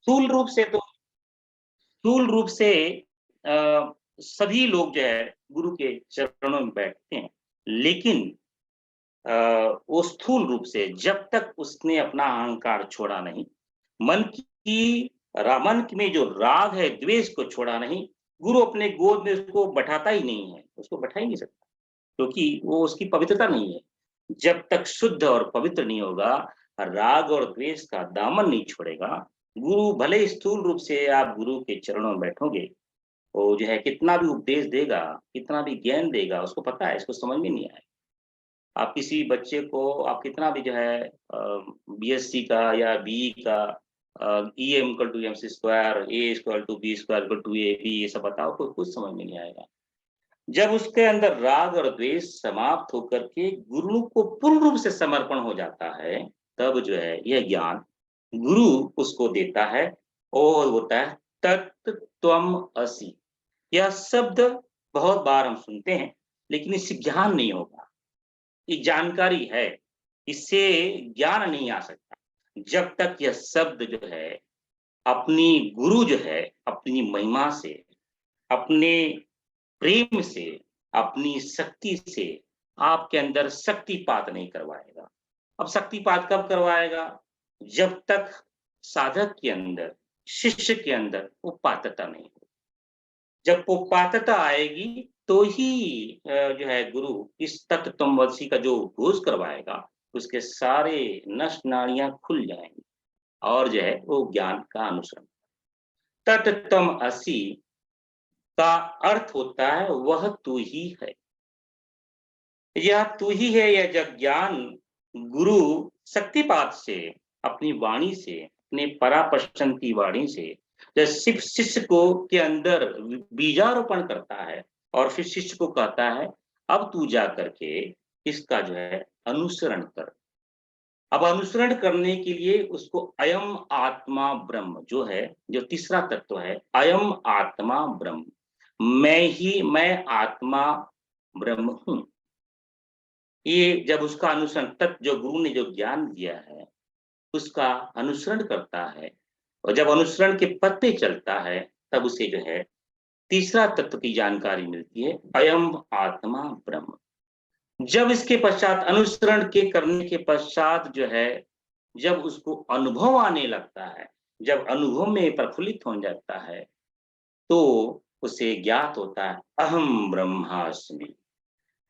स्थूल रूप से सभी लोग जो है गुरु के चरणों में बैठते हैं, लेकिन वो स्थूल रूप से जब तक उसने अपना अहंकार छोड़ा नहीं, मन में जो राग है, द्वेष को छोड़ा नहीं, गुरु अपने गोद में उसको बैठाता ही नहीं है, उसको बैठा ही नहीं सकता, क्योंकि वो उसकी पवित्रता नहीं है। जब तक शुद्ध और पवित्र नहीं होगा, राग और द्वेष का दामन नहीं छोड़ेगा, गुरु भले ही स्थूल रूप से आप गुरु के चरणों में बैठोगे, वो जो है कितना भी उपदेश देगा, कितना भी ज्ञान देगा, उसको पता है इसको समझ में नहीं आएगा। आप किसी बच्चे को आप कितना भी जो है बीएससी का या बीई का E M equal to M C square, A equal to B square equal to A B, ये सब बताओ, कोई कुछ समझ में नहीं आएगा। जब उसके अंदर राग और द्वेष समाप्त होकर के गुरु को पूर्ण रूप से समर्पण हो जाता है, तब जो है यह ज्ञान गुरु उसको देता है, और होता है तत्त्वम असि। यह शब्द बहुत बार हम सुनते हैं, लेकिन इससे ज्ञान नहीं होगा। ये जानकारी है, इससे ज्ञान नहीं आ सकता जब तक यह शब्द जो है अपनी गुरु जो है अपनी महिमा से, अपने प्रेम से, अपनी शक्ति से आपके अंदर शक्तिपात नहीं करवाएगा। अब शक्तिपात कब करवाएगा? जब तक साधक के अंदर, शिष्य के अंदर वो पात्रता नहीं हो। जब वो पात्रता आएगी तो ही जो है गुरु इस तत्त्वमसी का जो घोष करवाएगा, उसके सारे नस नाड़ियां खुल जाएंगी और जो है वो ज्ञान का अनुसरण। तत्त्वमसि का अर्थ होता है वह तू ही है। यह तू ही है, यह जब ज्ञान गुरु शक्तिपात से, अपनी वाणी से, अपने पराप्रशन की वाणी से जब शिष्य को के अंदर बीजारोपण करता है और फिर शिष्य को कहता है अब तू जा करके इसका जो है अनुसरण कर। अब अनुसरण करने के लिए उसको अयम आत्मा ब्रह्म जो है, जो तीसरा तत्व है, अयम आत्मा ब्रह्म, मैं आत्मा ब्रह्म हूं। ये जब उसका अनुसरण, तत्व जो गुरु ने जो ज्ञान दिया है उसका अनुसरण करता है, और जब अनुसरण के पथ पे चलता है, तब उसे जो है तीसरा तत्व की जानकारी मिलती है, अयम आत्मा ब्रह्म। जब इसके पश्चात अनुसरण के करने के पश्चात जो है, जब उसको अनुभव आने लगता है, जब अनुभव में प्रफुल्लित हो जाता है, तो उसे ज्ञात होता है अहम ब्रह्मास्मि,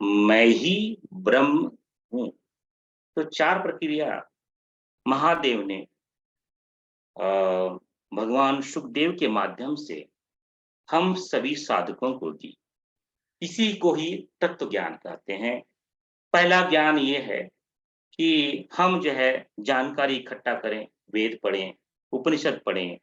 मैं ही ब्रह्म हूं। तो चार प्रक्रिया महादेव ने भगवान सुखदेव के माध्यम से हम सभी साधकों को दी। इसी को ही तत्व ज्ञान कहते हैं। पहला ज्ञान ये है कि हम जो है जानकारी इकट्ठा करें, वेद पढ़ें, उपनिषद पढ़ें,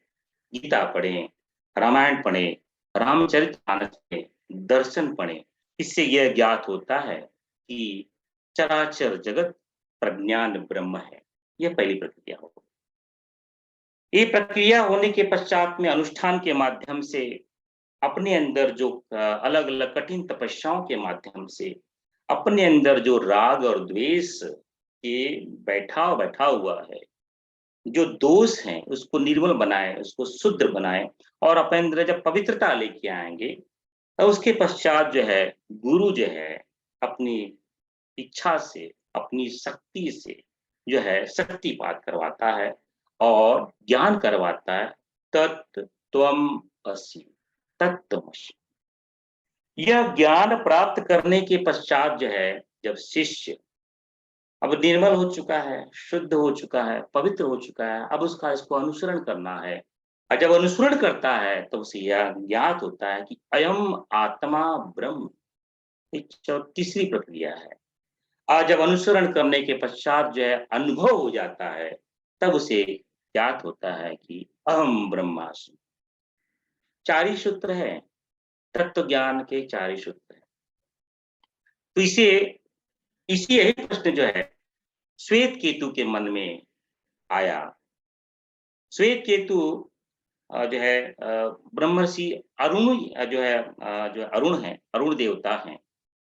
गीता पढ़ें, रामायण पढ़ें, रामचरितमानस पढ़ें, दर्शन पढ़ें। इससे यह ज्ञात होता है कि चराचर जगत प्रज्ञान ब्रह्म है। यह पहली प्रक्रिया होगी। ये प्रक्रिया होने के पश्चात में अनुष्ठान के माध्यम से अपने अंदर जो अलग अलग कठिन तपस्याओं के माध्यम से अपने अंदर जो राग और द्वेष के बैठा हुआ है, जो दोष हैं, उसको निर्मल बनाए, उसको शुद्ध बनाए, और अपने अंदर जब पवित्रता लेके आएंगे, तो उसके पश्चात जो है गुरु जो है अपनी इच्छा से, अपनी शक्ति से जो है शक्तिपात करवाता है और ज्ञान करवाता है, तत्त्वम असि, तत्त्वमसि। यह ज्ञान प्राप्त करने के पश्चात जो है, जब शिष्य अब निर्मल हो चुका है, शुद्ध हो चुका है, पवित्र हो चुका है, अब उसका इसको अनुसरण करना है, और जब अनुसरण करता है तो उसे यह ज्ञात होता है कि अयम आत्मा ब्रह्म। तीसरी प्रक्रिया है। और जब अनुसरण करने के पश्चात जो है अनुभव हो जाता है, तब उसे ज्ञात होता है कि अहम ब्रह्मास्मि। चार ही सूत्र है, तत्व ज्ञान के चार ही सूत्र है। तो इसी यही प्रश्न जो है श्वेत केतु के मन में आया। श्वेत केतु जो है ब्रह्मर्षि अरुण जो अरुण है, अरुण देवता हैं।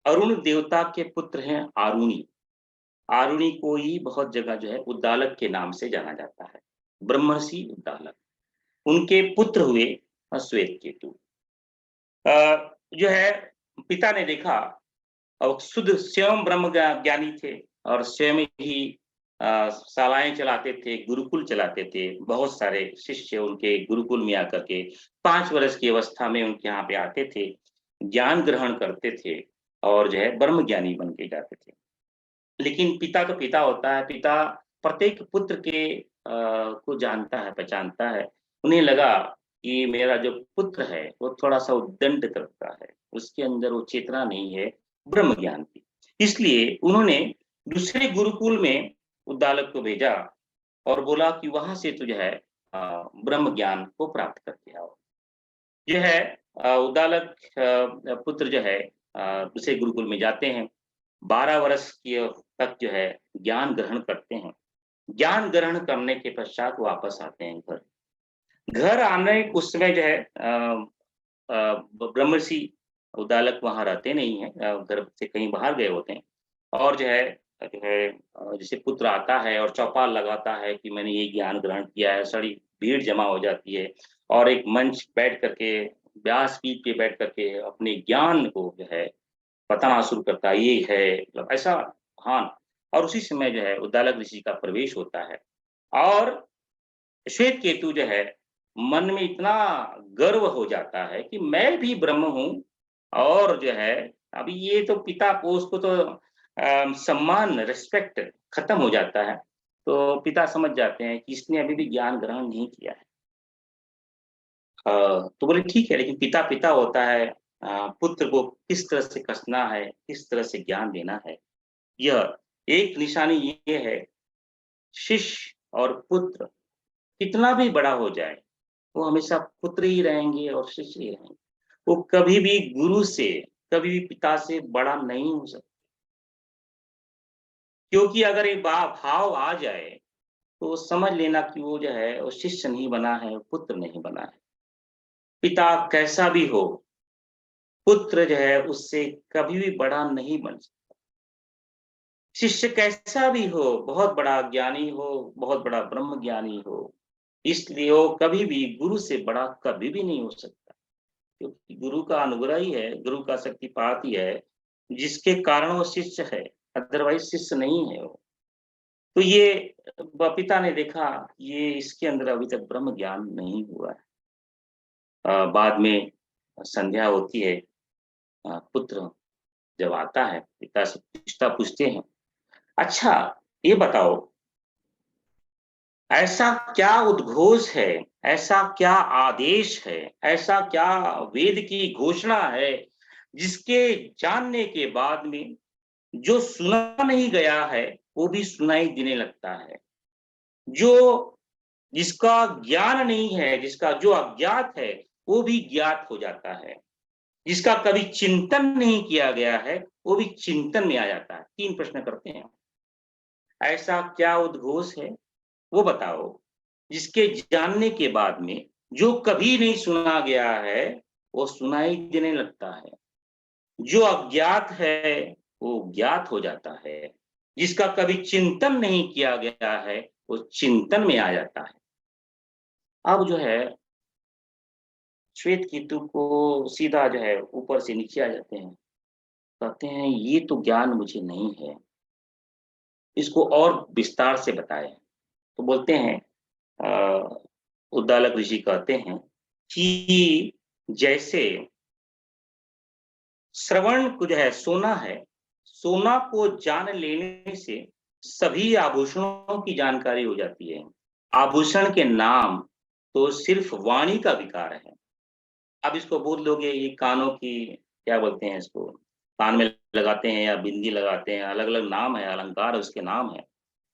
अरुण देवता के पुत्र हैं आरुणी। आरुणी को ही बहुत जगह जो है उद्दालक के नाम से जाना जाता है, ब्रह्मर्षि उद्दालक। उनके पुत्र हुए श्वेत केतु। जो है पिता ने देखा और शुद्ध स्वयं ब्रह्म ज्ञानी थे और स्वयं ही शालाएं चलाते थे, गुरुकुल चलाते थे। बहुत सारे शिष्य उनके गुरुकुल में आकर के 5 वर्ष की अवस्था में उनके यहाँ पे आते थे, ज्ञान ग्रहण करते थे और जो है ब्रह्म ज्ञानी बन के जाते थे। लेकिन पिता तो पिता होता है, पिता प्रत्येक पुत्र के को जानता है, पहचानता है। उन्हें लगा कि मेरा जो पुत्र है वो थोड़ा-सा उद्दंड करता है, उसके अंदर वो चेतना नहीं है ब्रह्म ज्ञान की। इसलिए उन्होंने दूसरे गुरुकुल में उद्दालक को भेजा और बोला कि वहाँ से तू जो है ब्रह्म ज्ञान को प्राप्त करके आओ। जो है उद्दालक पुत्र जो है दूसरे गुरुकुल में जाते हैं। 12 वर्ष की तक जो है ज्ञान ग्रहण करते हैं। ज्ञान ग्रहण करने के पश्चात वापस आते हैं घर। घर आने उस समय जो है ब्रह्मर्षि उद्दालक वहाँ रहते नहीं हैं, घर से कहीं बाहर गए होते हैं और जैसे पुत्र आता है और चौपाल लगाता है कि मैंने ये ज्ञान ग्रहण किया है, सारी भीड़ जमा हो जाती है और एक मंच बैठ करके व्यासपीठ पे बैठ करके अपने ज्ञान को जो है बताना शुरू करता है, ये है मतलब ऐसा। हाँ, और उसी समय जो है उद्दालक ऋषि का प्रवेश होता है और श्वेत केतु जो है मन में इतना गर्व हो जाता है कि मैं भी ब्रह्म हूँ और जो है अभी ये तो पिता को उसको तो सम्मान रिस्पेक्ट खत्म हो जाता है। तो पिता समझ जाते हैं कि इसने अभी भी ज्ञान ग्रहण नहीं किया है। तो बोले ठीक है, लेकिन पिता पिता होता है, पुत्र को किस तरह से कसना है, किस तरह से ज्ञान देना है, यह एक निशानी ये है। शिष्य और पुत्र कितना भी बड़ा हो जाए, वो हमेशा पुत्र ही रहेंगे और शिष्य ही रहेंगे। वो कभी भी गुरु से, कभी भी पिता से बड़ा नहीं हो सकता। क्योंकि अगर एक भाव आ जाए, तो समझ लेना कि वो जो है, वो शिष्य नहीं बना है, वो पुत्र नहीं बना है। पिता कैसा भी हो, पुत्र जो है उससे कभी भी बड़ा नहीं बन सकता। शिष्य कैसा भी हो, बहुत बड़ा ज्ञानी हो, बहुत बड़ा ब्रह्म ज्ञानी हो, इसलिए वो कभी भी गुरु से बड़ा कभी भी नहीं हो सकता। क्योंकि गुरु का अनुग्रह ही है, गुरु का शक्तिपात ही है, जिसके कारण वो शिष्य है, अदरवाइज़ शिष्य नहीं है वो। तो ये पिता ने देखा, ये इसके अंदर अभी तक ब्रह्म ज्ञान नहीं हुआ है। बाद में संध्या होती है, पुत्र जब आता है, पिता से पूछते हैं, "अच्छा, ये बताओ, ऐसा क्या उद्घोष है, ऐसा क्या आदेश है, ऐसा क्या वेद की घोषणा है, जिसके जानने के बाद में जो सुना नहीं गया है, वो भी सुनाई देने लगता है। जो जिसका ज्ञान नहीं है, जिसका जो अज्ञात है, वो भी ज्ञात हो जाता है। जिसका कभी चिंतन नहीं किया गया है, वो भी चिंतन में आ जाता है।" 3 प्रश्न करते हैं। ऐसा क्या उद्घोष है, वो बताओ, जिसके जानने के बाद में जो कभी नहीं सुना गया है, वो सुनाई देने लगता है। जो अज्ञात है, वो ज्ञात हो जाता है। जिसका कभी चिंतन नहीं किया गया है, वो चिंतन में आ जाता है। अब जो है श्वेत केतु को सीधा जो है ऊपर से नीचे आ जाते हैं। कहते हैं ये तो ज्ञान मुझे नहीं है, इसको और विस्तार से बताएँ। तो बोलते हैं अ, उद्दालक ऋषि कहते हैं कि जैसे श्रवण को जो है सोना है, सोना को जान लेने से सभी आभूषणों की जानकारी हो जाती है। आभूषण के नाम तो सिर्फ वाणी का विकार है। अब इसको बोल दोगे ये कानों की क्या बोलते हैं इसको, कान में लगाते हैं या बिंदी लगाते हैं, अलग-अलग नाम है, अलंकार उसके नाम है।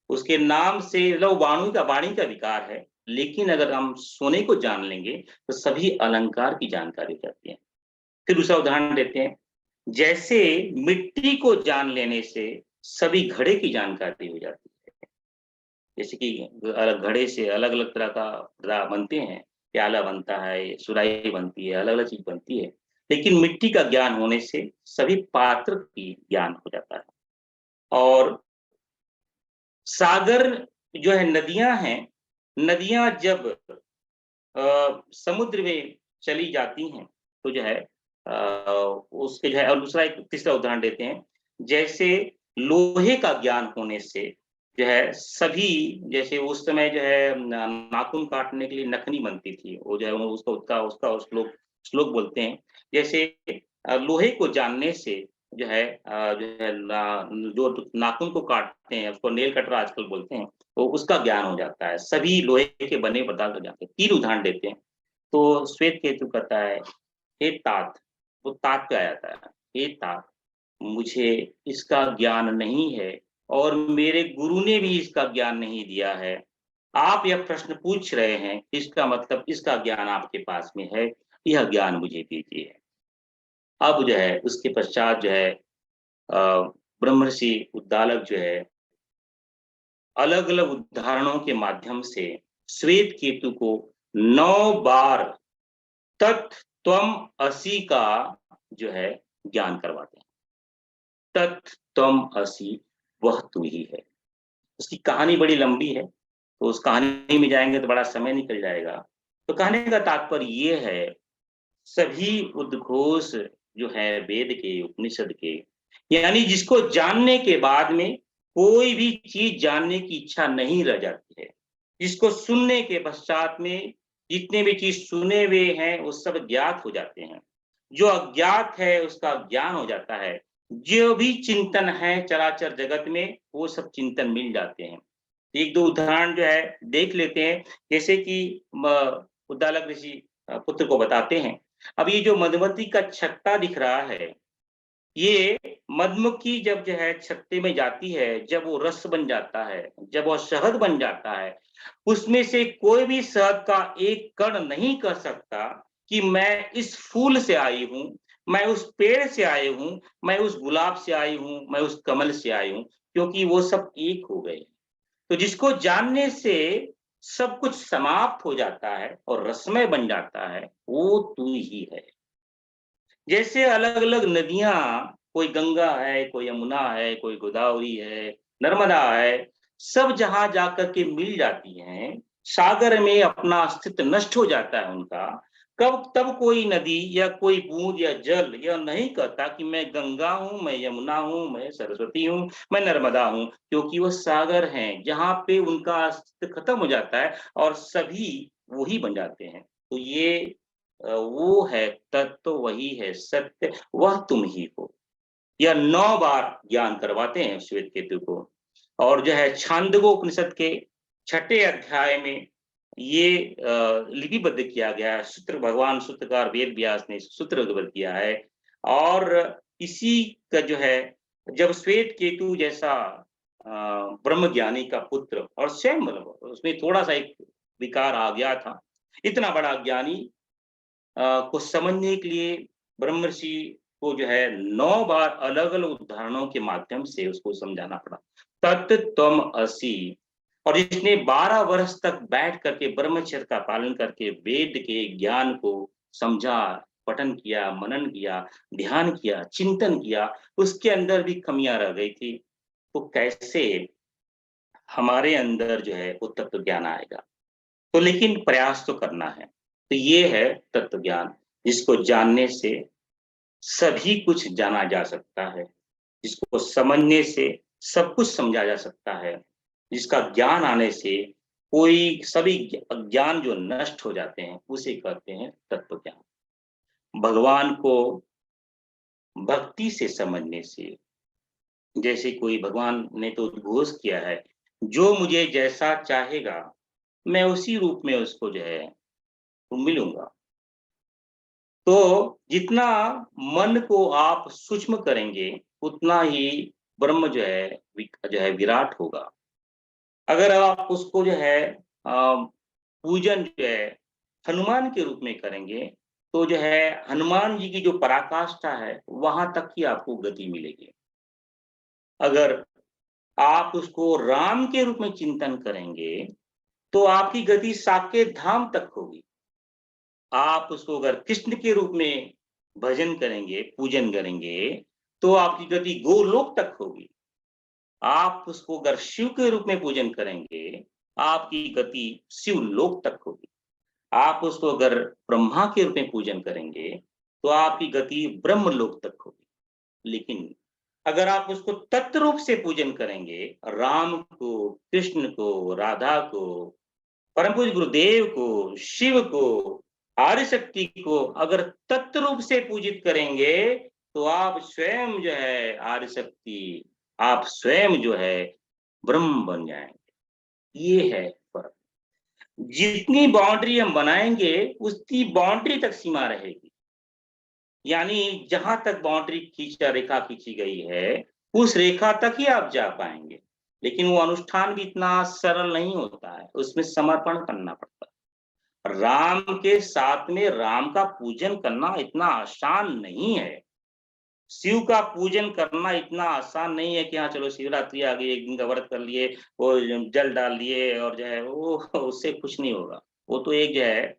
उसके नाम से मतलब वाणी का विकार है, लेकिन अगर हम सोने को जान लेंगे, तो सभी अलंकार की जानकारी हो जाती है। फिर दूसरा उदाहरण देते हैं, जैसे मिट्टी को जान लेने से सभी घड़े की जानकारी हो जाती है। जैसे कि घड़े से अलग-अलग तरह का बनते हैं, प्याला बनता है, सुराही बनती है, अलग-अलग चीज़ बनती है। लेकिन मिट्टी का ज्ञान होने से सभी पात्र की ज्ञान हो जाता है। और सागर जो है नदियाँ हैं, नदियाँ जब समुद्र में चली जाती हैं, तो जो है उसके जो है, और दूसरा एक तीसरा उदाहरण देते हैं, जैसे लोहे का ज्ञान होने से जो है सभी, जैसे उस समय जो है नाखून काटने के लिए नखनी बनती थी, वो जो है वो उसको उसका उसका श्लोक श्लोक बोलते हैं। जैसे लोहे को जानने से जो है जो नाखून को काटते हैं, उसको नेल कटर आजकल बोलते हैं, तो उसका ज्ञान हो जाता है, सभी लोहे के बने पदार्थ हो जाते हैं। 3 उदाहरण देते हैं। तो श्वेत केतु कहता है, हे तात, वो तात पे आ जाता है, हे तात, मुझे इसका ज्ञान नहीं है और मेरे गुरु ने भी इसका ज्ञान नहीं दिया है। आप यह प्रश्न पूछ रहे हैं, इसका मतलब इसका ज्ञान आपके पास में है, यह ज्ञान मुझे दीजिए। अब जो है उसके पश्चात जो है ब्रह्मर्षि उद्दालक जो है अलग-अलग उदाहरणों के माध्यम से श्वेत केतु को 9 बार तत् त्वम असि का जो है ज्ञान करवाते हैं। तत् त्वम असि, वह तू ही है। उसकी कहानी बड़ी लंबी है, तो उस कहानी में जाएँगे तो बड़ा समय निकल जाएगा। तो कहने का तात्पर्य ये है, सभी उद्घोष जो है वेद के, उपनिषद के, यानी जिसको जानने के बाद में कोई भी चीज़ जानने की इच्छा नहीं रह जाती है। जिसको सुनने के पश्चात में जितने भी चीज़ सुने हुए हैं, वो सब ज्ञात हो जाते हैं। जो अज्ञात है उसका ज्ञान हो जाता है। जो भी चिंतन है चराचर जगत में, वो सब चिंतन मिल जाते हैं। 1-2 उदाहरण जो है देख लेते हैं, जैसे कि उद्दालक ऋषि पुत्र को बताते हैं। अब ये जो मधुमक्खी का छत्ता दिख रहा है, ये मधुमक्खी जब जो है छत्ते में जाती है, जब वो रस बन जाता है, जब वो शहद बन जाता है, उसमें से कोई भी शहद का एक कण नहीं कह सकता कि मैं इस फूल से आई हूँ, मैं उस पेड़ से आई हूँ, मैं उस गुलाब से आई हूँ, मैं उस कमल से आई हूँ, क्योंकि वो सब एक हो गए। तो जिसको जानने से सब कुछ समाप्त हो जाता है और रसमय बन जाता है, वो तू ही है। जैसे अलग-अलग नदियाँ, कोई गंगा है, कोई यमुना है, कोई गोदावरी है, नर्मदा है, सब जहाँ जाकर के मिल जाती हैं, सागर में अपना अस्तित्व नष्ट हो जाता है उनका, कब तब कोई नदी या कोई बूँद या जल यह नहीं कहता कि मैं गंगा हूँ, मैं यमुना हूँ, मैं सरस्वती हूँ, मैं नर्मदा हूँ, क्योंकि वो सागर हैं, जहाँ पे उनका अस्तित्व खत्म हो जाता है और सभी वही बन जाते हैं। तो ये वो है तत्व, वही है सत्य, वह तुम ही हो। यह 9 बार ज्ञान करवाते हैं श्वेत केतु को। और जो है छांदोग्योपनिषद के 6ठे अध्याय में ये लिपिबद्ध किया गया है। सूत्र भगवान सूत्रकार वेद व्यास ने सूत्र उद्धृत किया है। और इसी का जो है, जब श्वेत केतु जैसा ब्रह्म ज्ञानी का पुत्र, और स्वयं मतलब उसमें थोड़ा-सा एक विकार आ गया था। इतना बड़ा ज्ञानी को समझने के लिए ब्रह्मर्षि को जो है 9 बार अलग-अलग उदाहरणों के माध्यम से उसको समझाना पड़ा। तत् त्वम असि। और जिसने 12 वर्ष तक बैठ करके ब्रह्मचर्य का पालन करके वेद के ज्ञान को समझा, पठन किया, मनन किया, ध्यान किया, चिंतन किया, उसके अंदर भी कमियाँ रह गई थी। तो कैसे हमारे अंदर जो है वो तत्व ज्ञान आएगा? तो लेकिन प्रयास तो करना है। तो ये है तत्व ज्ञान, जिसको जानने से सभी कुछ जाना जा सकता है, जिसको समझने से सब कुछ समझा जा सकता है, जिसका ज्ञान आने से कोई सभी अज्ञान जो नष्ट हो जाते हैं, उसे कहते हैं तत्व ज्ञान। भगवान को भक्ति से समझने से, जैसे कोई भगवान ने तो उद्घोष किया है, जो मुझे जैसा चाहेगा, मैं उसी रूप में उसको जो है मिलूँगा। तो जितना मन को आप सूक्ष्म करेंगे, उतना ही ब्रह्म जो है जो है विराट होगा। अगर आप उसको जो है पूजन जो है हनुमान के रूप में करेंगे, तो जो है हनुमान जी की जो पराकाष्ठा है, वहाँ तक ही आपको गति मिलेगी। अगर आप उसको राम के रूप में चिंतन करेंगे, तो आपकी गति साकेत धाम तक होगी। आप उसको अगर कृष्ण के रूप में भजन करेंगे, पूजन करेंगे, तो आपकी गति गोलोक तक होगी। आप उसको अगर शिव के रूप में पूजन करेंगे, आपकी गति शिवलोक तक होगी। आप उसको अगर ब्रह्मा के रूप में पूजन करेंगे, तो आपकी गति ब्रह्म लोक तक होगी। लेकिन अगर आप उसको तत्व रूप से पूजन करेंगे, राम को, कृष्ण को, राधा को, परम पूज्य गुरुदेव को, शिव को, आर्य शक्ति को अगर तत्व रूप से पूजित करेंगे, तो आप स्वयं जो है आर्य शक्ति, आप स्वयं जो है ब्रह्म बन जाएँगे। ये है फ़र्क। जितनी बाउंड्री हम बनाएँगे, उतनी बाउंड्री तक सीमा रहेगी। यानी जहाँ तक बाउंड्री खींचा रेखा खींची गई है, उस रेखा तक ही आप जा पाएँगे। लेकिन वो अनुष्ठान भी इतना सरल नहीं होता है, उसमें समर्पण करना पड़ता है। राम के साथ में राम का पूजन करना इतना आसान नहीं है। शिव का पूजन करना इतना आसान नहीं है कि हाँ, चलो शिवरात्रि आ गई, 1 दिन का व्रत कर लिए, वो जल डाल लिए और जो है वो उससे कुछ नहीं होगा। वो तो एक जो है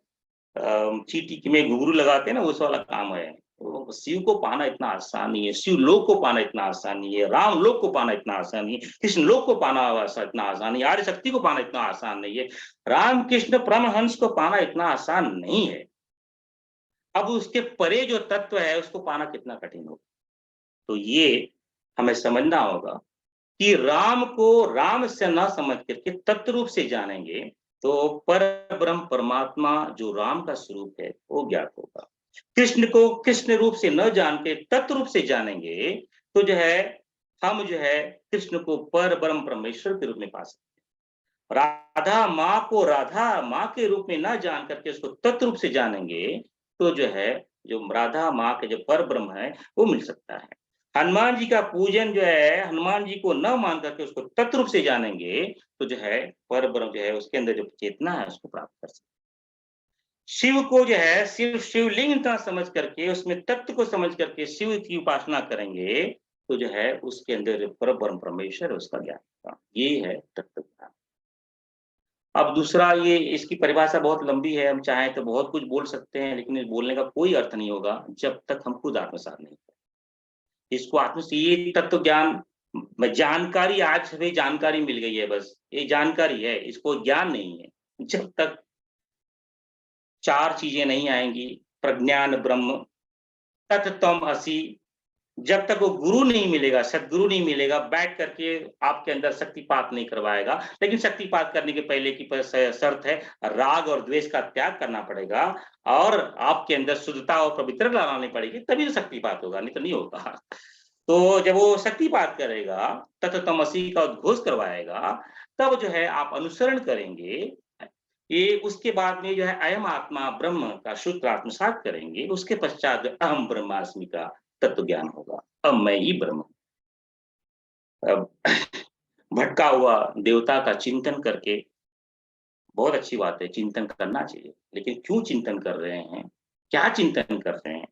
चींटी में घुंघरू लगाते हैं ना, उस वाला काम है। वो शिव को पाना इतना आसान नहीं है, शिव लोक को पाना इतना आसान नहीं है, राम लोक को पाना इतना आसान नहीं है, कृष्ण लोक को पाना इतना आसान नहीं है, आर्य शक्ति को पाना इतना आसान नहीं है, राम कृष्ण परमहंस को पाना इतना आसान नहीं है। अब उसके परे जो तत्व है उसको पाना कितना कठिन होगा। तो ये हमें समझना होगा कि राम को राम से ना समझ करके तत्व रूप से जानेंगे, तो परब्रह्म परमात्मा जो राम का स्वरूप है वो ज्ञात होगा। कृष्ण को कृष्ण रूप से न जान के तत्व रूप से जानेंगे, तो जो है हम जो है कृष्ण को परब्रह्म परमेश्वर के रूप में पा सकते हैं। राधा माँ को राधा माँ के रूप में न जान करके उसको तत्व रूप से जानेंगे, तो जो है जो राधा माँ के जो परब्रह्म है वो मिल सकता है। हनुमान जी का पूजन जो है, हनुमान जी को न मान करके उसको तत्व रूप से जानेंगे, तो जो है परब्रह्म जो है उसके अंदर जो चेतना है उसको प्राप्त कर सकते हैं। शिव को जो है सिर्फ शिवलिंग का समझ करके उसमें तत्व को समझ करके शिव की उपासना करेंगे, तो जो है उसके अंदर जो परब्रह्म परमेश्वर है उसका ज्ञान होगा। ये है तत्व ज्ञान। अब दूसरा ये इसकी परिभाषा बहुत लंबी है, हम चाहें तो बहुत कुछ बोल सकते हैं, लेकिन इस बोलने का कोई अर्थ नहीं होगा जब तक हम खुद आत्मसात नहीं करें। इसको आत्म से ये तत्व ज्ञान जानकारी, आज हमें जानकारी मिल गई है बस, ये जानकारी है, इसको ज्ञान नहीं है। जब तक 4 चीज़ें नहीं आएँगी, प्रज्ञान ब्रह्म, तत् त्वम् असि, जब तक वो गुरु नहीं मिलेगा, सद्गुरु नहीं मिलेगा, बैठ करके आपके अंदर शक्तिपात नहीं करवाएगा। लेकिन शक्तिपात करने के पहले की प स शर्त है, राग और द्वेष का त्याग करना पड़ेगा और आपके अंदर शुद्धता और पवित्रता लानी पड़ेगी, तभी तो शक्तिपात होगा, नहीं तो नहीं होगा। तो जब वो शक्तिपात करेगा, तत्त्वमसि का उद्घोष करवाएगा, तब जो है आप अनुसरण करेंगे। ये उसके बाद में जो है अयम आत्मा ब्रह्म का सूत्र आत्मसात करेंगे, उसके पश्चात अहम ब्रह्मास्मि का तत्व ज्ञान होगा। अब मैं ही ब्रह्म हूँ। अब भटका हुआ देवता का चिंतन करके बहुत अच्छी बात है, चिंतन करना चाहिए। लेकिन क्यों चिंतन कर रहे हैं? क्या चिंतन कर रहे हैं?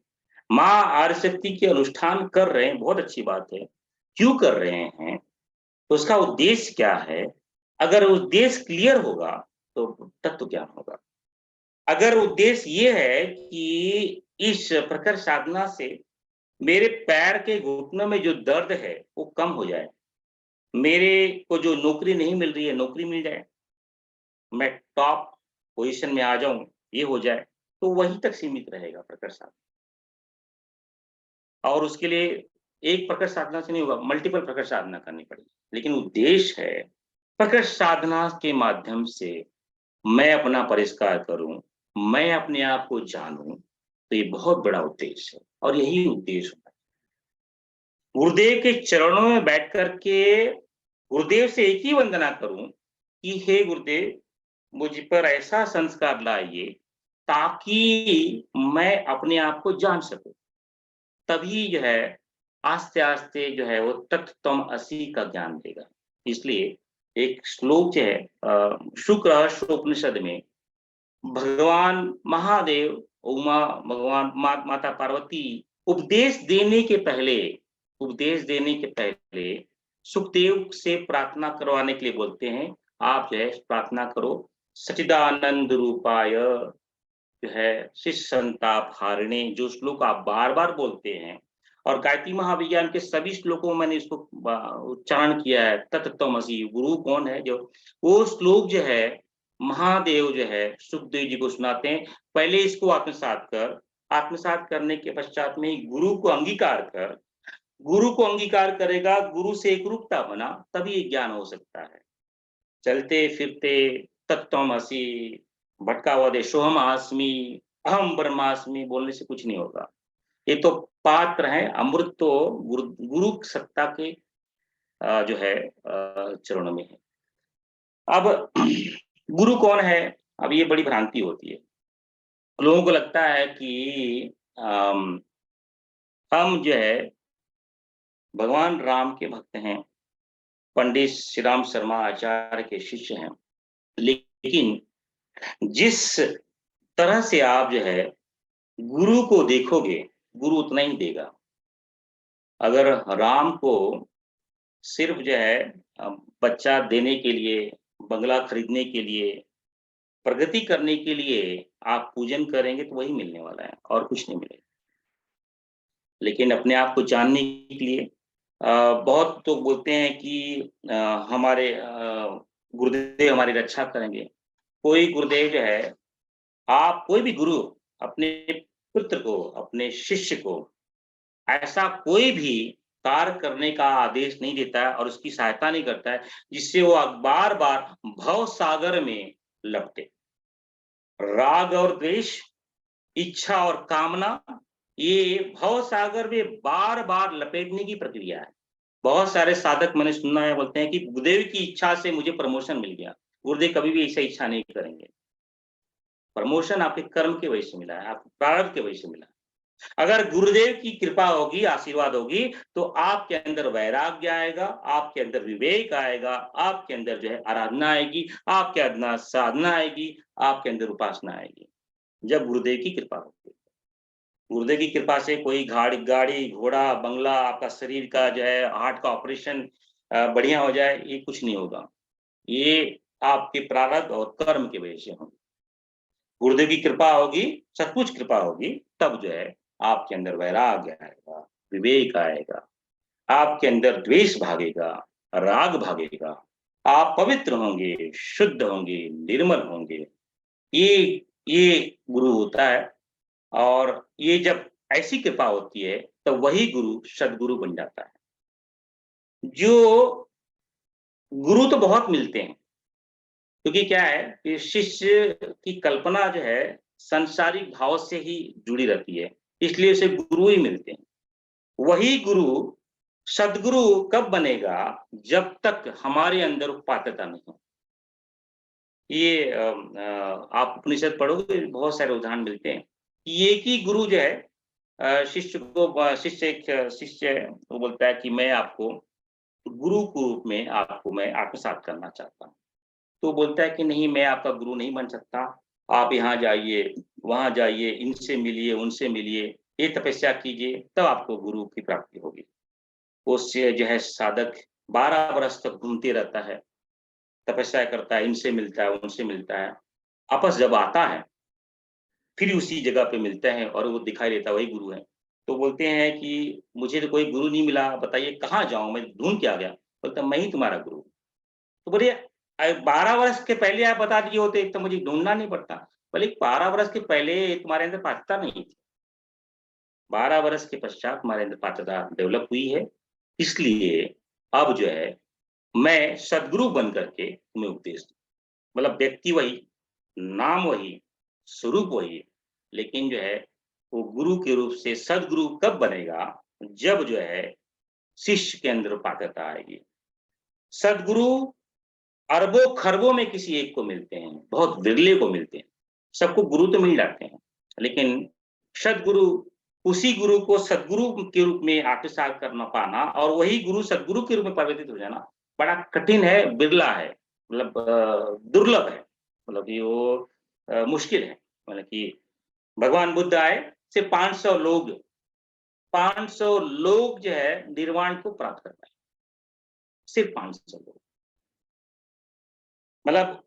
माँ आदिशक्ति के अनुष्ठान कर रहे हैं, बहुत अच्छी बात है। क्यों कर रहे हैं? तो उसका उद्देश्य क्या है? अगर उद्देश्य क्लियर होगा, तो तत्व ज्ञान होगा। अगर उद्देश्य ये है कि इस प्रखर साधना से मेरे पैर के घुटनों में जो दर्द है, वो कम हो जाए। मेरे को जो नौकरी नहीं मिल रही है, नौकरी मिल जाए। मैं टॉप पोज़ीशन में आ जाऊँ, ये हो जाए, तो वहीं तक सीमित रहेगा प्रखर साधना। और उसके लिए एक प्रखर साधना से नहीं होगा, मल्टीपल प्रखर साधना करनी पड़ेगी। लेकिन उद्देश्य है, प्रखर साधना के माध्यम से मैं अपना परिष्कार करूँ, मैं अपने आप को जानूँ, तो ये बहुत बड़ा उद्देश्य है और यही उद्देश्य होता है। गुरुदेव के चरणों में बैठ कर के गुरुदेव से एक ही वंदना करूँ कि हे गुरुदेव, मुझ पर ऐसा संस्कार लाइए ताकि मैं अपने आप को जान सकूँ। तभी जो है आस्ते-आस्ते जो है वो तत् त्वम् असि का ज्ञान देगा। इसलिए एक श्लोक जो है शुक रहस्य उपनिषद में भगवान महादेव, उमा भगवान माता पार्वती उपदेश देने के पहले सुखदेव से प्रार्थना करवाने के लिए बोलते हैं, आप जो है प्रार्थना करो, सच्चिदानंद रूपाय जो है शिष्य संताप हारिणे, जो श्लोक आप बार-बार बोलते हैं और गायत्री महाविज्ञान के सभी श्लोकों में मैंने इसको उच्चारण किया है, तत् त्वमसि, गुरु कौन है? जो वो श्लोक जो है महादेव जो है सुखदेव जी को सुनाते हैं, पहले इसको आत्मसात करने के पश्चात में गुरु को अंगीकार कर, गुरु को अंगीकार करेगा, गुरु से एक रूपता बना, तभी ये ज्ञान हो सकता है। चलते फिरते तत्त्वमसि, भटका हुआ दे सोहम अस्मि, अहम ब्रह्मास्मि बोलने से कुछ नहीं होगा। ये तो पात्र है, अमृत तो गुरु सत्ता के जो है चरणों में है। अब गुरु कौन है? अब ये बड़ी भ्रांति होती है। लोगों को लगता है कि हम जो है भगवान राम के भक्त हैं, पंडित श्री राम शर्मा आचार्य के शिष्य हैं, लेकिन जिस तरह से आप जो है गुरु को देखोगे, गुरु उतना ही देगा। अगर राम को सिर्फ जो है बच्चा देने के लिए, बंगला खरीदने के लिए, प्रगति करने के लिए आप पूजन करेंगे तो वही मिलने वाला है और कुछ नहीं मिलेगा। लेकिन अपने आप को जानने के लिए बहुत तो बोलते हैं कि हमारे गुरुदेव हमारी रक्षा करेंगे। कोई गुरुदेव जो है, आप कोई भी गुरु अपने पुत्र को, अपने शिष्य को ऐसा कोई भी कार्य करने का आदेश नहीं देता है और उसकी सहायता नहीं करता है जिससे वो बार-बार भव सागर में लपटे। राग और द्वेष, इच्छा और कामना, ये भव सागर में बार-बार लपेटने की प्रक्रिया है। बहुत सारे साधक मैंने सुना है बोलते हैं कि गुरुदेव की इच्छा से मुझे प्रमोशन मिल गया। गुरुदेव कभी भी ऐसा इच्छा नहीं करेंगे। प्रमोशन आपके कर्म की वजह से मिला है, आपके प्रारब्ध की वजह से मिला है। अगर गुरुदेव की कृपा होगी, आशीर्वाद होगी, तो आपके अंदर वैराग्य आएगा, आपके अंदर विवेक आएगा, आपके अंदर जो है आराधना आएगी, आपके अंदर साधना आएगी, आपके अंदर उपासना आएगी। जब गुरुदेव की कृपा होगी। गुरुदेव की कृपा से कोई गाड़ी, घोड़ा, बंगला, आपका शरीर का जो है हार्ट का ऑपरेशन बढ़िया हो जाए, ये कुछ नहीं होगा। ये आपके प्रारब्ध और कर्म की वजह से होगा। गुरुदेव की कृपा होगी, सचमुच कृपा होगी, तब जो है आपके अंदर वैराग्य आएगा, विवेक आएगा, आपके अंदर द्वेष भागेगा, राग भागेगा, आप पवित्र होंगे, शुद्ध होंगे, निर्मल होंगे। ये गुरु होता है और ये जब ऐसी कृपा होती है, तो वही गुरु सद्गुरु बन जाता है। जो गुरु तो बहुत मिलते हैं, क्योंकि क्या है कि शिष्य की कल्पना जो है सांसारिक भाव से ही जुड़ी रहती है, इसलिए उसे गुरु ही मिलते हैं। वही गुरु सद्गुरु कब बनेगा? जब तक हमारे अंदर पात्रता नहीं हो। ये आप उपनिषद पढ़ोगे बहुत सारे उदाहरण मिलते हैं कि एक ही गुरु जो है शिष्य वो बोलता है कि मैं आपको गुरु के रूप में आपको मैं आत्मसात करना चाहता हूँ। तो बोलता है कि नहीं, मैं आपका गुरु नहीं बन सकता, आप यहाँ जाइए, वहाँ जाइए, इनसे मिलिए, उनसे मिलिए, ये तपस्या कीजिए, तब आपको गुरु की प्राप्ति होगी। उससे जो है साधक 12 वर्ष तक घूमते रहता है, तपस्या करता है, इनसे मिलता है, उनसे मिलता है, वापस जब आता है, फिर उसी जगह पे मिलते हैं और वो दिखाई देता है वही गुरु है। तो बोलते हैं कि मुझे तो कोई गुरु नहीं मिला, बताइए कहाँ जाऊँ मैं, ढूँढ के आ गया। बोलता मैं ही तुम्हारा गुरु हूँ। तो बोलिए 12 वर्ष के पहले आप बता दिए होते तो मुझे ढूँढना नहीं पड़ता। बोले 12 वर्ष के पहले तुम्हारे अंदर पात्रता नहीं थी। 12 वर्ष के पश्चात हमारे अंदर पात्रता डेवलप हुई है, इसलिए अब जो है मैं सद्गुरु बन करके तुम्हें उपदेश दूँ। मतलब व्यक्ति वही, नाम वही, स्वरूप वही, लेकिन जो है वो गुरु के रूप से सद्गुरु कब बनेगा? जब जो है शिष्य के अंदर पात्रता आएगी। सद्गुरु अरबों-खरबों में किसी एक को मिलते हैं, बहुत विरले को मिलते हैं। सबको गुरु तो मिल जाते हैं, लेकिन सद्गुरु, उसी गुरु को सद्गुरु के रूप में आत्मसात करना पाना और वही गुरु सद्गुरु के रूप में परिवर्तित हो जाना, बड़ा कठिन है, बिरला है, मतलब दुर्लभ है। मतलब ये वो मुश्किल है। मतलब कि भगवान बुद्ध आए, सिर्फ 500 लोग जो है निर्वाण को प्राप्त कर पाए। सिर्फ 500 लोग। मतलब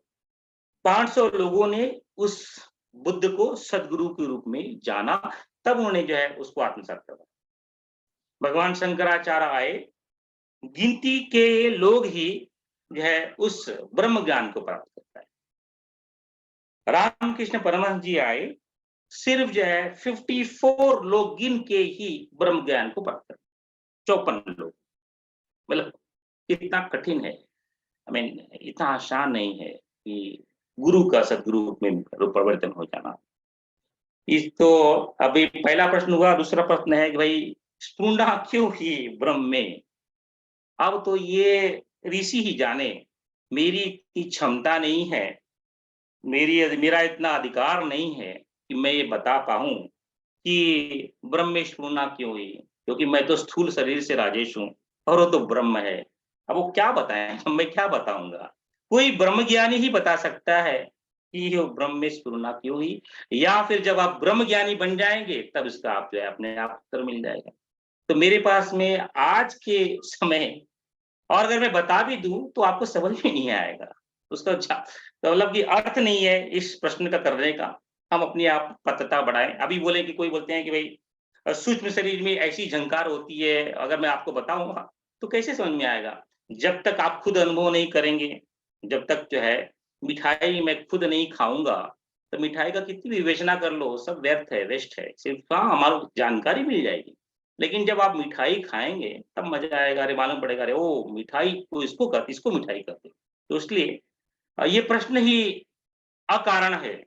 500 लोगों ने उस बुद्ध को सद्गुरु के रूप में जाना, तब उन्होंने जो है उसको आत्मसात करा। भगवान शंकराचार्य आए, गिनती के लोग ही जो है उस ब्रह्म ज्ञान को प्राप्त कर पाए। रामकृष्ण परमहंस जी आए, सिर्फ जो है 54 लोग गिन के ही ब्रह्म ज्ञान को प्राप्त कर, 54 लोग। मतलब कितना कठिन है, आई मीन इतना आसान नहीं है कि गुरु का सदगुरु रूप में परिवर्तन हो जाना। इस तो अभी पहला प्रश्न हुआ, दूसरा प्रश्न है कि भाई स्फुरना क्यों ही ब्रह्म में? अब तो ये ऋषि ही जाने, मेरी इतनी क्षमता नहीं है, मेरा इतना अधिकार नहीं है कि मैं ये बता पाऊँ कि ब्रह्म में स्फुरना क्यों हुई? क्योंकि मैं तो स्थूल शरीर से राजेश हूँ और वो तो ब्रह्म है। अब वो क्या बताएँ? मैं क्या बताऊँगा? कोई ब्रह्म ज्ञानी ही बता सकता है कि वो ब्रह्म में स्फुरना क्यों हुई, या फिर जब आप ब्रह्म ज्ञानी बन जाएँगे तब इसका आप जो है अपने आप उत्तर मिल जाएगा। तो मेरे पास में आज के समय, और अगर मैं बता भी दूँ तो आपको समझ में नहीं आएगा। उसका तो मतलब कि अर्थ नहीं है इस प्रश्न का करने का। हम अपनी आप पतता बढ़ाएँ। अभी बोले कि कोई बोलते हैं कि भई सूक्ष्म शरीर में ऐसी झंकार होती है, अगर मैं आपको बताऊँगा तो कैसे समझ में आएगा? जब तक आप खुद अनुभव नहीं करेंगे, जब तक जो है मिठाई मैं खुद नहीं खाऊँगा, तो मिठाई का कितनी भी विवेचना कर लो, सब व्यर्थ है, वेस्ट है। सिर्फ हाँ, हमारा जानकारी मिल जाएगी। लेकिन जब आप मिठाई खाएँगे तब मज़ा आएगा, अरे मालूम पड़ेगा, अरे ओह! मिठाई को इसको मिठाई कहते हैं। तो इसलिए ये प्रश्न ही अकारण है।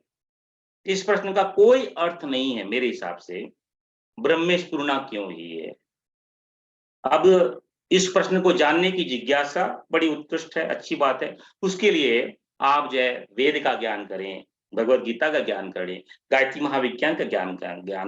इस प्रश्न का कोई अर्थ नहीं है मेरे हिसाब से, ब्रह्म में स्फुरना क्यों हुई है? अब इस प्रश्न को जानने की जिज्ञासा बड़ी उत्कृष्ट है, अच्छी बात है। उसके लिए आप जो है वेद का ज्ञान करें, भगवद गीता का ज्ञान करें, गायत्री महाविज्ञान का ज्ञान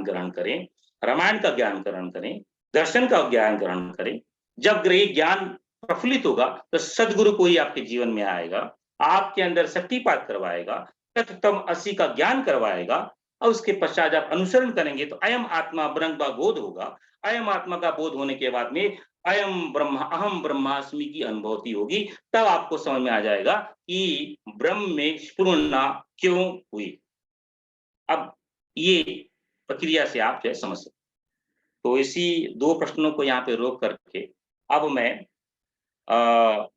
ग्रहण करें, रामायण का ज्ञान ग्रहण करें, दर्शन का ज्ञान ग्रहण करें। जब ये ज्ञान प्रफुल्लित होगा तो सद्गुरु कोई आपके जीवन में आएगा, आपके अंदर शक्तिपात करवाएगा, तत्तम असि का ज्ञान करवाएगा, और उसके पश्चात आप अनुसरण करेंगे तो अयम आत्मा ब्रह्म का बोध होगा। अयम आत्मा का बोध होने के बाद में अयम ब्रह्म अहम ब्रह्मास्मि की अनुभूति होगी। तब आपको समझ में आ जाएगा कि ब्रह्म में स्फुरना क्यों हुई। अब ये प्रक्रिया से आप जो है समझ सकते। तो इसी 2 प्रश्नों को यहाँ पे रोक करके अब मैं अ,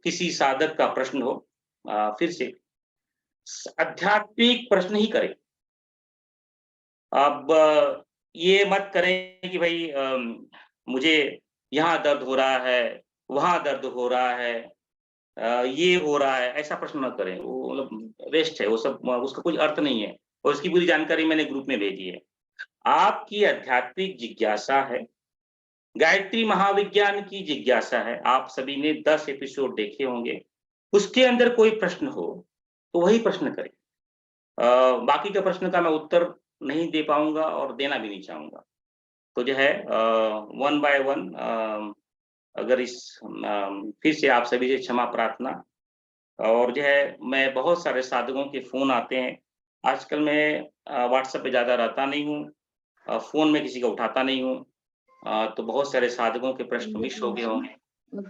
किसी साधक का प्रश्न हो, फिर से आध्यात्मिक प्रश्न ही करें। अब ये मत करें कि भई मुझे यहाँ दर्द हो रहा है, वहाँ दर्द हो रहा है, ये हो रहा है, ऐसा प्रश्न मत करें। वो मतलब वेस्ट है, वो सब उसका कोई अर्थ नहीं है, और उसकी पूरी जानकारी मैंने ग्रुप में भेजी है। आपकी आध्यात्मिक जिज्ञासा है, गायत्री महाविज्ञान की जिज्ञासा है, आप सभी ने 10 एपिसोड देखे होंगे, उसके अंदर कोई प्रश्न हो, तो वही प्रश्न करें। बाकी के प्रश्न का मैं उत्तर नहीं दे पाऊँगा और देना भी नहीं चाहूँगा। तो जो है वन बाय वन अगर फिर से आप सभी से क्षमा प्रार्थना। और जो है मैं बहुत सारे साधकों के फ़ोन आते हैं। आजकल मैं व्हाट्सएप पे ज़्यादा रहता नहीं हूँ, फ़ोन में किसी का उठाता नहीं हूँ। तो बहुत सारे साधकों के प्रश्न मिस हो गए होंगे।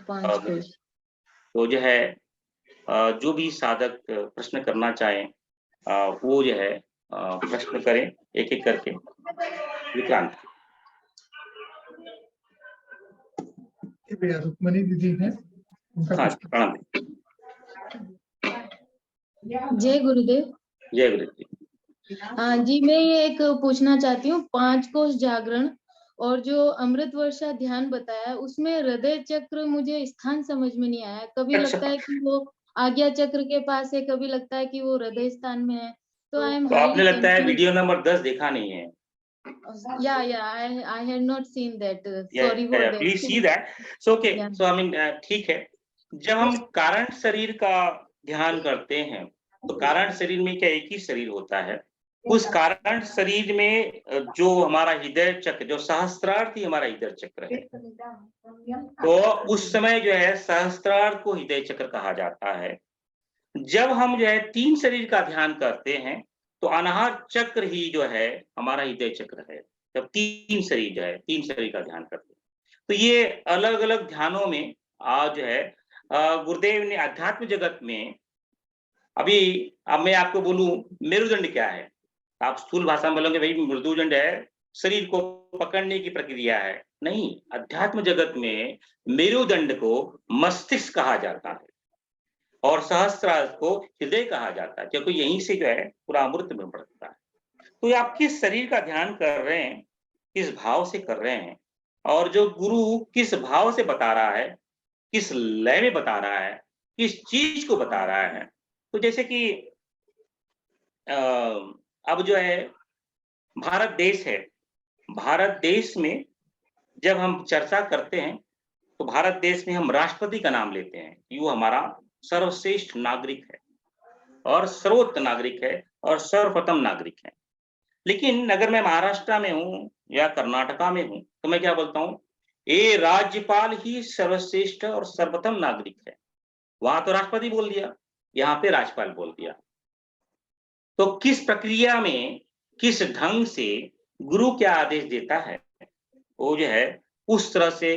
5 अब तो जो है जो भी साधक प्रश्न करना चाहें, वो जो है प्रश्न करें एक-एक करके। विक्रांत। भैया रुक्मणी दीदी है, उनका हाँ, कुछ प्रणाम। जय गुरुदेव। जय गुरुदेव। हाँ जी, मैं ये एक पूछना चाहती हूँ, 5 कोश जागरण और जो अमृत वर्षा ध्यान बताया, उसमें हृदय चक्र मुझे स्थान समझ में नहीं आया। कभी अच्छा, लगता है कि वो आज्ञा चक्र के पास है, कभी लगता है कि वो हृदय स्थान में है। तो आई एम तो आपने हाईली लगता है कंफ्यूज। वीडियो नंबर 10 देखा नहीं है। I had not seen that. Yeah sorry for that. Please see that. So okay, yeah so I mean ठीक है। जब हम कारण शरीर का ध्यान करते हैं, तो कारण शरीर में क्या एक ही शरीर होता है। उस कारण शरीर में जो हमारा हृदय चक्र, जो सहस्त्रार्थ ही हमारा हृदय चक्र है। तो उस समय जो है सहस्त्रार्थ को हृदय चक्र कहा जाता है। जब हम जो है 3 शरीर का ध्यान करते हैं, तो अनाहत चक्र ही जो है हमारा हृदय चक्र है। जब 3 शरीर जो है 3 शरीर का ध्यान करते हैं। तो ये अलग-अलग ध्यानों में जो है गुरुदेव ने अध्यात्म जगत में अभी, अब मैं आपको बोलूँ मेरुदंड क्या है? आप स्थूल भाषा में बोलोगे भई मेरुदंड है, शरीर को पकड़ने की प्रक्रिया है। नहीं, अध्यात्म जगत में मेरुदंड को मस्तिष्क कहा जाता है। और सहस्त्रार को हृदय कहा जाता है, क्योंकि यहीं से जो है पूरा अमृत में बढ़ता है। तो ये आप किस शरीर का ध्यान कर रहे हैं, किस भाव से कर रहे हैं, और जो गुरु किस भाव से बता रहा है, किस लय में बता रहा है, किस चीज को बता रहा है। तो जैसे कि अब जो है भारत देश है, भारत देश में जब हम चर्चा करते हैं तो भारत देश में हम राष्ट्रपति का नाम लेते हैं कि वो हमारा सर्वश्रेष्ठ नागरिक है और सर्वोच्च नागरिक है और सर्वप्रथम नागरिक है। लेकिन अगर मैं महाराष्ट्र में हूँ या कर्नाटका में हूँ तो मैं क्या बोलता हूँ, ये राज्यपाल ही सर्वश्रेष्ठ और सर्वप्रथम नागरिक है। वहां तो राष्ट्रपति बोल दिया, यहाँ पे राज्यपाल बोल दिया। तो किस प्रक्रिया में, किस ढंग से गुरु क्या आदेश देता है, वो जो है उस तरह से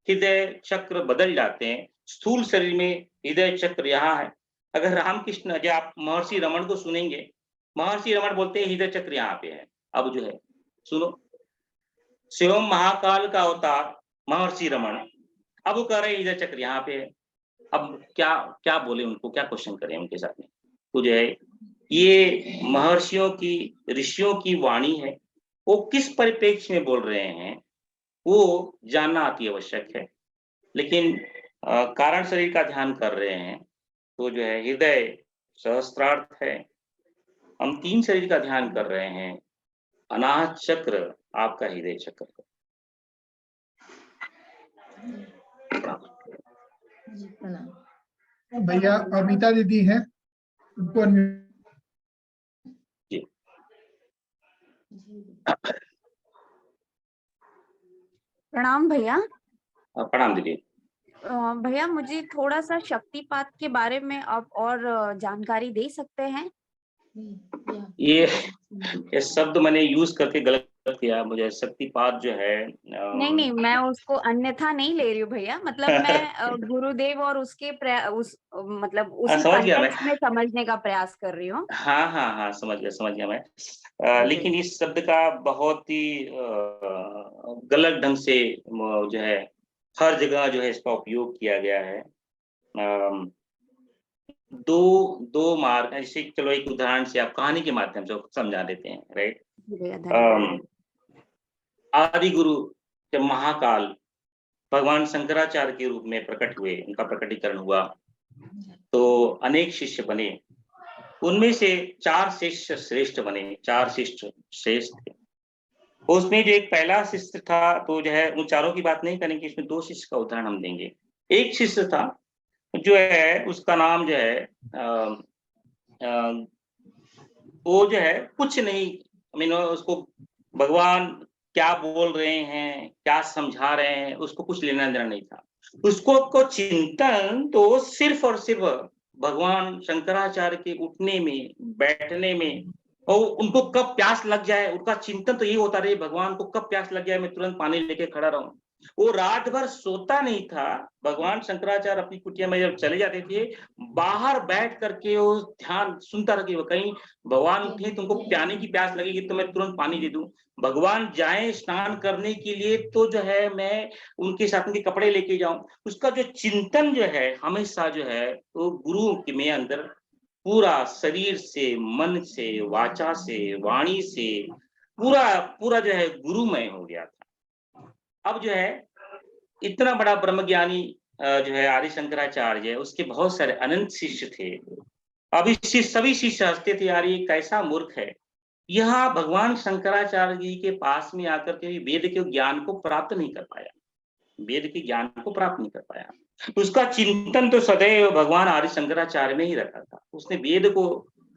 हृदय चक्र बदल जाते हैं। स्थूल शरीर में हृदय चक्र यहाँ है। अगर रामकृष्ण, जो आप महर्षि रमन को सुनेंगे, महर्षि रमन बोलते हैं हृदय चक्र यहाँ पे है। अब जो है सुनो, शिवम महाकाल का अवतार महर्षि रमन, अब वो कह रहे हैं हृदय चक्र यहाँ पे है। अब क्या क्या बोले उनको, क्या क्वेश्चन करें उनके साथ में। तो जो है ये महर्षियों की, ऋषियों की वाणी है, वो किस परिप्रेक्ष्य में बोल रहे हैं वो जानना अति आवश्यक है। लेकिन कारण शरीर का ध्यान कर रहे हैं तो जो है हृदय सहस्त्रार्थ है। हम 3 शरीर का ध्यान कर रहे हैं, अनाहत चक्र आपका हृदय चक्र है। जी प्रणाम। भैया अमिता दीदी है, उनको unmute- जी प्रणाम भैया। प्रणाम दीदी। भैया मुझे थोड़ा सा शक्तिपात के बारे में आप और जानकारी दे सकते हैं? ये शब्द मैंने यूज करके गलत किया, मुझे शक्तिपात जो है नहीं, मैं उसको अन्यथा नहीं ले रही हूँ भैया, मतलब मैं गुरुदेव और उसके उस मतलब उसी समझ गया मैं। कॉन्टेक्स्ट में समझने का प्रयास कर रही हूँ। हाँ समझ गया मैं। लेकिन इस शब्द का बहुत ही गलत ढंग से जो है हर जगह जो है इसका उपयोग किया गया है। दो मार्ग ऐसे, चलो एक उदाहरण से आप कहानी के माध्यम से समझा देते हैं, राइट। भैया धन्यवाद। आदि गुरु जब महाकाल भगवान शंकराचार्य के रूप में प्रकट हुए, उनका प्रकटीकरण हुआ तो अनेक शिष्य बने। उनमें से 4 शिष्य श्रेष्ठ बने, 4 शिष्य श्रेष्ठ थे। उसमें जो एक पहला शिष्य था, तो जो है उन चारों की बात नहीं करेंगे, इसमें 2 शिष्य का उदाहरण हम देंगे। एक शिष्य था जो है, उसका नाम जो है वो जो है कुछ नहीं, उसको भगवान क्या बोल रहे हैं, क्या समझा रहे हैं, उसको कुछ लेना देना नहीं था। उसको को चिंतन तो सिर्फ और सिर्फ भगवान शंकराचार्य के उठने में, बैठने में, और उनको कब प्यास लग जाए, उनका चिंतन तो ये होता रहे भगवान को कब प्यास लग जाए, मैं तुरंत पानी लेके खड़ा रहूं। वो रात भर सोता नहीं था। भगवान शंकराचार्य अपनी कुटिया में जब चले जाते थे, बाहर बैठ करके वो ध्यान सुनता रहा कि कहीं भगवान उठे तुमको प्याने की प्यास लगेगी तो मैं तुरंत पानी दे दूं। भगवान जाए स्नान करने के लिए तो जो है मैं उनके साथ उनके कपड़े लेके जाऊं। उसका जो चिंतन जो है हमेशा जो है वो गुरु के में अंदर पूरा शरीर से, मन से, वाचा से, वाणी से पूरा जो है गुरुमय हो गया था। अब जो है इतना बड़ा ब्रह्मज्ञानी जो है आदि शंकराचार्य, उसके बहुत सारे अनंत शिष्य थे। अब इस सभी शिष्य हंसते थे, यार ये कैसा मूर्ख है, यह भगवान शंकराचार्य जी के पास में आकर के वेद के ज्ञान को प्राप्त नहीं कर पाया, वेद के ज्ञान को प्राप्त नहीं कर पाया। उसका चिंतन तो सदैव भगवान आदि शंकराचार्य में ही रखा था। उसने वेद को,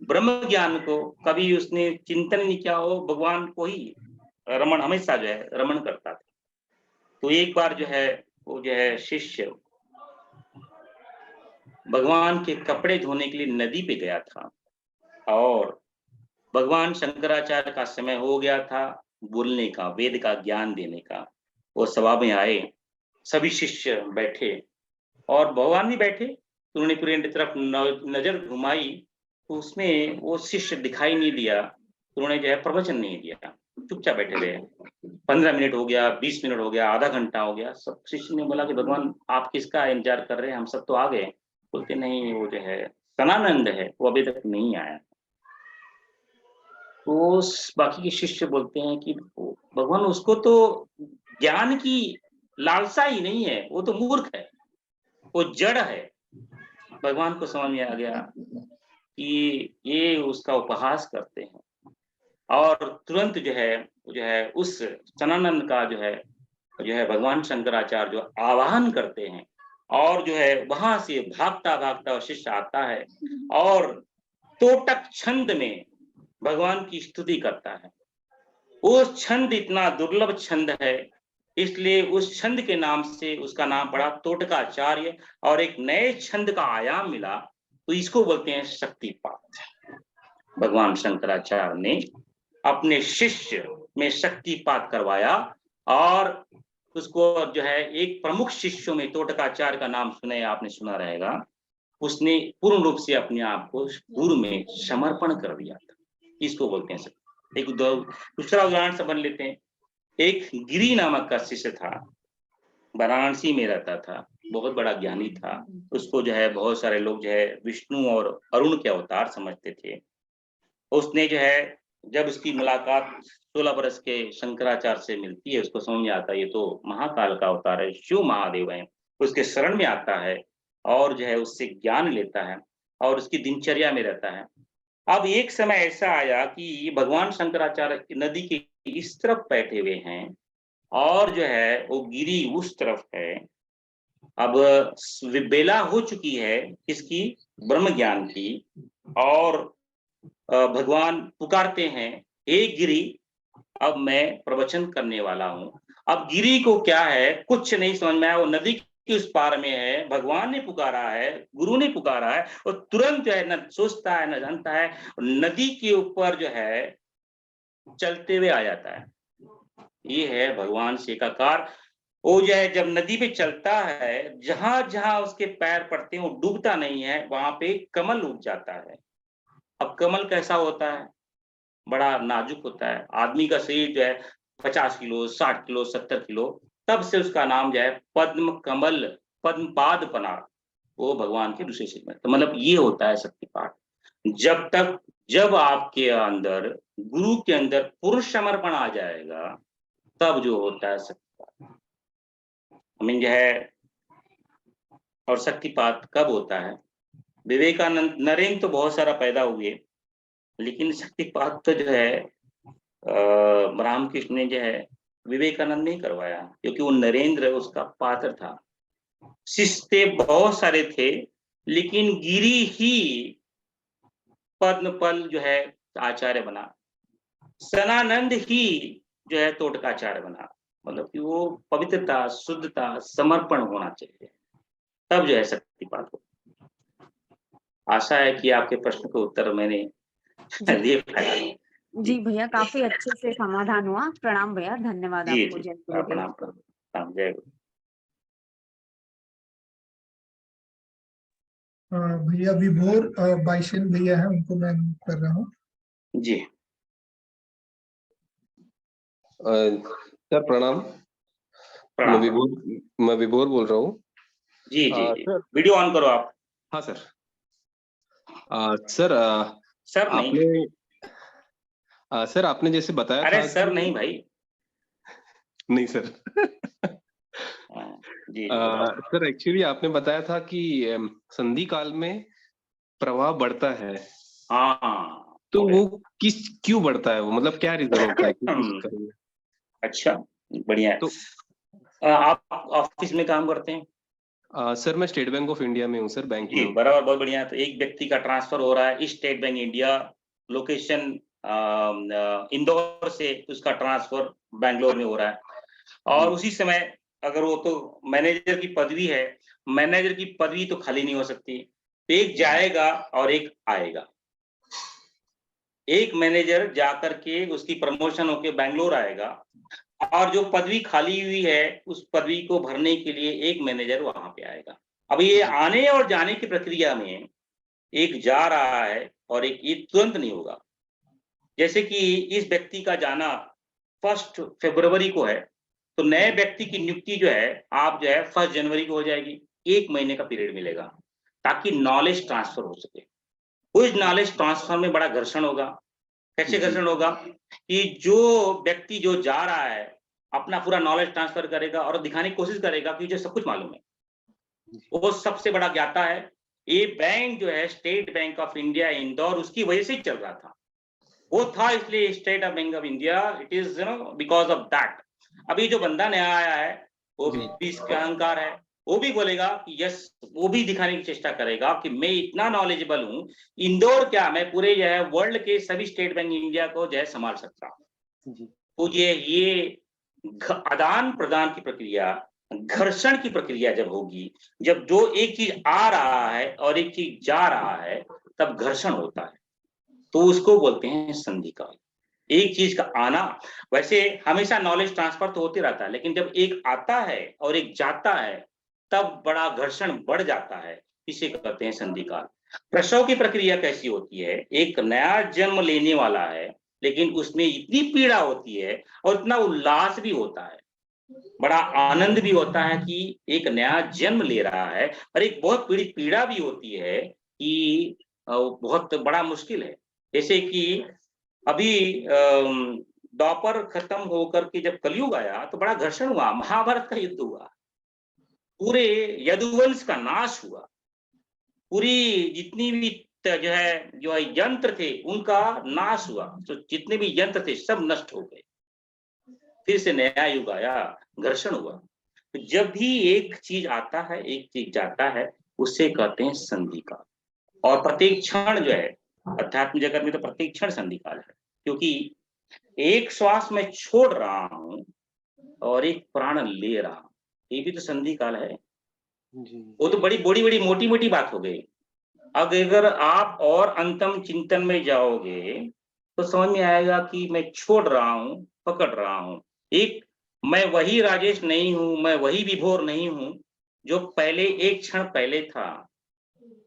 ब्रह्म ज्ञान को कभी उसने चिंतन नहीं किया, हो भगवान को ही रमण हमेशा जो है रमण करता था। तो एक बार जो है वो जो है शिष्य भगवान के कपड़े धोने के लिए नदी पे गया था और भगवान शंकराचार्य का समय हो गया था बोलने का, वेद का ज्ञान देने का। वो सभा में आए, सभी शिष्य बैठे और भगवान भी बैठे। तो उन्होंने पूरे तरफ नजर घुमाई तो उसमें वो शिष्य दिखाई नहीं दिया। तो उन्होंने जो है प्रवचन नहीं दिया, चुपचाप बैठे रहे। 15 मिनट हो गया, 20 मिनट हो गया, आधा घंटा हो गया। सब शिष्य ने बोला कि भगवान आप किसका इंतजार कर रहे हैं, हम सब तो आ गए। बोलते नहीं वो जो है सनानंद है वो अभी तक नहीं आया। तो बाकी के शिष्य बोलते हैं कि भगवान उसको तो ज्ञान की लालसा ही नहीं है, वो तो मूर्ख है, वो जड़ है। भगवान को समझ में आ गया कि ये उसका उपहास करते हैं और तुरंत जो है उस सनानंद का जो है भगवान शंकराचार्य जो आवाहन करते हैं और जो है वहां से भागता भागता शिष्य आता है और तोटक छंद में भगवान की स्तुति करता है। वो छंद इतना दुर्लभ छंद है, इसलिए उस छंद के नाम से उसका नाम पड़ा तोटकाचार्य और एक नए छंद का आयाम मिला, तो इसको बोलते हैं शक्तिपात। भगवान शंकराचार्य ने अपने शिष्य में शक्तिपात करवाया और उसको जो है एक प्रमुख शिष्यों में तोटकाचार्य का नाम सुने आपने सुना रहेगा, उसने पूर्ण रूप से अपने आप को गुरु में समर्पण कर दिया था, इसको बोलते हैं। एक दूसरा उदाहरण समझ लेते हैं। एक गिरी नामक का शिष्य था, वाराणसी में रहता था, बहुत बड़ा ज्ञानी था। उसको जो है बहुत सारे लोग जो है विष्णु और अरुण के अवतार समझते थे। उसने जो है जब उसकी मुलाकात 16 वर्ष के शंकराचार्य से मिलती है, उसको समझ में आता है ये तो महाकाल का अवतार है, शिव महादेव है। उसके शरण में आता है और जो है उससे ज्ञान लेता है और उसकी दिनचर्या में रहता है। अब एक समय ऐसा आया कि भगवान शंकराचार्य नदी के इस तरफ बैठे हुए हैं और जो है वो गिरी उस तरफ है। अब बेला हो चुकी है किसकी, ब्रह्म ज्ञान की, और भगवान पुकारते हैं, हे गिरी अब मैं प्रवचन करने वाला हूँ। अब गिरी को क्या है, कुछ नहीं समझ में आया, वो नदी के उस पार में है, भगवान ने पुकारा है, गुरु ने पुकारा है, और तुरंत जो है न सोचता है न जानता है, नदी के ऊपर जो है चलते हुए आ जाता है। ये है भगवान से एकाकार। वो जो है जब नदी पे चलता है, जहां जहां उसके पैर पड़ते हैं वो डूबता नहीं है, वहां पे कमल उग जाता है। अब कमल कैसा होता है, बड़ा नाजुक होता है। आदमी का शरीर जो है 50 किलो 60 किलो 70 किलो, तब से उसका नाम जो है पद्म कमल पद्मपाद पना, वो भगवान के दूसरे शरीर में। तो मतलब ये होता है शक्तिपाठ। जब आपके अंदर गुरु के अंदर पूर्ण समर्पण आ जाएगा, तब जो होता है शक्तिपाठ। जो है, और शक्तिपात कब होता है, विवेकानंद नरेंद्र तो बहुत सारा पैदा हुए, लेकिन शक्तिपात तो जो है रामकृष्ण ने जो है विवेकानंद ने करवाया, क्योंकि वो नरेंद्र उसका पात्र था। शिष्य बहुत सारे थे, लेकिन गिरी ही पद्मपल जो है आचार्य बना, सनानंद ही जो है तोटकाचार्य बना। मतलब कि वो पवित्रता, शुद्धता, समर्पण होना चाहिए, तब जो है शक्तिपात हो। आशा है कि आपके प्रश्न का उत्तर मैंने दे पाया। जी भैया, काफी अच्छे से समाधान हुआ। प्रणाम भैया, धन्यवाद जी आपको। जी, जय गुरुदेव। प्रणाम प्रणाम, जय गुरु। भैया विभोर बाइशन भैया है, उनको मैं कर रहा हूँ। जी सर प्रणाम। प्रणाम। मैं विभोर बोल रहा हूँ। जी जी जी, सर वीडियो ऑन करो आप। हाँ सर। सर सर नहीं, सर आपने जैसे बताया अरे था सर कि नहीं भाई। नहीं सर। जी बताओ। सर एक्चुअली आपने बताया था कि संधि काल में प्रवाह बढ़ता है, हाँ तो वो क्यों बढ़ता है, वो मतलब क्या रीजन होता है कि उस काल में? अच्छा, बढ़िया है। तो आप ऑफिस में काम करते हैं? सर मैं स्टेट बैंक ऑफ इंडिया में हूँ सर, बैंक में जी हूँ। बराबर, बहुत बढ़िया। तो एक व्यक्ति का ट्रांसफर हो रहा है state bank India, location Indore से उसका ट्रांसफर बैंगलोर में हो रहा है, और उसी समय अगर वो तो मैनेजर की पदवी है, मैनेजर की पदवी तो खाली नहीं हो सकती, तो एक जाएगा और एक आएगा। एक मैनेजर जाकर के उसकी प्रमोशन होके बैंगलोर आएगा, और जो पदवी खाली हुई है उस पदवी को भरने के लिए एक मैनेजर वहां पे आएगा। अब ये आने और जाने की प्रक्रिया में एक जा रहा है और एक ये तुरंत नहीं होगा। जैसे कि इस व्यक्ति का जाना 1 फरवरी को है, तो नए व्यक्ति की नियुक्ति जो है आप जो है 1 जनवरी को हो जाएगी, 1 महीने का पीरियड मिलेगा। ताकि नॉलेज ट्रांसफर हो सके। उस नॉलेज ट्रांसफर में बड़ा घर्षण होगा। कैसे घर्षण होगा कि जो व्यक्ति जो जा रहा है अपना पूरा नॉलेज ट्रांसफर करेगा और दिखाने की कोशिश करेगा कि मुझे सब कुछ मालूम है, वो सबसे बड़ा ज्ञाता है। ये बैंक जो है state bank of India Indore, उसकी वजह से ही चल रहा था। वो था इसलिए state of bank of India, it is because of that. अभी जो बंदा नया आया है वो भी इसका अहंकार है, वो भी बोलेगा कि यस, वो भी दिखाने की चेष्टा करेगा कि मैं इतना नॉलेजेबल हूं, इंदौर क्या मैं पूरे जो है वर्ल्ड के सभी स्टेट बैंक इंडिया को जो है संभाल सकता हूं। तो ये आदान प्रदान की प्रक्रिया, घर्षण की प्रक्रिया जब होगी, जब जो एक चीज आ रहा है और एक चीज जा रहा है, तब घर्षण होता है, तो उसको बोलते हैं संधि काल। एक चीज का आना, वैसे हमेशा नॉलेज ट्रांसफर तो होते रहता है, लेकिन जब एक आता है और एक जाता है तब बड़ा घर्षण बढ़ जाता है, इसे कहते हैं संधि काल। प्रसव की प्रक्रिया कैसी होती है? एक नया जन्म लेने वाला है, लेकिन उसमें इतनी पीड़ा होती है और इतना उल्लास भी होता है, बड़ा आनंद भी होता है कि एक नया जन्म ले रहा है, और एक बहुत बड़ी पीड़ा भी होती है कि बहुत बड़ा मुश्किल है। जैसे कि अभी द्वापर खत्म होकर के जब कलयुग आया तो बड़ा घर्षण हुआ, महाभारत का युद्ध हुआ, पूरे यदुवंश का नाश हुआ, पूरी जितनी भी जो है यंत्र थे उनका नाश हुआ, तो जितने भी यंत्र थे सब नष्ट हो गए। फिर से नया युग आया, घर्षण हुआ। तो जब भी एक चीज आता है एक चीज जाता है, उससे कहते हैं संधि काल। और प्रत्येक क्षण जो है अध्यात्म जगत में तो प्रत्येक क्षण संधि काल है, क्योंकि एक श्वास में छोड़ रहा हूं और एक प्राण ले रहा हूं, ये भी तो संधि काल है। वो तो बड़ी बड़ी बड़ी मोटी मोटी बात हो गई। अगर आप और अंतम चिंतन में जाओगे तो समझ में आएगा कि मैं छोड़ रहा हूं, पकड़ रहा हूं। एक मैं वही राजेश नहीं हूं, मैं वही विभोर नहीं हूं जो पहले एक क्षण पहले था।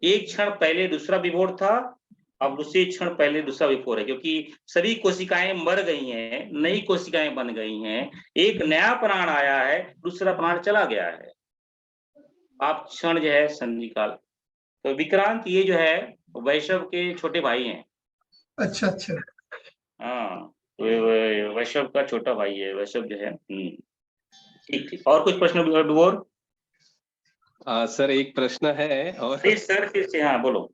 एक क्षण पहले दूसरा विभोर था, अब दूसरे क्षण पहले दूसरा विभोर है, क्योंकि सभी कोशिकाएं मर गई हैं, नई कोशिकाएं बन गई हैं, एक नया प्राण आया है, दूसरा प्राण चला गया है। आप क्षण जो है संधि काल। तो विक्रांत ये जो है वैष्णव के छोटे भाई हैं। अच्छा अच्छा। हाँ, वैष्णव का छोटा भाई है, वैष्णव जो है। ठीक ठीक। और कुछ प्रश्न विभोर? सर एक प्रश्न है और सर फिर से, हाँ बोलो।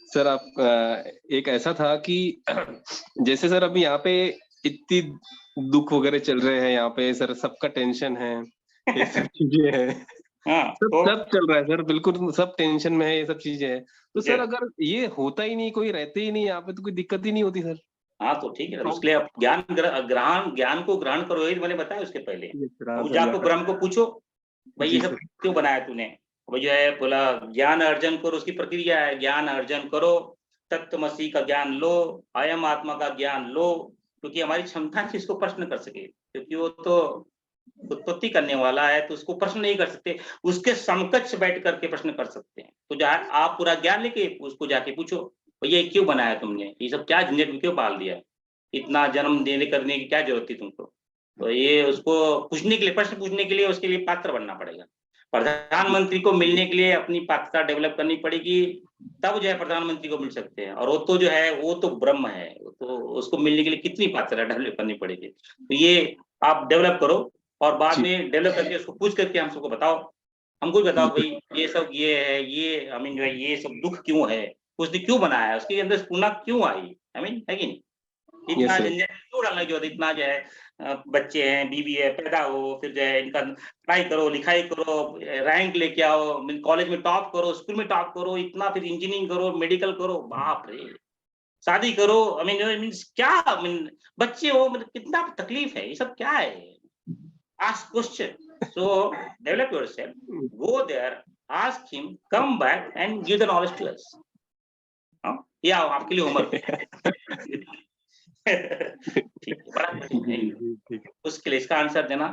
सर आप एक ऐसा था कि जैसे सर अभी यहाँ पे इतनी दुख वगैरह चल रहे हैं, यहाँ पे सर सबका टेंशन है, ये सब चीजें हैं। हाँ, सब चल रहा है सर, बिल्कुल सब टेंशन में है, ये सब चीजें है। तो सर अगर ये होता ही नहीं, कोई रहते ही नहीं यहाँ पे, तो कोई दिक्कत ही नहीं होती सर। हाँ तो ठीक है, उसके लिए आप ज्ञान को ग्रहण करो, ये मैंने बताया उसके पहले। जाको ब्रह्म को पूछो भाई ये सब क्यों बनाया तूने, वो जो है बोला ज्ञान अर्जन करो, उसकी प्रक्रिया है, ज्ञान अर्जन करो, तत्वमसी का ज्ञान लो, अयम आत्मा का ज्ञान लो, क्योंकि हमारी क्षमता है इसको प्रश्न कर सके, क्योंकि वो तो उत्पत्ति करने वाला है, तो उसको प्रश्न नहीं कर सकते, उसके समकक्ष बैठ करके प्रश्न कर सकते हैं। तो आप पूरा ज्ञान लेके उसको जाके पूछो ये क्यों बनाया तुमने, ये सब क्या झंझट क्यों पाल दिया, इतना जन्म देने करने की क्या जरूरत थी तुमको। तो ये उसको पूछने के लिए, प्रश्न पूछने के लिए उसके लिए पात्र बनना पड़ेगा। प्रधानमंत्री को मिलने के लिए अपनी पात्रता डेवलप करनी पड़ेगी, तब जो है प्रधानमंत्री को मिल सकते हैं। और वो तो जो है वो तो ब्रह्म है, तो उसको मिलने के लिए कितनी पात्रता डेवलप करनी पड़ेगी। तो ये आप डेवलप करो और बाद में डेवलप करके उसको पूछ करके हम सबको बताओ, हमको भी बताओ भाई ये सब ये है, ये आई मीन जो है ये सब दुख क्यों है, उसने क्यों बनाया, उसके अंदर पूर्णा क्यों आई, आई मीन है कि नहीं। इतना झंझट क्यों डालना की जरूरत, इतना जो है बच्चे हैं, बीवी है, पैदा हो, फिर जो है इनका पढ़ाई करो, लिखाई करो, रैंक लेके आओ, कॉलेज में टॉप करो, स्कूल में टॉप करो, इतना फिर इंजीनियरिंग करो, मेडिकल करो, बाप रे, शादी करो, आई मीन क्या, आई मीन बच्चे हो, मतलब कितना तकलीफ है, ये सब क्या है। Ask question. So develop yourself. Go there. Ask him. Come back and give the knowledge to us. ये आपके लिए होमवर्क उसके लिए इसका आंसर देना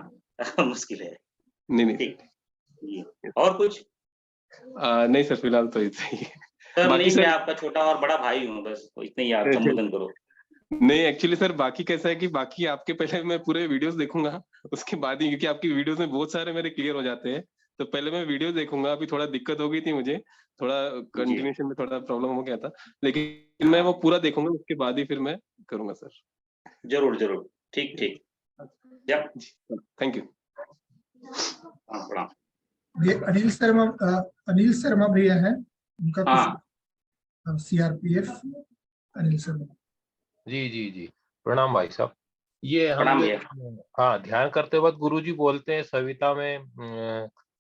मुश्किल है। नहीं ठीक। और कुछ? नहीं सर, फिलहाल तो इतना ही। सर नहीं, मैं आपका छोटा और बड़ा भाई हूँ, बस इतने ही आप संबोधन करो। नहीं एक्चुअली सर बाकी कैसा है कि बाकी आपके पहले मैं पूरे वीडियोस देखूंगा, उसके बाद ही, क्योंकि आपकी वीडियोस में बहुत सारे मेरे क्लियर हो जाते हैं, तो पहले मैं वीडियो देखूंगा। अभी थोड़ा दिक्कत हो गई थी मुझे, थोड़ा कंटिन्यूशन में थोड़ा प्रॉब्लम हो गया था, लेकिन मैं वो पूरा देखूंगा, उसके बाद ही फिर मैं करूंगा सर। जरूर जरूर, ठीक ठीक। जब थैंक यू। प्रणाम। ये अनिल शर्मा भैया हैं, उनका हाँ कुछ सीआरपीएफ अनिल शर्मा। जी जी जी, प्रणाम भाई साहब। ये हम प्रणाम जो भैया। हाँ ध्यान करते वक्त गुरुजी बोलते हैं सविता में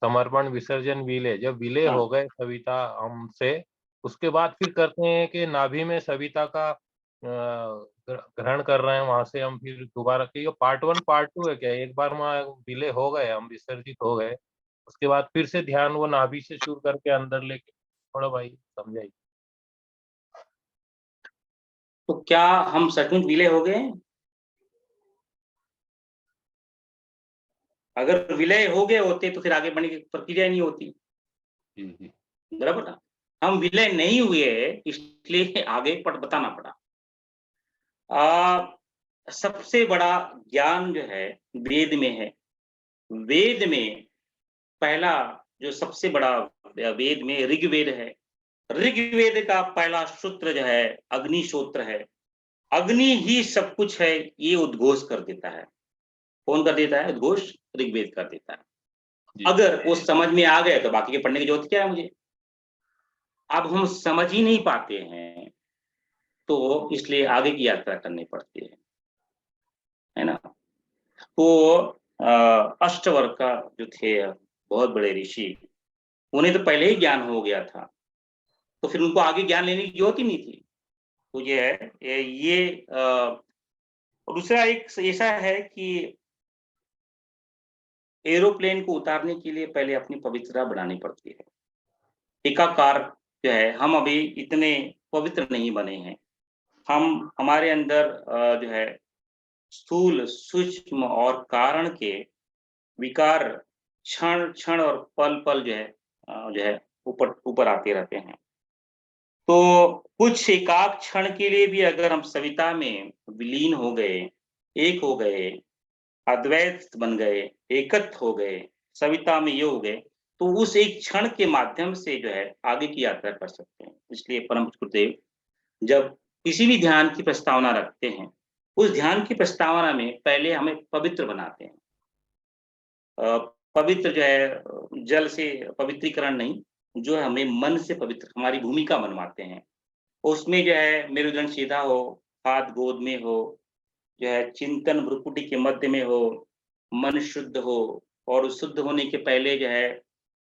समर्पण विसर्जन विलय, जब विलय हाँ। हो गए सविता हमसे, उसके बाद फिर करते हैं कि नाभि में सविता का ग्रहण कर रहे हैं, वहां से हम फिर दोबारा के पार्ट 1 पार्ट 2 है क्या? एक बार वहाँ विलय हो गए, हम विसर्जित हो गए, उसके बाद फिर से ध्यान वो नाभि से शुरू करके अंदर लेके, थोड़ा भाई समझाइए। तो क्या हम सचमुच विलय हो गए? अगर विलय हो गए होते तो फिर आगे बढ़ने की प्रक्रिया नहीं होती। जी जी बराबर ना? हम विलय नहीं हुए इसलिए आगे बताना पड़ा। सबसे बड़ा ज्ञान जो है वेद में है। वेद में पहला जो सबसे बड़ा वेद में ऋग्वेद है। ऋग्वेद का पहला सूत्र जो है अग्निशोत्र है। अग्नि ही सब कुछ है, ये उद्घोष कर देता है। कौन कर देता है उद्घोष? ऋग्वेद कर देता है। जी। अगर वो समझ में आ गए तो बाकी के पढ़ने की जरूरत क्या है मुझे? अब हम समझ ही नहीं पाते हैं, तो इसलिए आगे की यात्रा करनी पड़ती है ना। तो अष्टवर्ग का जो थे बहुत बड़े ऋषि, उन्हें तो पहले ही ज्ञान हो गया था, तो फिर उनको आगे ज्ञान लेने की जरूरत ही नहीं थी। तो ये है ये दूसरा एक ऐसा है कि एरोप्लेन को उतारने के लिए पहले अपनी पवित्रता बढ़ानी पड़ती है। एकाकार जो है, हम अभी इतने पवित्र नहीं बने हैं। हमारे अंदर जो है स्थूल सूक्ष्म और कारण के विकार क्षण क्षण और पल पल जो है ऊपर आते रहते हैं। तो कुछ एकाक क्षण के लिए भी अगर हम सविता में विलीन हो गए, एक हो गए, अद्वैत बन गए, एकत्व हो गए, सविता में ये हो गए, तो उस एक क्षण के माध्यम से जो है आगे की यात्रा कर सकते हैं। इसलिए परम पूज्य गुरुदेव जब किसी भी ध्यान की प्रस्तावना रखते हैं, उस ध्यान की प्रस्तावना में पहले हमें पवित्र बनाते हैं। पवित्र जो है जल से पवित्रीकरण नहीं, जो है हमें मन से पवित्र, हमारी भूमिका बनवाते हैं। उसमें जो है मेरुदंड सीधा हो, हाथ गोद में हो, जो है चिंतन भ्रुकुटी के मध्य में हो, मन शुद्ध हो, और शुद्ध होने के पहले जो है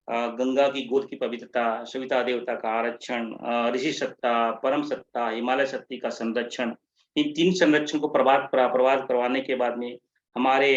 गंगा की गोद की पवित्रता, सविता देवता का आरक्षण, ऋषि सत्ता, परम सत्ता, हिमालय शक्ति का संरक्षण, इन 3 संरक्षण को प्रभात करवाने के बाद में हमारे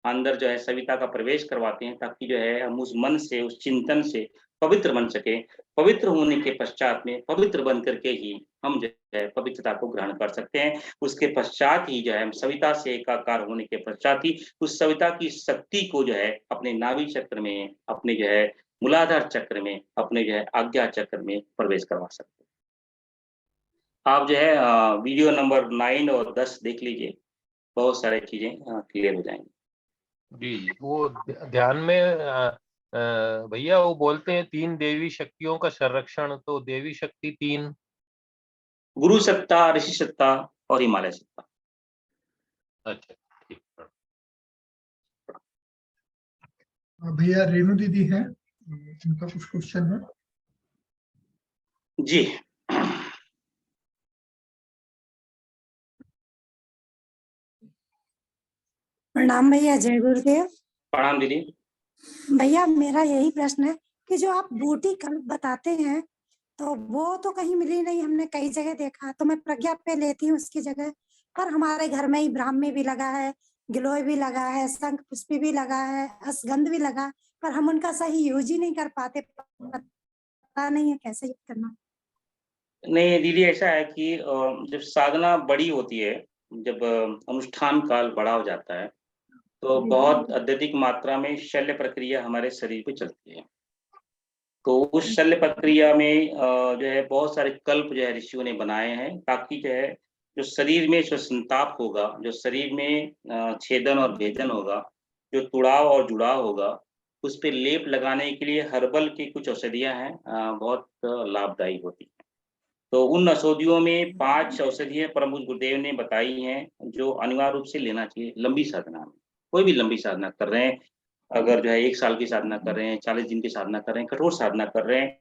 अंदर जो है सविता का प्रवेश करवाते हैं, ताकि जो है हम उस मन से, उस चिंतन से पवित्र बन सके। पवित्र होने के पश्चात में पवित्र बन करके ही हम जो है पवित्रता को ग्रहण कर सकते हैं। उसके पश्चात ही जो है हम सविता से एकाकार होने के पश्चात ही उस सविता की शक्ति को जो है अपने नाभि चक्र में, अपने जो है मूलाधार चक्र में, अपने जो है आज्ञा चक्र में प्रवेश करवा सकते हैं। आप जो है वीडियो नंबर 9 और 10 देख लीजिए, बहुत सारी चीजें क्लियर हो जाएंगी। जी जी, वो ध्यान में भैया वो बोलते हैं 3 देवी शक्तियों का संरक्षण, तो देवी शक्ति 3 गुरु सत्ता, ऋषि सत्ता और हिमालय सत्ता। अच्छा ठीक है। भैया रेणु दीदी हैं, उनका कुछ क्वेश्चन है। जी प्रणाम भैया, जय गुरुदेव। प्रणाम दीदी। भैया मेरा यही प्रश्न है कि जो आप बूटी कल्प बताते हैं, तो वो तो कहीं मिली नहीं, हमने कई जगह देखा, तो मैं प्रज्ञा पे लेती हूँ उसकी जगह, पर हमारे घर में ही ब्राह्मी भी लगा है, गिलोय भी लगा है, शंख पुष्पी भी लगा है, असगंध भी लगा, पर हम उनका सही यूज ही नहीं कर पाते, पता नहीं है कैसे यूज करना। नहीं दीदी, ऐसा है कि जब साधना बड़ी होती है, जब अनुष्ठान काल बड़ा हो जाता है, तो बहुत अत्यधिक मात्रा में शल्य प्रक्रिया हमारे शरीर पे चलती है। तो उस शल्य प्रक्रिया में जो है बहुत सारे कल्प जो है ऋषियों ने बनाए हैं, ताकि जो है जो शरीर में जो संताप होगा, जो शरीर में छेदन और भेदन होगा, जो तुड़ाव और जुड़ाव होगा, उस पे लेप लगाने के लिए हर्बल की कुछ औषधियाँ हैं, बहुत लाभदायी होती हैं। तो उन औषधियों में 5 औषधियाँ परम पूज्य गुरुदेव ने बताई हैं, जो अनिवार्य रूप से लेना चाहिए लंबी साधना में। कोई भी लंबी साधना कर रहे हैं, अगर जो है 1 साल की साधना कर रहे हैं, 40 दिन की साधना कर रहे हैं, कठोर साधना कर रहे हैं,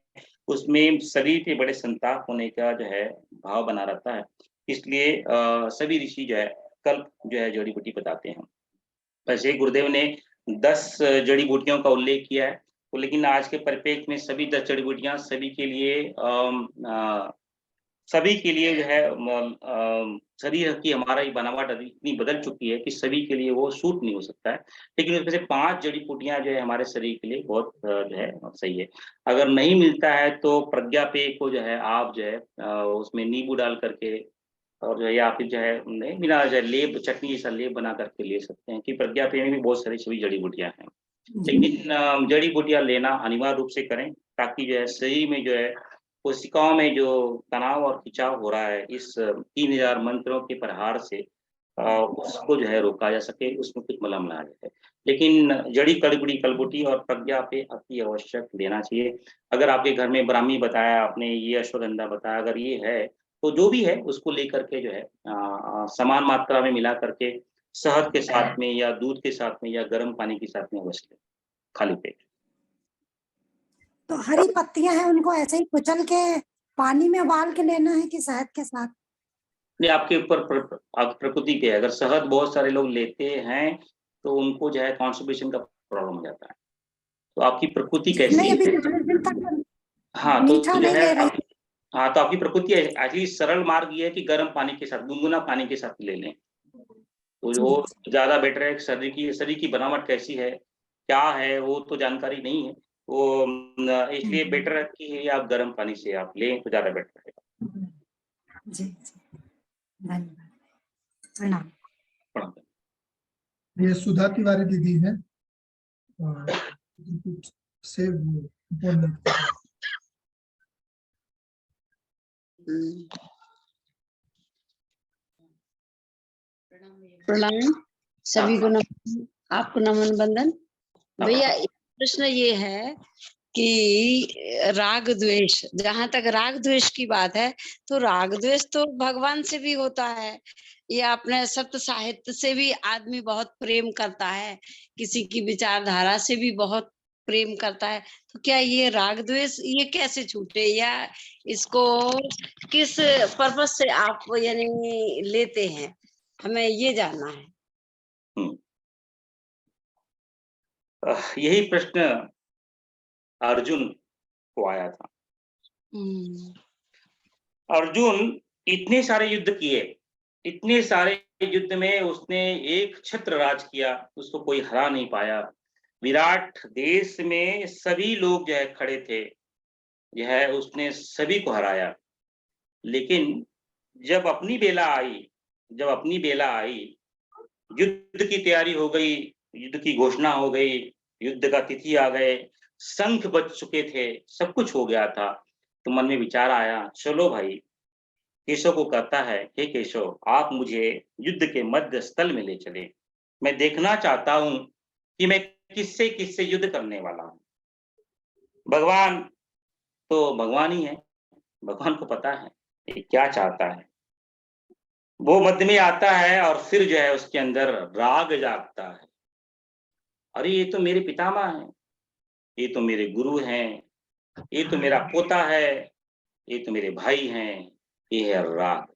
उसमें शरीर पे बड़े संताप होने का जो है भाव बना रहता है। इसलिए सभी ऋषि जो है कल्प जो है जड़ी-बूटी बताते हैं। वैसे गुरुदेव ने 10 जड़ी-बूटियों का उल्लेख किया है, तो लेकिन आज के परिप्रेक्ष्य में सभी 10 जड़ी-बूटियाँ सभी के लिए जो है शरीर की हमारा ये बनावट अभी इतनी बदल चुकी है कि सभी के लिए वो सूट नहीं हो सकता है। लेकिन उसमें से 5 जड़ी-बूटियाँ जो है हमारे शरीर के लिए बहुत जो है सही है। अगर नहीं मिलता है तो प्रज्ञा पेय को जो है आप जो है उसमें नींबू डाल करके और जो है या फिर जो है नहीं बिना जो है लेप चटनी जैसा लेप बना करके ले सकते हैं कि प्रज्ञा पेय में भी बहुत सारी सभी जड़ी-बूटियाँ हैं। लेकिन जड़ी-बूटियाँ लेना अनिवार्य रूप से करें, ताकि जो है शरीर में जो है कोशिकाओं में जो तनाव और खिंचाव हो रहा है इस 3000 मंत्रों के प्रहार से उसको जो है रोका जा सके, उसमें कुछ मलहम लगाया जाए। लेकिन जड़ी कलबुटी और प्रज्ञा पे अति आवश्यक लेना चाहिए। अगर आपके घर में ब्राह्मी बताया आपने, ये अश्वगंधा बताया, अगर ये है, तो जो भी है उसको लेकर के जो है समान मात्रा में मिला करके शहद के साथ में या दूध के साथ में या गर्म पानी के साथ में अवश्य लें, खाली पेट। तो हरी पत्तियां हैं उनको ऐसे ही कुचल के पानी में उबाल के लेना है कि शहद के साथ? नहीं, आपके ऊपर प्रकृति पे है। अगर शहद बहुत सारे लोग लेते हैं तो उनको जो है कॉन्स्टिपेशन का प्रॉब्लम हो जाता है। तो आपकी प्रकृति कैसी नहीं, है? अभी 40 दिन तक हाँ, मीठा तो जो नहीं है ले रही। हाँ, तो आपकी प्रकृति एक्चुअली सरल मार्ग ये है कि गर्म पानी के साथ, गुनगुना पानी के साथ ले लें। तो वो ज़्यादा बेटर है। शरीर की बनावट कैसी है, क्या है, वो तो जानकारी नहीं है। वो इसलिए बेटर है कि आप गर्म पानी से आप लें तो ज़्यादा बेटर रहेगा। जी, धन्यवाद, प्रणाम। प्रणाम। ये सुधा तिवारी दीदी है और कुछ से वो प्रणाम सभी को, नमन, आपको नमन बंदन। भैया प्रश्न ये है कि राग द्वेष, जहां तक राग द्वेष की बात है तो राग द्वेष तो भगवान से भी होता है, ये अपने सत्य साहित्य से भी आदमी बहुत प्रेम करता है, किसी की विचारधारा से भी बहुत प्रेम करता है। तो क्या ये राग द्वेष ये कैसे छूटे, या इसको किस पर्पज से आप यानी लेते हैं, हमें ये जानना है। यही प्रश्न अर्जुन को आया था। अर्जुन इतने सारे युद्ध किए, इतने सारे युद्ध में उसने एक छत्र राज किया, उसको कोई हरा नहीं पाया। विराट देश में सभी लोग जो है खड़े थे, जो है उसने सभी को हराया। लेकिन जब अपनी बेला आई, युद्ध की तैयारी हो गई, युद्ध की घोषणा हो गई, युद्ध का तिथि आ गए, शंख बज चुके थे, सब कुछ हो गया था, तो मन में विचार आया, चलो भाई, केशव को कहता है, हे केशव, आप मुझे युद्ध के मध्य स्थल में ले चले, मैं देखना चाहता हूं कि मैं किससे किससे युद्ध करने वाला हूं। भगवान तो भगवान ही है, भगवान को पता है कि क्या चाहता है। वो मध्य में आता है और फिर जो है उसके अंदर राग जागता है, अरे ये तो मेरे पितामह हैं, ये तो मेरे गुरु हैं, ये तो मेरा पोता है, ये तो मेरे भाई हैं, ये है राग।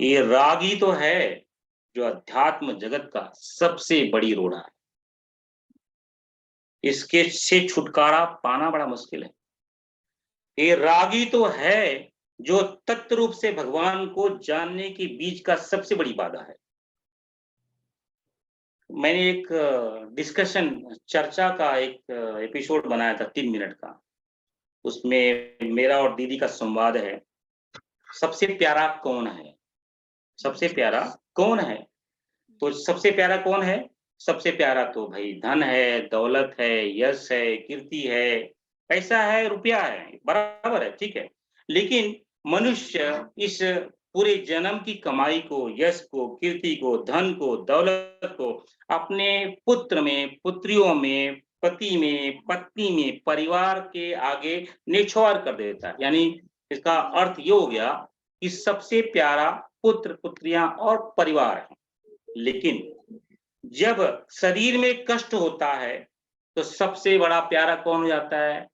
ये राग ही तो है जो अध्यात्म जगत का सबसे बड़ी रोड़ा है। इसके से छुटकारा पाना बड़ा मुश्किल है। ये राग ही तो है जो तत्व रूप से भगवान को जानने के बीच का सबसे बड़ी बाधा है। मैंने एक डिस्कशन चर्चा का एक एपिसोड बनाया था 3 मिनट का, उसमें मेरा और दीदी का संवाद है, सबसे प्यारा कौन है, सबसे प्यारा कौन है। तो सबसे प्यारा कौन है, सबसे प्यारा तो भाई धन है, दौलत है, यश है, कीर्ति है, पैसा है, रुपया है, बराबर है, ठीक है। लेकिन मनुष्य इस पूरे जन्म की कमाई को, यश को, कीर्ति को, धन को, दौलत को अपने पुत्र में, पुत्रियों में, पति में, पत्नी में, परिवार के आगे न्यौछावर कर देता है। यानी इसका अर्थ ये हो गया कि सबसे प्यारा पुत्र, पुत्रियां और परिवार है। लेकिन जब शरीर में कष्ट होता है तो सबसे बड़ा प्यारा कौन हो जाता है?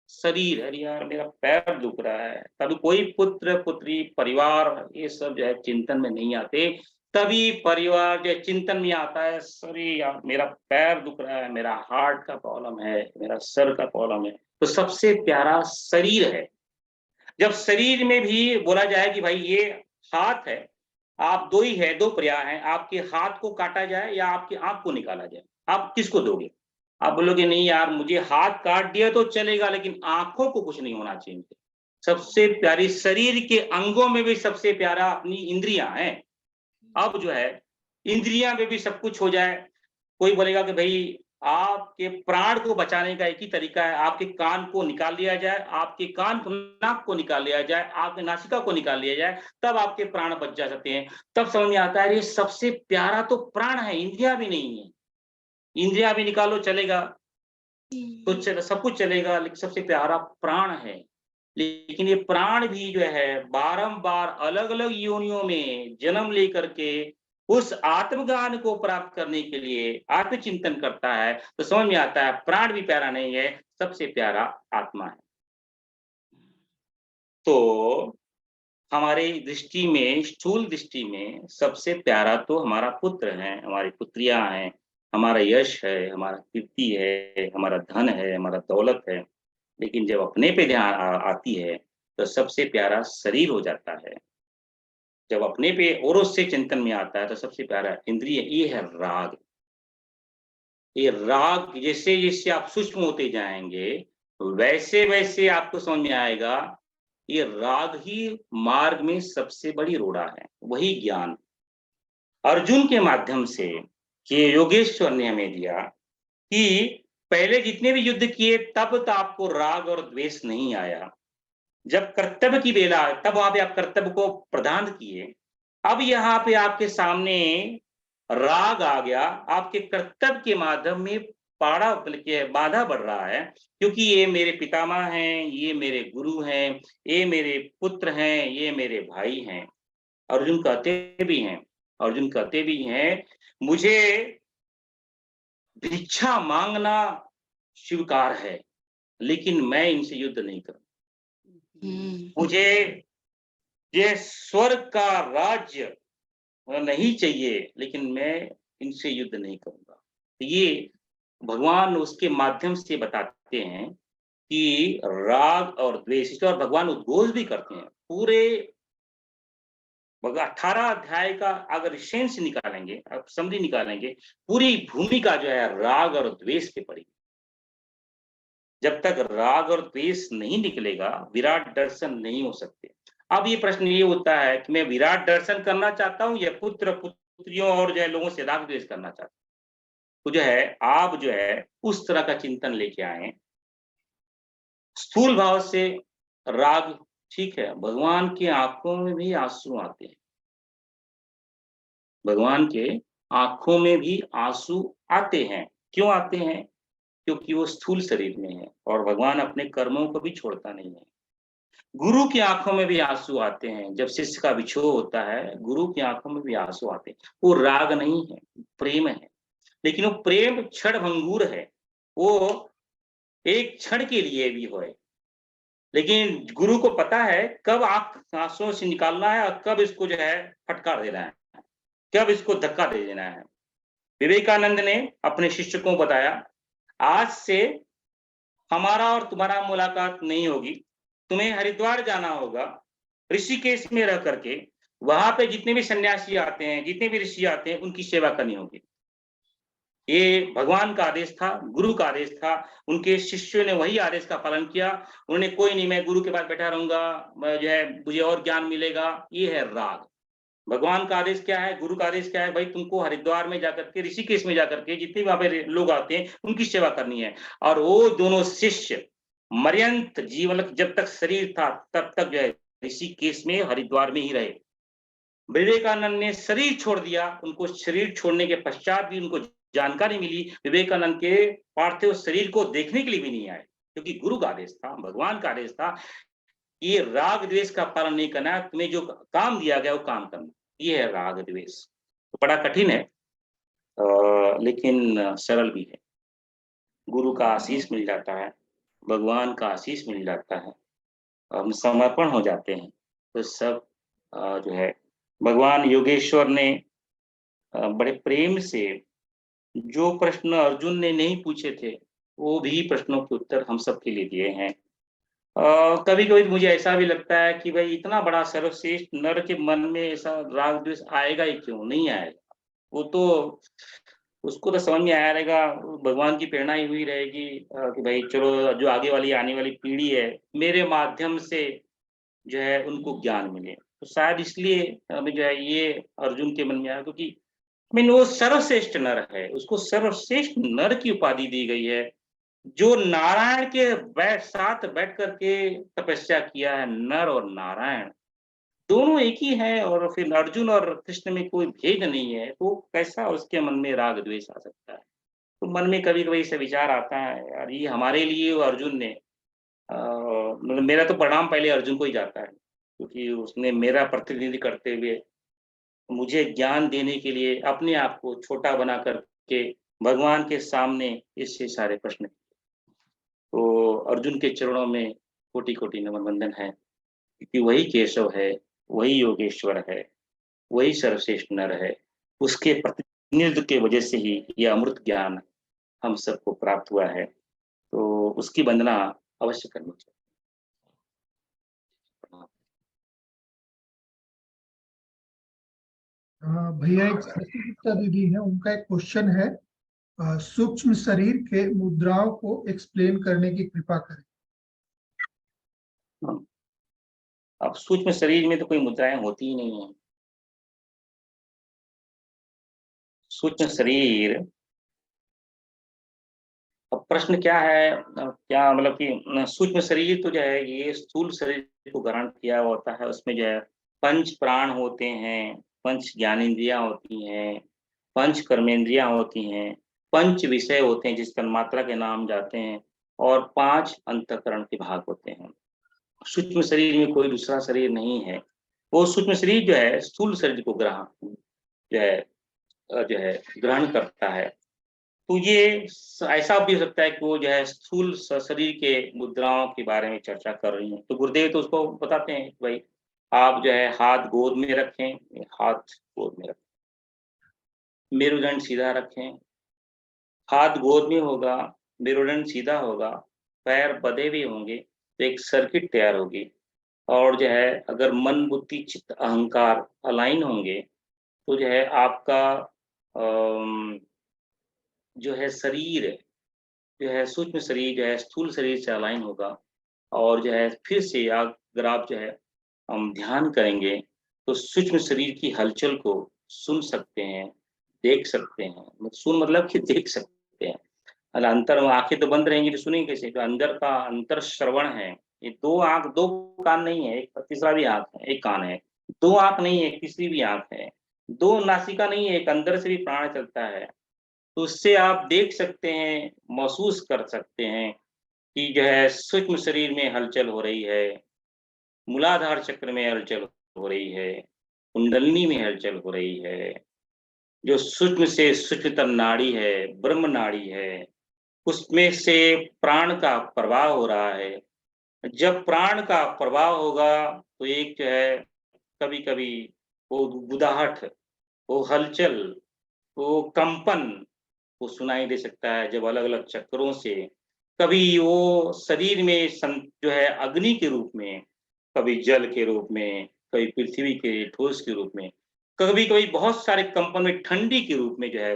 शरीर। अरे यार मेरा पैर दुख रहा है, तभी कोई पुत्र, पुत्री, परिवार ये सब जो है चिंतन में नहीं आते। तभी परिवार जो चिंतन में आता है, अरे यार मेरा पैर दुख रहा है, मेरा हार्ट का प्रॉब्लम है, मेरा सर का प्रॉब्लम है। तो सबसे प्यारा शरीर है। जब शरीर में भी बोला जाए कि भाई ये हाथ है, आप दो ही है, दो पर्याय हैं, आपके हाथ को काटा जाए या आपकी आंख को निकाला जाए, आप किसको दोगे? आप बोलोगे नहीं यार मुझे हाथ काट दिया तो चलेगा, लेकिन आंखों को कुछ नहीं होना चाहिए। सबसे प्यारी शरीर के अंगों में भी सबसे प्यारा अपनी इंद्रियां हैं। अब जो है इंद्रियां में भी सब कुछ हो जाए, कोई बोलेगा कि भाई आपके प्राण को बचाने का एक ही तरीका है, आपके कान को निकाल लिया जाए, आपके कान नाक को निकाल लिया जाए, आपके नासिका को निकाल लिया जाए, तब आपके प्राण बच जा सकते हैं। तब समझ में आता है ये सबसे प्यारा तो प्राण है, इंद्रिया भी नहीं है। इंद्रिया भी निकालो चलेगा, कुछ सब कुछ चलेगा, लेकिन सबसे प्यारा प्राण है। लेकिन ये प्राण भी जो है बारंबार अलग अलग योनियों में जन्म लेकर के उस आत्मज्ञान को प्राप्त करने के लिए आत्मचिंतन करता है। तो समझ में आता है प्राण भी प्यारा नहीं है, सबसे प्यारा आत्मा है। तो हमारे दृष्टि में, स्थूल दृष्टि में सबसे प्यारा तो हमारा पुत्र है, हमारी पुत्रियां हैं, हमारा यश है, हमारा कीर्ति है, हमारा धन है, हमारा दौलत है। लेकिन जब अपने पे ध्यान आती है तो सबसे प्यारा शरीर हो जाता है। जब अपने पे और उससे चिंतन में आता है तो सबसे प्यारा इंद्रिय ये है राग। ये राग जैसे जैसे आप सूक्ष्म होते जाएंगे वैसे वैसे आपको समझ में आएगा ये राग ही मार्ग में सबसे बड़ी रोड़ा है, वही ज्ञान। अर्जुन के माध्यम से कि योगेश्वर ने हमें दिया कि पहले जितने भी युद्ध किए तब तो आपको राग और द्वेष नहीं आया। जब कर्तव्य की बेला तब वहां पे आप कर्तव्य को प्रदान किए। अब यहाँ पे आपके सामने राग आ गया, आपके कर्तव्य के माध्यम में पाड़ा बल्कि बाधा बढ़ रहा है, क्योंकि ये मेरे पितामह हैं, ये मेरे गुरु हैं, ये मेरे पुत्र हैं, ये मेरे भाई हैं। अर्जुन कहते भी हैं मुझे भिक्षा मांगना स्वीकार है, लेकिन मैं इनसे युद्ध नहीं करूंगा। मुझे ये स्वर्ग का राज्य नहीं चाहिए, लेकिन मैं इनसे युद्ध नहीं करूंगा। ये भगवान उसके माध्यम से बताते हैं कि राग और द्वेष, और भगवान उद्घोष भी करते हैं। पूरे 18 अध्याय का अगर सेंस निकालेंगे, आप समझी निकालेंगे, पूरी भूमिका जो है राग और द्वेष पे पड़ी। जब तक राग और द्वेष नहीं निकलेगा विराट दर्शन नहीं हो सकते। अब ये प्रश्न ये होता है कि मैं विराट दर्शन करना चाहता हूं या पुत्र पुत्रियों और जो है लोगों से राग द्वेष करना चाहता हूं। तो जो है आप जो है उस तरह का चिंतन लेके आए। स्थूल भाव से राग ठीक है, भगवान की आंखों में भी आंसू आते हैं, भगवान के आंखों में भी आंसू आते हैं। क्यों आते हैं? क्योंकि वो स्थूल शरीर में है और भगवान अपने कर्मों को भी छोड़ता नहीं है। गुरु की आंखों में भी आंसू आते हैं, जब शिष्य का विछोह होता है गुरु की आंखों में भी आंसू आते हैं। वो राग नहीं है, प्रेम है, लेकिन वो प्रेम क्षण भंगुर है, वो एक क्षण के लिए भी हो। लेकिन गुरु को पता है कब आंसुओं से निकालना है और कब इसको जो है फटकार देना है, कब इसको धक्का दे देना है। विवेकानंद ने अपने शिष्य को बताया, आज से हमारा और तुम्हारा मुलाकात नहीं होगी, तुम्हें हरिद्वार जाना होगा, ऋषिकेश में रह करके वहां पे जितने भी सन्यासी आते हैं, जितने भी ऋषि आते हैं, उनकी सेवा करनी होगी। ये भगवान का आदेश था, गुरु का आदेश था। उनके शिष्यों ने वही आदेश का पालन किया। उन्होंने कोई नहीं मैं गुरु के पास बैठा रहूंगा, जो है मुझे और ज्ञान मिलेगा, ये है राग। भगवान का आदेश क्या है, गुरु का आदेश क्या है, भाई तुमको हरिद्वार में जाकर के, ऋषिकेश में जाकर के जितने वहां पे लोग आते हैं उनकी सेवा करनी है। और वो दोनों शिष्य मर्यंत जीवन जब तक शरीर था तब तक जो है ऋषिकेश में, हरिद्वार में ही रहे। विवेकानंद ने शरीर छोड़ दिया, उनको शरीर छोड़ने के पश्चात भी उनको जानकारी मिली, विवेकानंद के पार्थिव शरीर को देखने के लिए भी नहीं आए, क्योंकि गुरु का आदेश था, भगवान का आदेश था, ये राग द्वेष का पालन नहीं करना, तुम्हें जो काम दिया गया वो काम करना, ये है राग द्वेष। तो बड़ा कठिन है लेकिन सरल भी है। गुरु का आशीष मिल जाता है, भगवान का आशीष मिल जाता है, हम समर्पण हो जाते हैं, तो सब जो है भगवान योगेश्वर ने बड़े प्रेम से जो प्रश्न अर्जुन ने नहीं पूछे थे, वो भी प्रश्नों के उत्तर हम सब के लिए दिए हैं। कभी कभी मुझे ऐसा भी लगता है कि भाई इतना बड़ा सर्वश्रेष्ठ नर के मन में ऐसा राग द्वेष आएगा ही क्यों, नहीं आएगा, वो तो उसको तो समझ में आया रहेगा, भगवान की प्रेरणा ही हुई रहेगी कि भाई चलो जो आगे वाली आने वाली पीढ़ी है मेरे माध्यम से जो है उनको ज्ञान मिले, तो शायद इसलिए हमें जो है ये अर्जुन के मन में आया, क्योंकि वो सर्वश्रेष्ठ नर है, उसको सर्वश्रेष्ठ नर की उपाधि दी गई है, जो नारायण के साथ बैठ करके तपस्या किया है। नर और नारायण दोनों एक ही है, और फिर अर्जुन और कृष्ण में कोई भेद नहीं है, तो कैसा उसके मन में राग द्वेष आ सकता है। तो मन में कभी कभी ऐसा विचार आता है, यार ये हमारे लिए वो अर्जुन ने मतलब मेरा तो प्रणाम पहले अर्जुन को ही जाता है, क्योंकि उसने मेरा प्रतिनिधि करते हुए मुझे ज्ञान देने के लिए अपने आप को छोटा बना करके भगवान के सामने इससे सारे प्रश्न। तो अर्जुन के चरणों में कोटि कोटि नमन वंदन है, क्योंकि वही केशव है, वही योगेश्वर है, वही सर्वश्रेष्ठ नर है, उसके प्रतिनिधित्व के वजह से ही यह अमृत ज्ञान हम सबको प्राप्त हुआ है, तो उसकी वंदना अवश्य करनी चाहिए। भैया एक शशि गुप्ता दीदी है, उनका एक क्वेश्चन है, सूक्ष्म शरीर के मुद्राओं को एक्सप्लेन करने की कृपा करें। अब सूक्ष्म शरीर में तो कोई मुद्राएं होती ही नहीं है। सूक्ष्म शरीर, अब प्रश्न क्या है, क्या मतलब कि सूक्ष्म शरीर तो जो है ये स्थूल शरीर को ग्रहण किया होता है, उसमें जो है पंच प्राण होते हैं, पंच ज्ञानेंद्रियां होती हैं, पंच कर्मेंद्रियां होती हैं, पंच विषय होते हैं जिस तन्मात्रा के नाम जाते हैं, और 5 अंतःकरण के भाग होते हैं। सूक्ष्म शरीर में कोई दूसरा शरीर नहीं है, वो सूक्ष्म शरीर जो है स्थूल शरीर को जो है ग्रहण करता है। तो ये ऐसा भी हो सकता है कि वो जो है स्थूल शरीर के मुद्राओं के बारे में चर्चा कर रही हैं, तो गुरुदेव तो उसको बताते हैं कि भाई आप जो है हाथ गोद में रखें, हाथ गोद में रखें, मेरुदंड सीधा रखें, हाथ गोद में होगा, मेरुदंड सीधा होगा, पैर बंधे भी होंगे, तो एक सर्किट तैयार होगी, और जो है अगर मन बुद्धि चित्त अहंकार अलाइन होंगे तो जो है आपका जो है शरीर जो है सूक्ष्म शरीर जो है स्थूल शरीर से अलाइन होगा, और जो है फिर से अगर आप जो है हम ध्यान करेंगे तो सूक्ष्म शरीर की हलचल को सुन सकते हैं, देख सकते हैं। सुन मतलब कि देख सकते हैं, अंतर आंखें तो बंद रहेंगी तो सुनेंगे कैसे, तो अंदर का अंतर श्रवण है। ये 2 आंख 2 कान नहीं है, एक तीसरा भी आंख है, एक कान है, 2 आंख नहीं है, तीसरी भी आंख है, 2 नासिका नहीं है, एक अंदर से भी प्राण चलता है। तो उससे आप देख सकते हैं, महसूस कर सकते हैं कि जो है सूक्ष्म शरीर में हलचल हो रही है, मूलाधार चक्र में हलचल हो रही है, कुंडलिनी में हलचल हो रही है, जो सूक्ष्म से सूक्ष्मतम नाड़ी है, ब्रह्म नाड़ी है, उसमें से प्राण का प्रवाह हो रहा है। जब प्राण का प्रवाह होगा तो एक जो है कभी कभी वो गुदाहट, वो हलचल, वो कंपन वो सुनाई दे सकता है, जब अलग अलग चक्रों से कभी वो शरीर में जो है अग्नि के रूप में, कभी जल के रूप में, कभी पृथ्वी के ठोस के रूप में, कभी कभी बहुत सारे कंपन में ठंडी के रूप में जो है,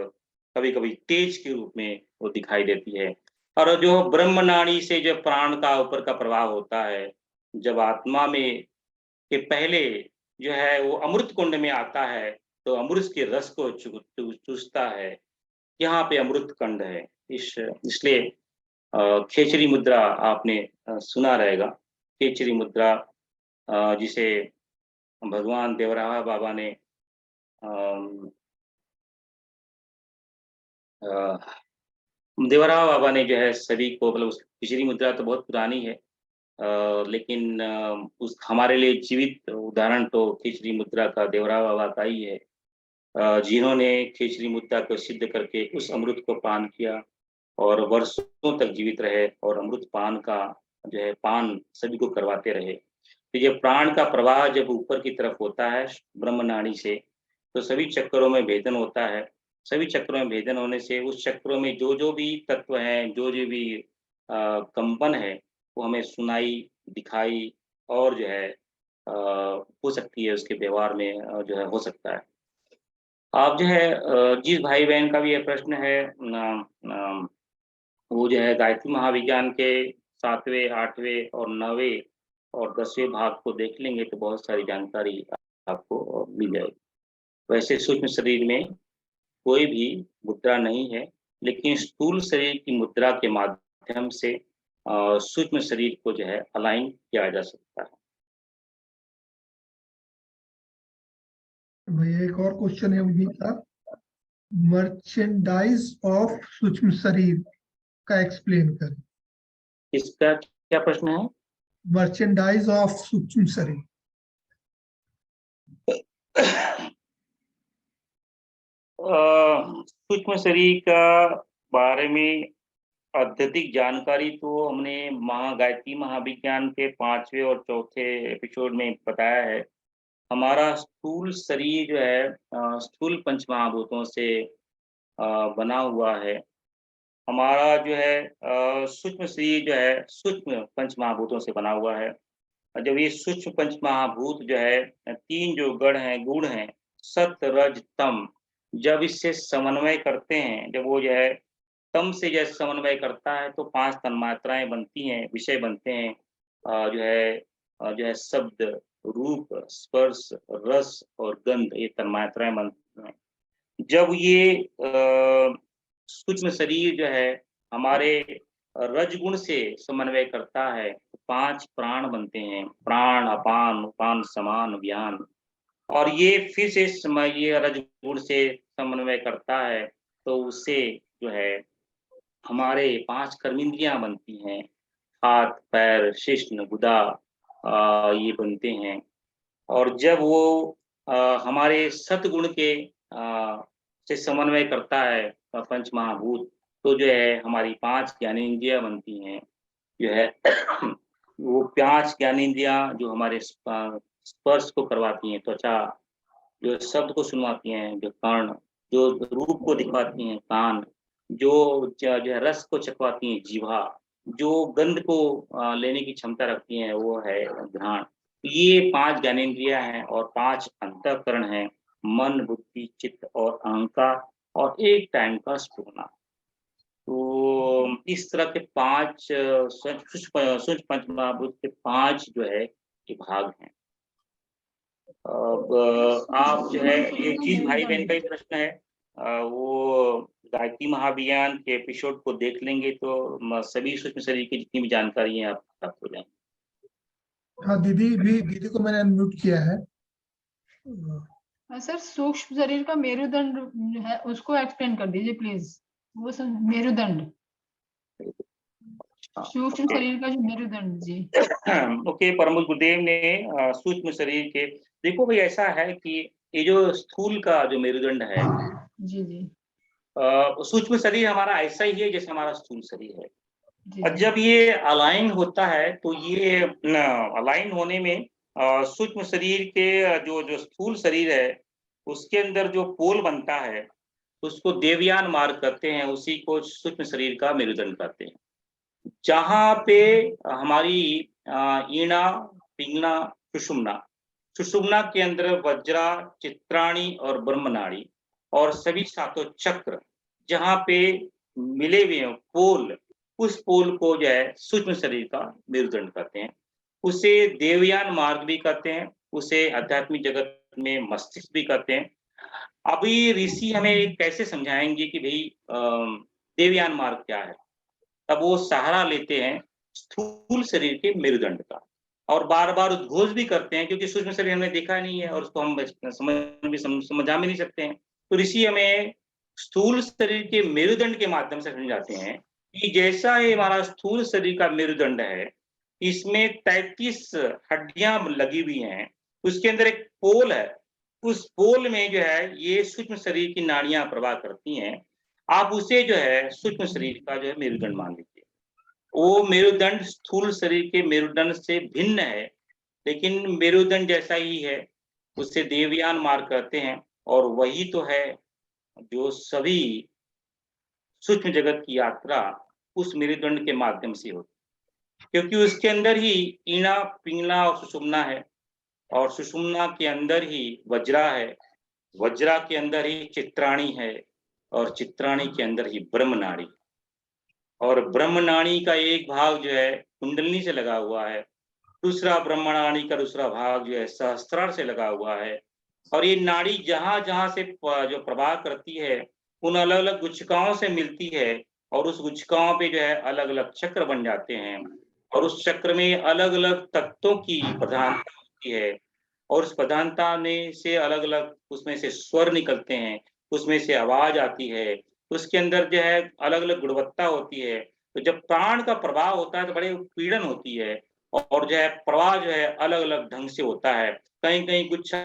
कभी कभी तेज के रूप में वो दिखाई देती है। और जो ब्रह्म नाड़ी से जो प्राण का ऊपर का प्रवाह होता है, जब आत्मा में के पहले जो है वो अमृत कुंड में आता है, तो अमृत के रस को चूसता है, यहाँ पे अमृत कंड है। इसलिए खेचरी मुद्रा आपने सुना रहेगा, खेचरी मुद्रा जिसे भगवान देवराहा बाबा ने देवराहा बाबा ने जो है सभी को, मतलब खिचड़ी मुद्रा तो बहुत पुरानी है, लेकिन उस हमारे लिए जीवित उदाहरण तो खिचड़ी मुद्रा का देवराहा बाबा का ही है, जिन्होंने खिचड़ी मुद्रा को सिद्ध करके उस अमृत को पान किया और वर्षों तक जीवित रहे और अमृत पान का जो है पान सभी को करवाते रहे। तो ये प्राण का प्रवाह जब ऊपर की तरफ होता है ब्रह्म नाड़ी से, तो सभी चक्रों में भेदन होता है। सभी चक्रों में भेदन होने से उस चक्रों में जो भी तत्व हैं, जो भी कंपन है, वो हमें सुनाई, दिखाई और जो है हो सकती है, उसके व्यवहार में जो है हो सकता है। आप जो है जिस भाई बहन का भी ये प्रश्न है, वो जो है गायत्री महाविज्ञान के 7वें, 8वें और 9वें और 10वें भाग को देख लेंगे तो बहुत सारी जानकारी आपको मिल जाएगी। वैसे सूक्ष्म शरीर में कोई भी मुद्रा नहीं है, लेकिन स्थूल शरीर की मुद्रा के माध्यम से सूक्ष्म शरीर को जो है अलाइन किया जा सकता है। भैया एक और क्वेश्चन है उन्हीं का, मर्चेंडाइज ऑफ सूक्ष्म शरीर का एक्सप्लेन करें। इसका क्या प्रश्न है? मर्चेंडाइज ऑफ सूक्ष्म शरीर। सूक्ष्म शरीर का बारे में अत्यधिक जानकारी तो हमने गायत्री महाविज्ञान के 5वें और 4थे एपिसोड में बताया है। हमारा स्थूल शरीर जो है स्थूल पंचमहाभूतों से बना हुआ है। हमारा जो है सूक्ष्म शरीर जो है सूक्ष्म पंचमहाभूतों से बना हुआ है। जब ये सूक्ष्म पंचमहाभूत जो है 3 जो गुण हैं सत, रज, तम, जब इससे समन्वय करते हैं, जब वो जो है तम से जैसे समन्वय करता है तो 5 तन्मात्राएं बनती हैं, विषय बनते हैं, जो है शब्द, रूप, स्पर्श, रस और गंध, ये तन्मात्राएं बनती हैं। जब ये सूक्ष्म शरीर जो है हमारे रजगुण से समन्वय करता है तो 5 प्राण बनते हैं, प्राण, अपान, उपान, समान, व्यान। और ये फिर से ये रजगुण से समन्वय करता है तो उससे जो है हमारे 5 कर्मेंद्रियां बनती हैं, हाथ, पैर, शिश्न, गुदा, ये बनते हैं। और जब वो हमारे सतगुण के से समन्वय करता है पंचमहाभूत, तो जो है हमारी 5 ज्ञानेंद्रियां बनती हैं, जो है वो 5 ज्ञानेंद्रियां जो हमारे स्पर्श को करवाती हैं, त्वचा, जो शब्द को सुनवाती हैं, जो कर्ण, जो रूप को दिखवाती हैं, कान, जो है रस को चखवाती हैं, जीवा, जो गंध को लेने की क्षमता रखती हैं, वो है घ्राण। ये 5 ज्ञानेंद्रियां हैं और 5 अंतःकरण हैं, मन, बुद्धि, चित्त और अहंकार, और एक टाइम का स्फुरना। तो इस तरह के 5 सूक्ष्म पंचमहाभूत के 5 जो है ये भाग हैं। अब आप जो है ये चीज भाई बहन का ही प्रश्न है, वो गायत्री महाविज्ञान के एपिसोड को देख लेंगे तो सभी सूक्ष्म शरीर की जितनी भी जानकारी है आप प्राप्त हो जाएंगे। हाँ दीदी को मैंने अनम्यूट किया है। सर सूक्ष्म शरीर का मेरुदंड है, उसको एक्सप्लेन कर दीजिए प्लीज। वो सर मेरुदंड, सूक्ष्म शरीर का जो मेरुदंड जी। ओके, परम गुरुदेव ने सूक्ष्म शरीर के, देखो भाई ऐसा है कि ये जो स्थूल का जो मेरुदंड है जी जी, सूक्ष्म शरीर हमारा ऐसा ही है जैसे हमारा स्थूल शरीर है। जी और जब ये अलाइन होता है तो ये अलाइन होने में सूक्ष्म शरीर के जो स्थूल शरीर है उसके अंदर जो पोल बनता है उसको देवयान मार्ग कहते हैं, उसी को सूक्ष्म शरीर का मेरुदंड कहते हैं। जहाँ पे हमारी ईणा, पिंगला, सुषुम्ना के अंदर वज्रा, चित्राणी और ब्रह्मनाड़ी और सभी 7 चक्र जहाँ पे मिले हुए हैं पोल, उस पोल को जो है सूक्ष्म शरीर का मेरुदंड कहते हैं। उसे देवयान मार्ग भी कहते हैं, उसे आध्यात्मिक जगत में मस्तिष्क भी कहते हैं। अभी ऋषि हमें कैसे समझाएंगे कि भाई देवयान मार्ग क्या है, तब वो सहारा लेते हैं स्थूल शरीर के मेरुदंड का। और बार बार उद्घोष भी करते हैं, क्योंकि सूक्ष्म शरीर हमने देखा नहीं है और उसको हम समझा भी नहीं सकते हैं। तो ऋषि हमें स्थूल शरीर के मेरुदंड के माध्यम से समझाते हैं कि जैसा ये हमारा स्थूल शरीर का मेरुदंड है, इसमें 33 हड्डियां लगी हुई हैं, उसके अंदर एक पोल है, उस पोल में जो है ये सूक्ष्म शरीर की नाड़ियां प्रवाह करती हैं। आप उसे जो है सूक्ष्म शरीर का जो है मेरुदंड मान लीजिए। वो मेरुदंड स्थूल शरीर के मेरुदंड से भिन्न है, लेकिन मेरुदंड जैसा ही है, उसे देवयान मार्ग कहते हैं, और वही तो है जो सभी सूक्ष्म जगत की यात्रा उस मेरुदंड के माध्यम से होती है, क्योंकि उसके अंदर ही ईना, पिंगला और सुषुम्ना है, और सुषुम्ना के अंदर ही वज्रा है, वज्रा के अंदर ही चित्राणी है, और चित्राणी के अंदर ही ब्रह्मनाड़ी, और ब्रह्मनाड़ी का एक भाग जो है कुंडलिनी से लगा हुआ है, दूसरा ब्रह्मनाड़ी का दूसरा भाग जो है सहस्त्रार से लगा हुआ है। और ये नाड़ी जहां जहां से जो प्रवाह करती है, उन अलग अलग गुच्छिकाओं से मिलती है, और उस गुच्छिकाओं पे जो है अलग अलग चक्र बन जाते हैं, और उस चक्र में अलग अलग तत्वों की प्रधानता होती है, और उस प्रधानता में से अलग अलग उसमें से स्वर निकलते हैं, उसमें से आवाज आती है, उसके अंदर जो है अलग अलग गुणवत्ता होती है। तो जब प्राण का प्रवाह होता है तो बड़े उत्पीड़न होती है, और जो है प्रवाह जो है अलग अलग ढंग से होता है। कहीं कहीं गुच्छा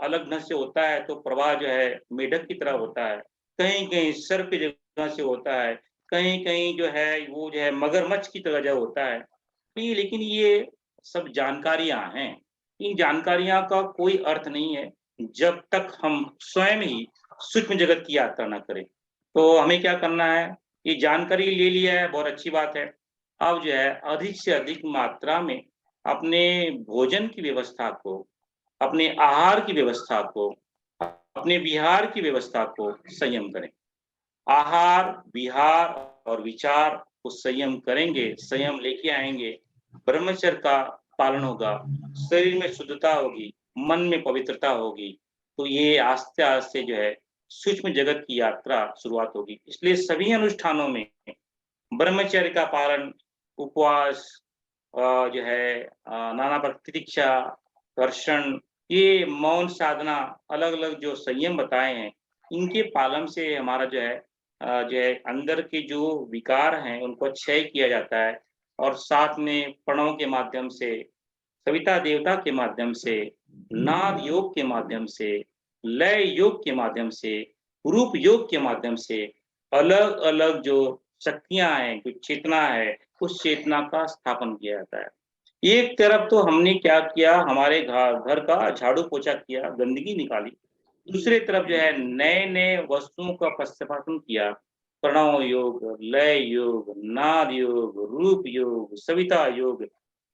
अलग ढंग से होता है तो प्रवाह जो है मेढक की तरह होता है, कहीं कहीं सर्प की जगह से होता है, कहीं कहीं जो है वो जो है मगरमच्छ की तरह जो होता है। लेकिन ये सब जानकारियां हैं, इन जानकारियां का कोई अर्थ नहीं है जब तक हम स्वयं ही सूक्ष्म जगत की यात्रा न करें। तो हमें क्या करना है, ये जानकारी ले लिया है, बहुत अच्छी बात है। अब जो है अधिक से अधिक मात्रा में अपने भोजन की व्यवस्था को, अपने आहार की व्यवस्था को, अपने विहार की व्यवस्था को संयम करें। आहार, विहार और विचार को संयम करेंगे, संयम लेके आएंगे, ब्रह्मचर्य का पालन होगा, शरीर में शुद्धता होगी, मन में पवित्रता होगी, तो ये आस्ते आस्ते जो है सूक्ष्म जगत की यात्रा शुरुआत होगी। इसलिए सभी अनुष्ठानों में ब्रह्मचर्य का पालन, उपवास, जो है नाना प्रतीक्षा, दर्शन, ये मौन साधना, अलग अलग जो संयम बताए हैं, इनके पालन से हमारा जो है अंदर के जो विकार हैं उनको क्षय किया जाता है, और साथ में प्रणव के माध्यम से, सविता देवता के माध्यम से, नाद योग के माध्यम से, लय योग के माध्यम से, रूप योग के माध्यम से अलग अलग जो शक्तियां हैं, जो चेतना है, उस चेतना का स्थापन किया जाता है। एक तरफ तो हमने क्या किया, हमारे घर का झाड़ू पोछा किया, गंदगी निकाली, दूसरे तरफ जो है नए नए वस्तुओं का प्रतिस्थापन किया, प्रणव योग, लय योग, नाद योग, रूप योग, सविता योग,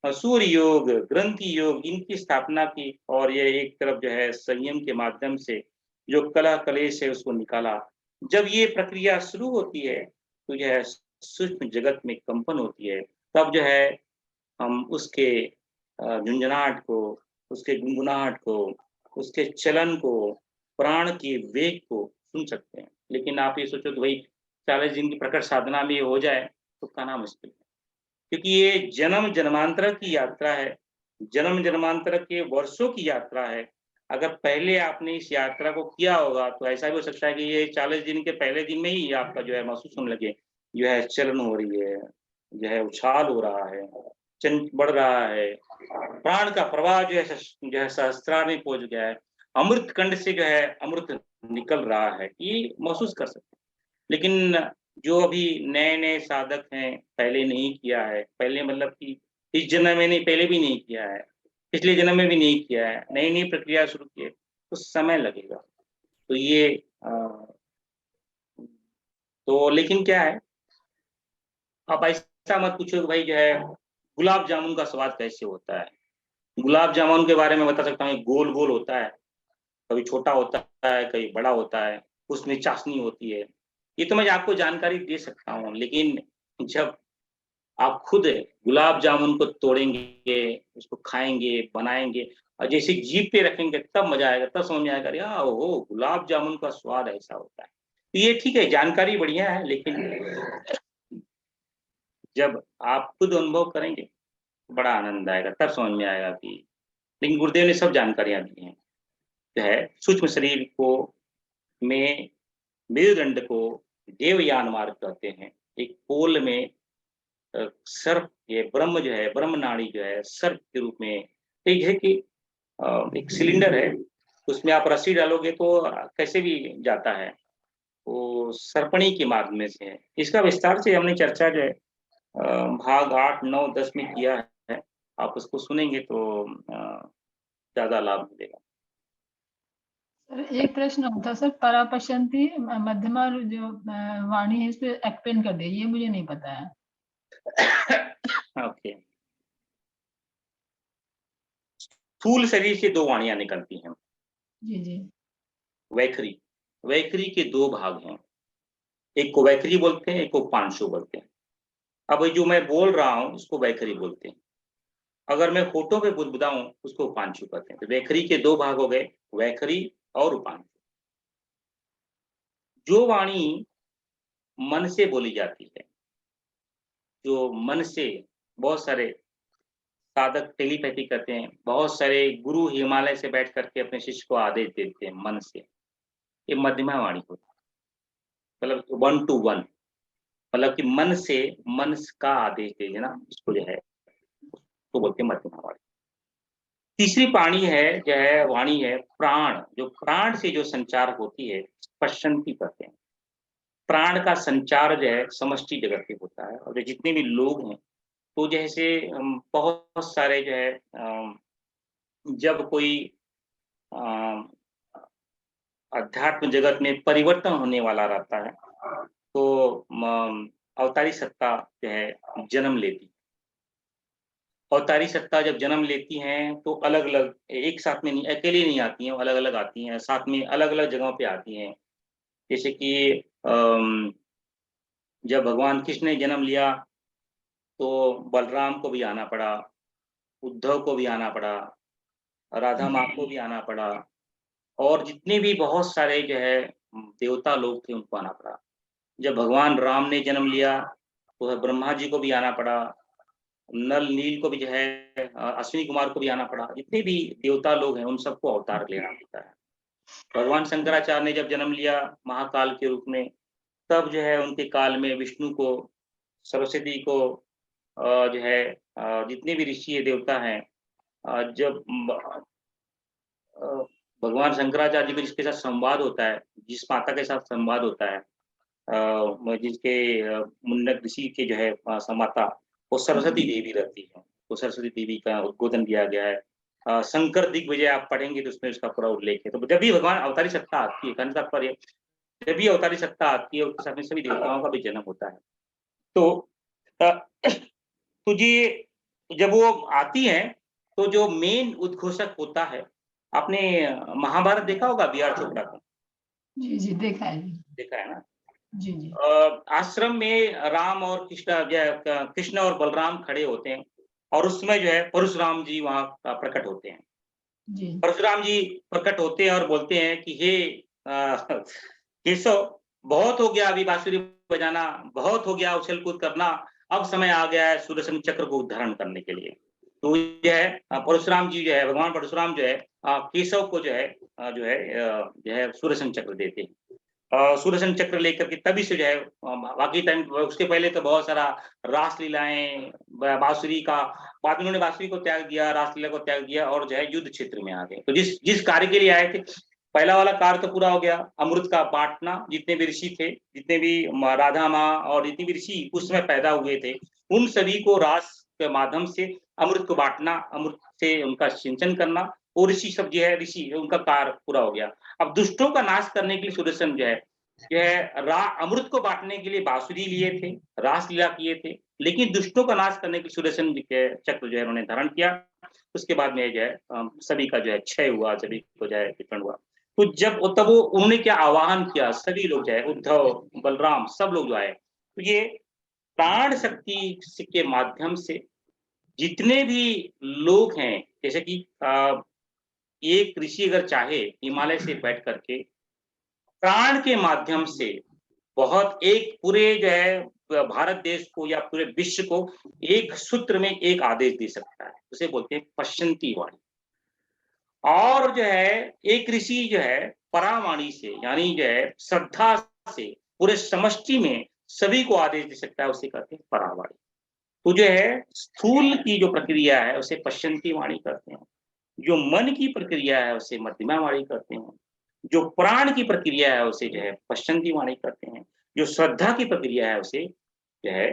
सूर्य योग, ग्रंथि योग, इनकी स्थापना की, और ये एक तरफ जो है संयम के माध्यम से जो कला कलेश है उसको निकाला। जब ये प्रक्रिया शुरू होती है तो जो है सूक्ष्म जगत में कंपन होती है, तब जो है हम उसके झुंझुनाहट को, उसके गुनगुनाहट को, उसके चलन को, प्राण के वेग को सुन सकते हैं। लेकिन आप ये सोचो कि भाई 40 दिन की प्रकट साधना में ये हो जाए तो कहना मुश्किल है, क्योंकि ये जन्म जन्मांतर की यात्रा है, जन्म जन्मांतर के वर्षों की यात्रा है। अगर पहले आपने इस यात्रा को किया होगा तो ऐसा भी हो सकता है कि ये 40 दिन के पहले दिन में ही आपका जो है महसूस होने लगे, जो है चलन हो रही है, जो है उछाल हो रहा है, चन बढ़ रहा है, प्राण का प्रवाह जो है सहस्त्रार में पहुंच गया है, अमृत कंड से जो है अमृत निकल रहा है, ये महसूस कर सकते हैं। लेकिन जो अभी नए नए साधक हैं, पहले नहीं किया है, पहले मतलब कि इस जन्म में नहीं, पहले भी नहीं किया है, पिछले जन्म में भी नहीं किया है, नई नई प्रक्रिया शुरू की है, तो समय लगेगा। तो ये तो लेकिन क्या है, आप ऐसा मत पूछो कि भाई जो है गुलाब जामुन का स्वाद कैसे होता है। गुलाब जामुन के बारे में बता सकता हूँ, गोल गोल होता है, कभी छोटा होता है, कभी बड़ा होता है, उसमें चाशनी होती है। ये तो मैं आपको जानकारी दे सकता हूँ, लेकिन जब आप खुद गुलाब जामुन को तोड़ेंगे, उसको खाएंगे, बनाएंगे, और जैसे जीभ पे रखेंगे तब मजा आएगा, तब समझ में आएगा अरे हाँ ओ गुलाब जामुन का स्वाद ऐसा होता है। तो ये ठीक है, जानकारी बढ़िया है, लेकिन जब आप खुद अनुभव करेंगे बड़ा आनंद आएगा, तब समझ में आएगा कि लेकिन गुरुदेव ने सब जानकारियां दी हैं। जो है सूक्ष्म शरीर को में मेरुदंड को देवयान मार्ग कहते हैं। एक पोल में सर्प, ये ब्रह्म जो है, ब्रह्म नाड़ी जो है सर्प के रूप में एक है कि एक सिलेंडर है, उसमें आप रस्सी डालोगे तो कैसे भी जाता है, वो सर्पणी के मार्ग में से है। इसका विस्तार से हमने चर्चा जो है भाग 8, 9, 10 में किया है। आप उसको सुनेंगे तो ज्यादा लाभ मिलेगा। सर एक प्रश्न होता सर, परापश्यंती मध्यमा जो वाणी है, इस पे एक्सप्लेन कर दिया, ये मुझे नहीं पता है। ओके, स्थूल शरीर से दो वाणियां निकलती हैं। जी जी। वैखरी, वैखरी के दो भाग हैं, एक को वैखरी बोलते हैं, एक को पांशु बोलते हैं। अब जो मैं बोल रहा हूं उसको वैखरी बोलते हैं, अगर मैं फोटो पे बुदबुदाऊं उसको उपांशु कहते हैं। तो वैखरी के दो भाग हो गए, वैखरी और उपांशु। जो वाणी मन से बोली जाती है, जो मन से, बहुत सारे साधक टेलीपैथी करते हैं, बहुत सारे गुरु हिमालय से बैठ करके अपने शिष्य को आदेश देते हैं मन से, ये मध्यमा वाणी होती है। मतलब 1 to 1, मतलब कि मन से मन का आदेश दे देना, इसको जो है उसको बोलते हैं मध्यमा वाणी। तीसरी वाणी है जो है वाणी है प्राण, जो प्राण से जो संचार होती है, स्पष्टंती कहते हैं। प्राण का संचार जो है समष्टि जगत में होता है, और जो जितने भी लोग हैं तो जैसे बहुत सारे जो है जब कोई अध्यात्म जगत में परिवर्तन होने वाला रहता है तो अवतारी सत्ता जो है जन्म लेती। अवतारी सत्ता जब जन्म लेती हैं तो अलग अलग, एक साथ में नहीं, अकेले नहीं आती हैं, अलग अलग आती हैं, साथ में अलग अलग जगहों पे आती हैं। जैसे कि जब भगवान कृष्ण ने जन्म लिया तो बलराम को भी आना पड़ा, उद्धव को भी आना पड़ा, राधा माँ को भी आना पड़ा, और जितने भी बहुत सारे जो है देवता लोग थे उनको आना पड़ा। जब भगवान राम ने जन्म लिया तो ब्रह्मा जी को भी आना पड़ा, नल नील को भी जो है अश्विनी कुमार को भी आना पड़ा। जितने भी देवता लोग हैं उन सबको अवतार लेना पड़ता है। भगवान शंकराचार्य ने जब जन्म लिया महाकाल के रूप में, तब जो है उनके काल में विष्णु को, सरस्वती को, जो है जितने भी ऋषि देवता हैं, जब भगवान शंकराचार्य जी को जिसके साथ संवाद होता है, जिस माता के साथ संवाद होता है, जिसके मुंडक ऋषि के जो है माता, वो सरस्वती देवी रहती है। तो सरस्वती देवी का उद्बोधन दिया गया है। शंकर दिग्विजय आप पढ़ेंगे तो उसमें उसका पूरा उल्लेख है। तो जब भी भगवान अवतारी सत्ता आती है, कहने का तात्पर्य जब भी अवतारी सत्ता आती है उसके साथ में सभी देवताओं का भी जन्म होता है। तो जी जब वो आती हैं तो जो मेन उद्घोषक होता है, आपने महाभारत देखा होगा बी.आर. चोपड़ा का? जी जी देखा है जी। देखा है ना? जी जी। आश्रम में राम और कृष्ण और बलराम खड़े होते हैं, और उसमें जो है परशुराम जी वहां प्रकट होते हैं। जी परशुराम जी प्रकट होते हैं और बोलते हैं कि हे केशव, बहुत हो गया अभी बांसुरी बजाना, बहुत हो गया उछल कूद करना, अब समय आ गया है सुदर्शन चक्र को धारण करने के लिए। तो ये है परशुराम जी जो है, भगवान परशुराम जो है केशव को जो है सुदर्शन चक्र देते हैं। सुदर्शन चक्र लेकर के तभी से जो है बाकी टाइम, उसके पहले तो बहुत सारा रास लीलाएं, बांसुरी का, बाद में उन्होंने बांसुरी को त्याग दिया, रासलीला को त्याग दिया और जो है युद्ध क्षेत्र में आ गए। तो जिस जिस कार्य के लिए आए थे, पहला वाला कार्य तो पूरा हो गया, अमृत का बांटना। जितने भी ऋषि थे, जितने भी राधा माँ और जितने भी ऋषि उस समय पैदा हुए थे, उन सभी को रास के माध्यम से अमृत को बांटना, अमृत से उनका सिंचन करना, वो ऋषि सब जो है ऋषि उनका कार्य पूरा हो गया। अब दुष्टों का नाश करने के लिए सुदर्शन जो है अमृत को बांटने के लिए बांसुरी लिए थे, रास लीला किए थे, लेकिन दुष्टों का नाश करने के लिए सुदर्शन के चक्र जो है उन्होंने धारण किया। उसके बाद में जो है सभी का जो है क्षय हुआ, सभी को जो है विपन्न हुआ। तो तब वो उन्होंने क्या आह्वान किया, सभी लोग जो है उद्धव, बलराम, सब लोग जो आए। तो ये प्राण शक्ति के माध्यम से जितने भी लोग हैं, जैसे कि एक ऋषि अगर चाहे हिमालय से बैठ करके प्राण के माध्यम से बहुत एक पूरे जो है भारत देश को या पूरे विश्व को एक सूत्र में एक आदेश दे सकता है, उसे बोलते हैं पश्यंती वाणी। और जो है एक ऋषि जो है परावाणी से, यानी जो है श्रद्धा से पूरे समष्टि में सभी को आदेश दे सकता है, उसे कहते हैं परावाणी। तो जो है स्थूल की जो प्रक्रिया है उसे पश्यंती वाणी कहते हैं, जो मन की प्रक्रिया है उसे मध्यमा वाणी कहते हैं, जो प्राण की प्रक्रिया है उसे जो है पश्यंती वाणी कहते हैं, जो श्रद्धा की प्रक्रिया है उसे जो है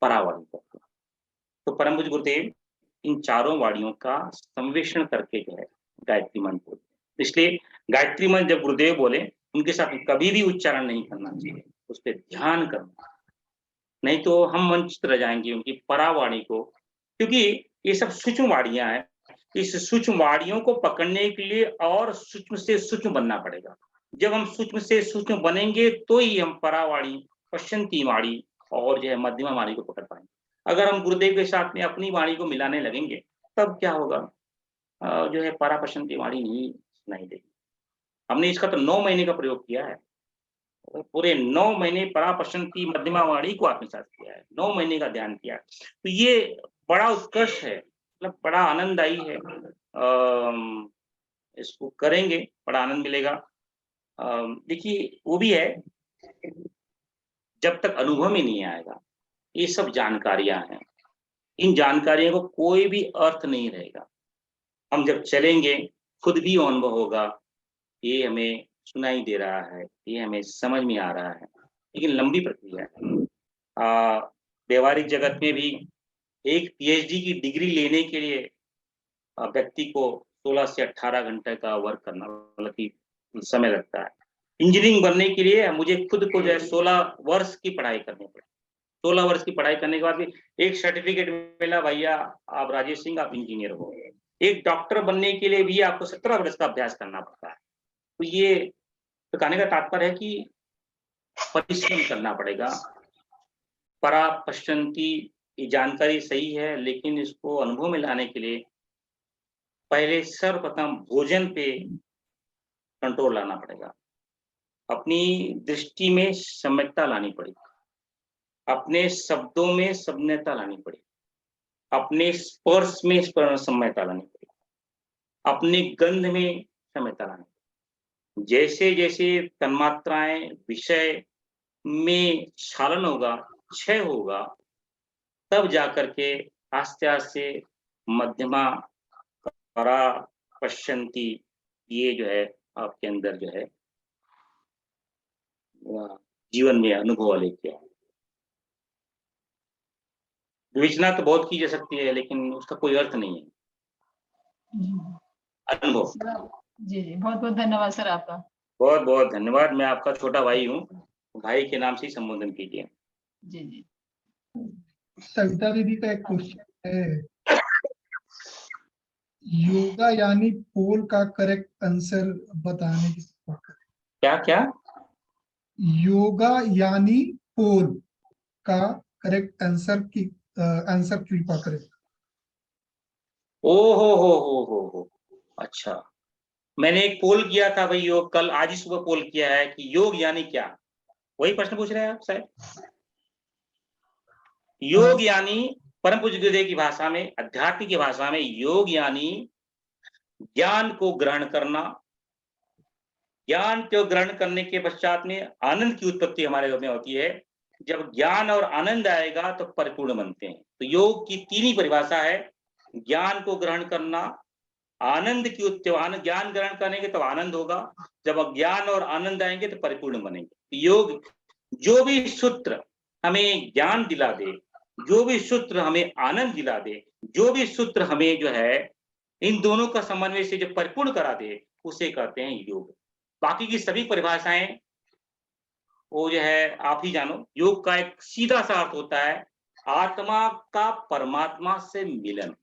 परावाणी कहते हैं। तो परम पूज्य गुरुदेव इन चारों वाणियों का संवेषण करके जो है गायत्री मंत्र बोलते हैं। इसलिए गायत्री मंत्र जब गुरुदेव बोले उनके साथ कभी भी उच्चारण नहीं करना चाहिए, उस पर ध्यान करना, नहीं तो हम वंचित रह जाएंगे उनकी परावाणी को, क्योंकि ये सब सूक्ष्म वाणियां हैं। इस सूक्ष्म वाणियों को पकड़ने के लिए और सूक्ष्म से सूक्ष्म बनना पड़ेगा। जब हम सूक्ष्म से सूक्ष्म बनेंगे तो ही हम परावाणी, पश्यंती वाणी और जो है मध्यमा वाणी को पकड़ पाएंगे। अगर हम गुरुदेव के साथ में अपनी वाणी को मिलाने लगेंगे तब क्या होगा, जो है परा पश्यंती वाणी नहीं सुनाई देगी। हमने इसका तो 9 महीने का प्रयोग किया है, पूरे 9 महीने परा पश्यंती मध्यमा वाणी को आत्मसात किया है, 9 महीने का ध्यान किया है। तो ये बड़ा उत्कर्ष है, मतलब बड़ा आनंददायी है। इसको करेंगे बड़ा आनंद मिलेगा। देखिए वो भी है, जब तक अनुभव में नहीं आएगा, ये सब जानकारियां हैं, इन जानकारियों को कोई भी अर्थ नहीं रहेगा। हम जब चलेंगे खुद भी अनुभव होगा, ये हमें सुनाई दे रहा है, ये हमें समझ में आ रहा है, लेकिन लंबी प्रक्रिया है। व्यवहारिक जगत में भी एक पीएचडी की डिग्री लेने के लिए व्यक्ति को 16 से 18 घंटे का वर्क करना, मतलब कि समय लगता है। इंजीनियरिंग बनने के लिए मुझे खुद को जो है 16 वर्ष की पढ़ाई करनी पड़ी। 16 वर्ष की पढ़ाई करने के बाद भी एक सर्टिफिकेट मिला, भैया आप राजेश सिंह आप इंजीनियर हो। एक डॉक्टर बनने के लिए भी आपको 17 वर्ष का अभ्यास करना पड़ता है। तो ये तो कहने का तात्पर्य है कि परिश्रम करना पड़ेगा। परा पश्यंती ये जानकारी सही है, लेकिन इसको अनुभव में लाने के लिए पहले सर्वप्रथम भोजन पे कंट्रोल लाना पड़ेगा, अपनी दृष्टि में सम्यकता लानी पड़ेगी, अपने शब्दों में सम्यकता लानी पड़ेगी, अपने स्पर्श में सम्यकता लानी पड़ेगी, अपने गंध में सम्यकता लानी पड़ेगी। जैसे जैसे तन्मात्राएं विषय में क्षालन होगा, क्षय होगा, तब जाकर के आस्ते आस्ते मध्यमा परा पश्यंती ये जो है आपके अंदर जो है जीवन में अनुभव लेके आए। विवेचना तो बहुत की जा सकती है, लेकिन उसका कोई अर्थ नहीं है, अनुभव। जी जी, बहुत बहुत धन्यवाद सर आपका। बहुत बहुत धन्यवाद। मैं आपका छोटा भाई हूँ, भाई के नाम से ही संबोधन कीजिए। जी जी। सविता दीदी का एक क्वेश्चन है, योगा यानी पोल का करेक्ट आंसर बताने की कृपा करें। क्या क्या? योगा यानी पोल का करेक्ट आंसर की आंसर कृपा करें। ओ हो, अच्छा। मैंने एक पोल किया था भाई, योग कल आज ही सुबह पोल किया है कि योग यानी क्या, वही प्रश्न पूछ रहे हैं आप शायद। योग यानी परम पूज्य गुरुदेव की भाषा में, अध्यात्म की भाषा में, योग यानी ज्ञान को ग्रहण करना। ज्ञान को ग्रहण करने के पश्चात में आनंद की उत्पत्ति हमारे में होती है। जब ज्ञान और आनंद आएगा तो परिपूर्ण बनते हैं। तो योग की तीन ही परिभाषा है, ज्ञान को ग्रहण करना, आनंद की ज्ञान ग्रहण करेंगे तो आनंद होगा, जब ज्ञान और आनंद आएंगे तो परिपूर्ण बनेंगे। योग जो भी सूत्र हमें ज्ञान दिला दे, जो भी सूत्र हमें आनंद दिला दे, जो भी सूत्र हमें जो है इन दोनों का समन्वय से जो परिपूर्ण करा दे, उसे कहते हैं योग। बाकी की सभी परिभाषाएं वो जो है आप ही जानो। योग का एक सीधा सा अर्थ होता है आत्मा का परमात्मा से मिलन।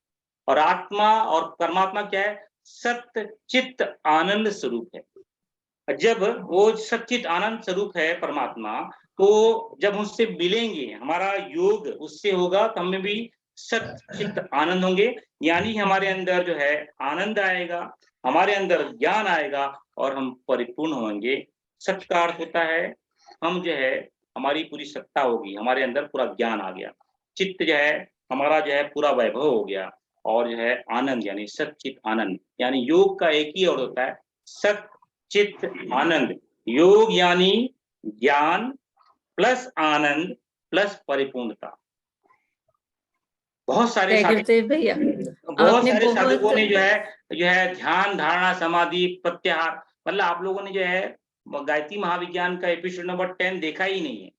और आत्मा और परमात्मा क्या है? सत्य चित्त आनंद स्वरूप है। जब वो सच्चित आनंद स्वरूप है परमात्मा, तो जब उससे मिलेंगे, हमारा योग उससे होगा, तो हमें भी सत्य चित्त आनंद होंगे। यानी हमारे अंदर जो है आनंद आएगा, हमारे अंदर ज्ञान आएगा और हम परिपूर्ण होंगे। सत्य का अर्थ होता है हम जो है हमारी पूरी सत्ता होगी, हमारे अंदर पूरा ज्ञान आ गया, चित्त जो है हमारा जो है पूरा वैभव हो गया, और जो है आनंद यानी सच्चित आनंद, यानी योग का एक ही अर्थ होता है सत चित्त आनंद। योग यानी ज्ञान प्लस आनंद प्लस परिपूर्णता। बहुत सारे भैया बहुत आपने सारे बहुत साधकों ने जो है ध्यान धारणा समाधि प्रत्याहार, मतलब आप लोगों ने जो है गायत्री महाविज्ञान का एपिसोड नंबर 10 देखा ही नहीं है।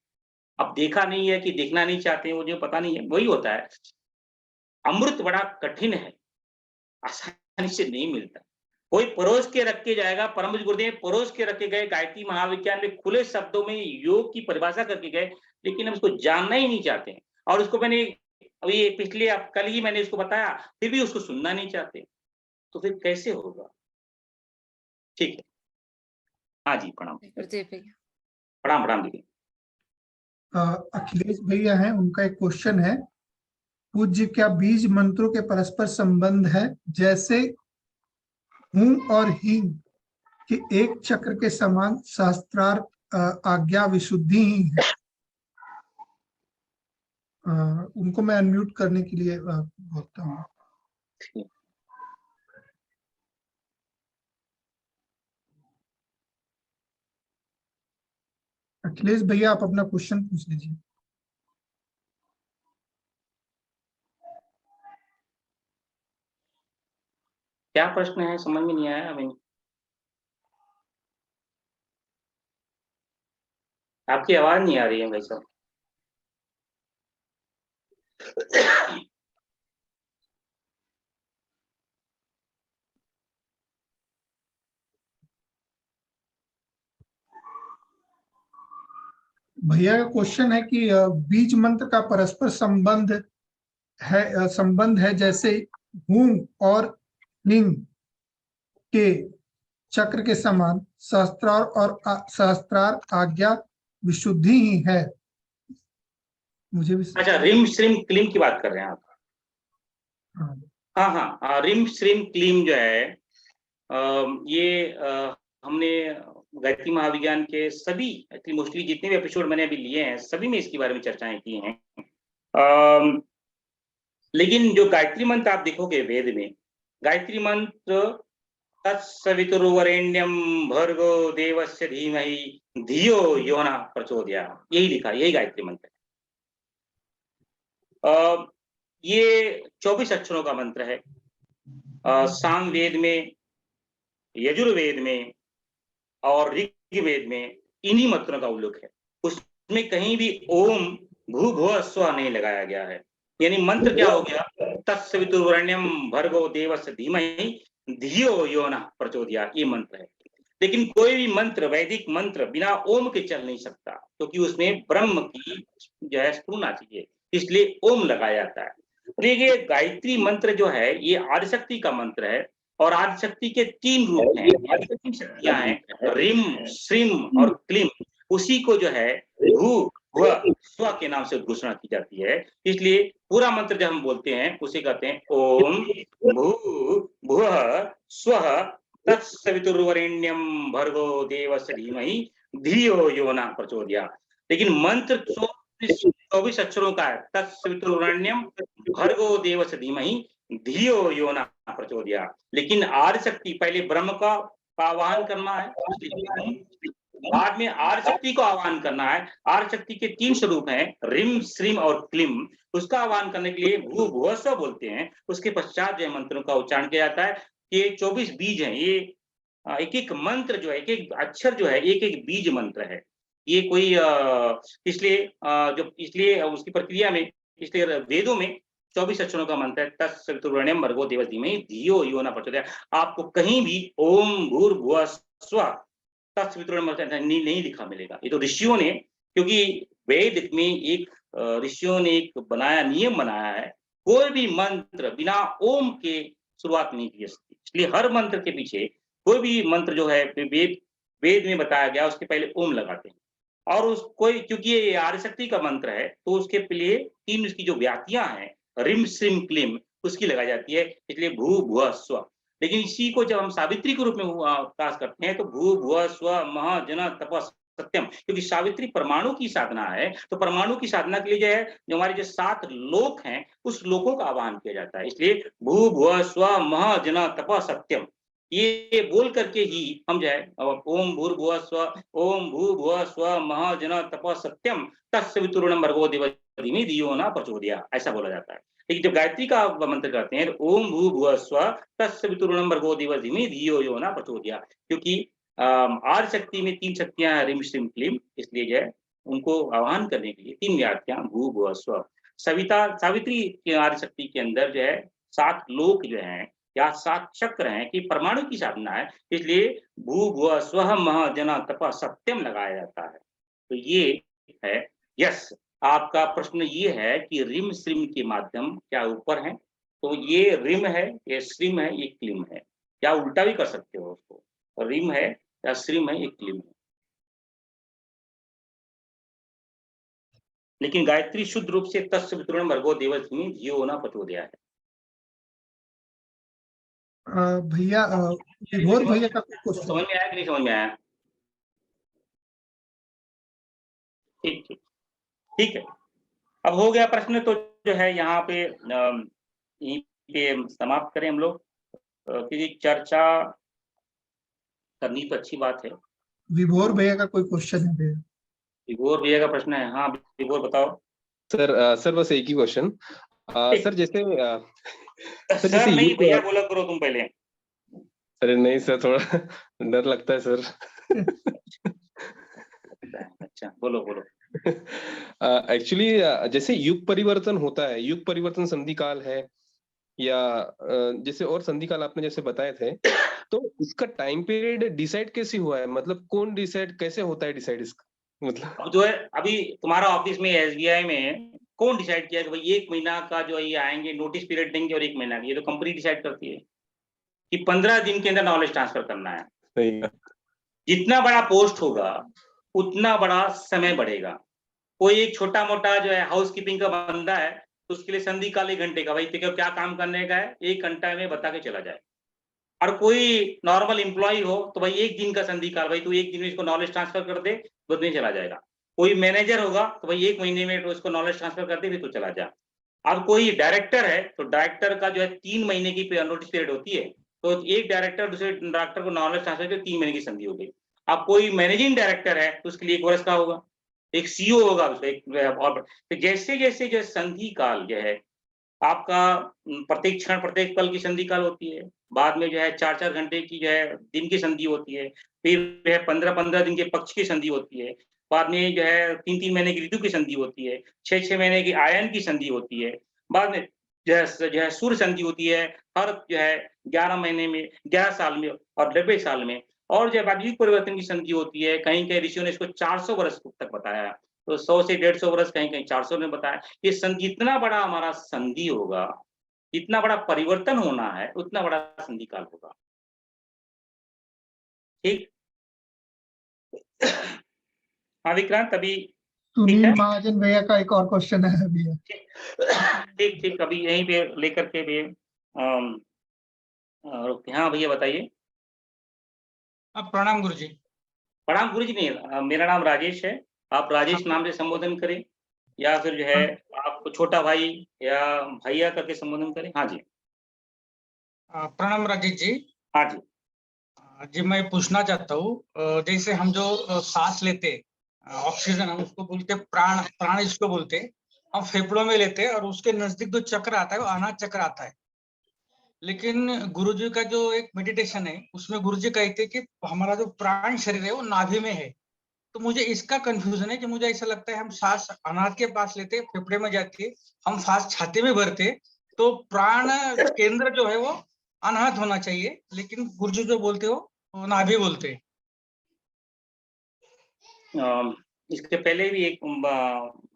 अब देखा नहीं है कि देखना नहीं चाहते हैं, मुझे पता नहीं है, वही होता है। अमृत बड़ा कठिन है, आसानी से नहीं मिलता। कोई परोस के रख के जाएगा, परम पूज्य गुरुदेव परोस के रखे गए गायत्री महाविज्ञान में खुले शब्दों में योग की परिभाषा करके गए, लेकिन हम उसको जानना ही नहीं चाहते हैं। और उसको मैंने अभी पिछले कल ही मैंने उसको बताया, फिर भी उसको सुनना नहीं चाहते, तो फिर कैसे होगा? ठीक है, हाँ जी, प्रणाम प्रणाम प्रणाम दीदी। अखिलेश भैया हैं, उनका एक क्वेश्चन है, पूज्य क्या बीज मंत्रों के परस्पर संबंध है, जैसे हूं और ही कि एक चक्र के समान शास्त्रार्थ आज्ञा विशुद्धि ही है? उनको मैं अनम्यूट करने के लिए बोलता हूँ। अखिलेश भैया आप अपना क्वेश्चन पूछ लीजिए। क्या प्रश्न है, समझ में नहीं आया अभी। आपकी आवाज नहीं आ रही है भाई साहब। भैया का क्वेश्चन है कि बीज मंत्र का परस्पर संबंध है जैसे हूं और लिंग के चक्र के समान शास्त्रार्थ आज्ञा विशुद्धि ही है। मुझे भी अच्छा, रिम श्रीम क्लीम की बात कर रहे हैं आप? हाँ, रिम श्रीम क्लीम जो है ये हमने गायत्री महाविज्ञान के सभी मोस्टली जितने भी एपिसोड मैंने अभी लिए हैं, सभी में इसके बारे में चर्चाएं की हैं। लेकिन जो गायत्री मंत्र आप देखोगे वेद में, गायत्री मंत्र तत्सवितुर्वरेण्यम भर्गो देवस्य धीमहि धियो यो न प्रचोदयात्, यही लिखा, यही गायत्री मंत्र है। ये 24 अक्षरों का मंत्र है। साम वेद में, यजुर्वेद में और ऋग्वेद में इन्हीं मंत्रों का उल्लेख है। उसमें कहीं भी ओम भू भुव स्व नहीं लगाया गया है। यानी मंत्र क्या हो गया? तत्सवितुर्वरेण्यम भर्गो देवस्य धीमहि धियो यो न प्रचोदयात्, ये मंत्र है। लेकिन कोई भी मंत्र, वैदिक मंत्र बिना ओम के चल नहीं सकता, क्योंकि उसमें ब्रह्म की जो है स्फुरना चाहिए, इसलिए ओम लगाया जाता है। देखिए गायत्री मंत्र जो है ये आदिशक्ति का मंत्र है, और आदिशक्ति के 3 रूप हैं, 3 शक्तियां हैं, रिम श्रीम और क्लीम। उसी को जो है भू भुव स्व के नाम से घोषणा की जाती है। इसलिए पूरा मंत्र जब हम बोलते हैं उसे कहते हैं ओम भू भुव स्व तत्सवितुर्वरेण्यम भर्गो देवस्य धीमहि धियो यो न प्रचोदयात्। लेकिन मंत्र 24 अक्षरों का है, तत्सवितुर्वरेण्यम भर्गो देवस्य धीमहि धियो यो न प्रचोदयात्। लेकिन आदिशक्ति पहले ब्रह्म का आवाहन करना है, बाद में आदिशक्ति को आह्वान करना है। आदिशक्ति के 3 स्वरूप हैं, रिम श्रीम और क्लीम। उसका आह्वान करने के लिए भू भुव स्व बोलते हैं। उसके पश्चात जो मंत्रों का उच्चारण किया जाता है। ये 24 बीज हैं, ये एक एक मंत्र जो है, एक एक अक्षर जो है, एक एक बीज मंत्र है। ये कोई इसलिए उसकी प्रक्रिया में, इसलिए वेदों में 24 अक्षरों का मंत्र है, तत्सवितुर्वरेण्यम भर्गो देवस्य धीमहि धियो यो न प्रचोदयात्। आपको कहीं भी ओम भूर्भुवः स्वः तत्सवितुर्वरेण्यम नहीं लिखा मिलेगा। ये तो ऋषियों ने, क्योंकि वेद में एक ऋषियों ने एक नियम बनाया है, कोई भी मंत्र बिना ओम के शुरुआत नहीं की सकती। इसलिए हर मंत्र के पीछे कोई भी मंत्र जो है वेद में बताया गया, उसके पहले ओम लगाते हैं। और क्योंकि ये आदिशक्ति का मंत्र है, तो उसके लिए 3 उसकी जो व्याख्याएं हैं, रिम श्रीम क्लीम, उसकी लगाई जाती है। इसलिए भू भुव स्व। लेकिन इसी को जब हम सावित्री के रूप में प्रकाश करते हैं, तो भू भुव स्व महा जन तपस सत्यम, क्योंकि सावित्री परमाणु की साधना है, तो परमाणु की साधना के लिए जो है, जो हमारे जो 7 लोक हैं, उस लोकों का आह्वान किया जाता है। इसलिए भू भुव स्व मह जन तप सत्यम, ये बोल करके ही हम जो है ओम भूर्भुवः स्वः ओम भूर्भुवः स्वः मह जन तप सत्यम तत्सवितुर्वरेण्यं भर्गो देवस्य धीमहि धियो न प्रचोदयात्, ऐसा बोला जाता है। लेकिन जब गायत्री का मंत्र करते हैं तो ओम भूर्भुवः स्वः तत्सवितुर्वरेण्यं भर्गो देवस्य धीमहि धियो यो न प्रचोदयात्, क्योंकि आदि शक्ति में 3 शक्तियां हैं, ह्रीं श्रीं क्लीं, इसलिए जो है उनको आह्वान करने के लिए 3 व्याख्या भू भुव स्व। सावित्री की आदि शक्ति के अंदर जो है 7 लोक जो हैं या 7 चक्र हैं कि परमाणु की साधना है, इसलिए भू भुव स्वः मह जन तप सत्यम लगाया जाता है। तो ये है यस। आपका प्रश्न ये है कि रिम श्रीम के माध्यम क्या ऊपर है, तो ये रिम है, ये श्रीम है, ये क्लीम है, या उल्टा भी कर सकते हो उसको, रिम है या श्रीम है, ये क्लीम है। लेकिन गायत्री शुद्ध रूप से तत्सवितुर्वरेण्यं भर्गो देवस्य धीमहि धियो न प्रचोदयात् है। भैया विभोर भैया का क्वेश्चन समझ में आया कि नहीं समझ में आया? ठीक ठीक ठीक है, अब हो गया प्रश्न, तो जो है यहाँ पे यहीं पे समाप्त करें हम लोग, क्योंकि चर्चा करनी तो अच्छी बात है। विभोर भैया का कोई क्वेश्चन है भैया? विभोर भैया का प्रश्न है, हाँ विभोर बताओ। सर बस एक ही क्वेश्चन सर, जैसे सर जैसे नहीं भैया बोला करो तुम पहले। अरे नहीं सर, थोड़ा डर लगता है सर। अच्छा बोलो बोलो। एक्चुअली जैसे युग परिवर्तन होता है, युग परिवर्तन संधि काल है या जैसे और संधि काल आपने जैसे बताए थे, तो इसका टाइम पीरियड डिसाइड कैसे हुआ है? मतलब कौन डिसाइड, कैसे होता है डिसाइड इसका? मतलब अब जो है अभी तुम्हारा ऑफिस में एसबीआई में कौन डिसाइड किया कि भाई 1 महीना का जो ये आएंगे नोटिस पीरियड देंगे और 1 महीना की? ये तो कंपनी डिसाइड करती है कि 15 दिन के अंदर नॉलेज ट्रांसफर करना है। सही है। जितना बड़ा पोस्ट होगा उतना बड़ा समय बढ़ेगा। कोई एक छोटा मोटा जो है हाउस कीपिंग का बंदा है तो उसके लिए संधि काल 1 घंटे का, भाई तेरे क्या काम करने का है 1 घंटा में बता के चला जाए। और कोई नॉर्मल एम्प्लॉय हो तो भाई 1 दिन का संधि काल, भाई तू 1 दिन में इसको नॉलेज ट्रांसफर कर दे तो नहीं चला जाएगा। कोई मैनेजर होगा तो भाई 1 महीने में तो उसको नॉलेज ट्रांसफर कर दे फिर तो चला जा। अब कोई डायरेक्टर है तो डायरेक्टर का जो है 3 महीने की नोटिस पीरियड होती है, तो एक डायरेक्टर दूसरे डायरेक्टर को नॉलेज ट्रांसफर कर 3 महीने की संधि हो गई। अब कोई मैनेजिंग डायरेक्टर है तो उसके लिए 1 वर्ष का होगा, एक सीईओ होगा उसका एक और। तो जैसे जैसे जो संधि काल जो है आपका प्रत्येक क्षण प्रत्येक पल की संधि काल होती है, बाद में जो है 4-4 घंटे की जो है दिन की संधि होती है, फिर जो है 15-15 दिन के पक्ष की संधि होती है, बाद में जो है 3-3 महीने की ऋतु की संधि होती है, 6-6 महीने की आयन की संधि होती है, बाद में जो है सूर्य संधि होती है हर जो है 11 महीने में, 11 साल में और 90 साल में, और जो है युग परिवर्तन की संधि होती है। कहीं-कहीं ऋषियों ने इसको 400 वर्ष तक बताया है, तो 100 से 150 वर्ष, कहीं-कहीं 400 ने बताया। ये संधि जितना बड़ा हमारा संधि होगा, जितना बड़ा परिवर्तन होना है, उतना बड़ा संधि काल होगा। ठीक? हाँ विक्रांत, अभी सुनील महाजन भैया का एक और क्वेश्चन है भैया। ठीक ठीक, अभी यहीं पे लेकर के भी हाँ भैया बताइए। प्रणाम गुरुजी। प्रणाम गुरुजी नहीं, मेरा नाम राजेश है, आप राजेश नाम से संबोधन करें या फिर जो है आप छोटा भाई या भैया करके संबोधन करें। हाँ जी प्रणाम राजेश जी। हाँ जी जी मैं पूछना चाहता हूँ, जैसे हम जो सांस लेते ऑक्सीजन, हम उसको बोलते प्राण, प्राण इसको बोलते, हम फेफड़ों में लेते और उसके नजदीक जो चक्र आता है वो अनाहत चक्र आता है। लेकिन गुरुजी का जो एक मेडिटेशन है उसमें गुरुजी कहते हैं कि हमारा जो प्राण शरीर है वो नाभि में है। तो मुझे इसका कंफ्यूजन है कि मुझे ऐसा लगता है हम सांस अनाहत के पास लेते, फेफड़े में जाती है, हम सांस छाती में भरते, तो प्राण केंद्र जो है वो अनाहत होना चाहिए, लेकिन गुरुजी जो बोलते हो वो नाभि बोलते। इसके पहले भी एक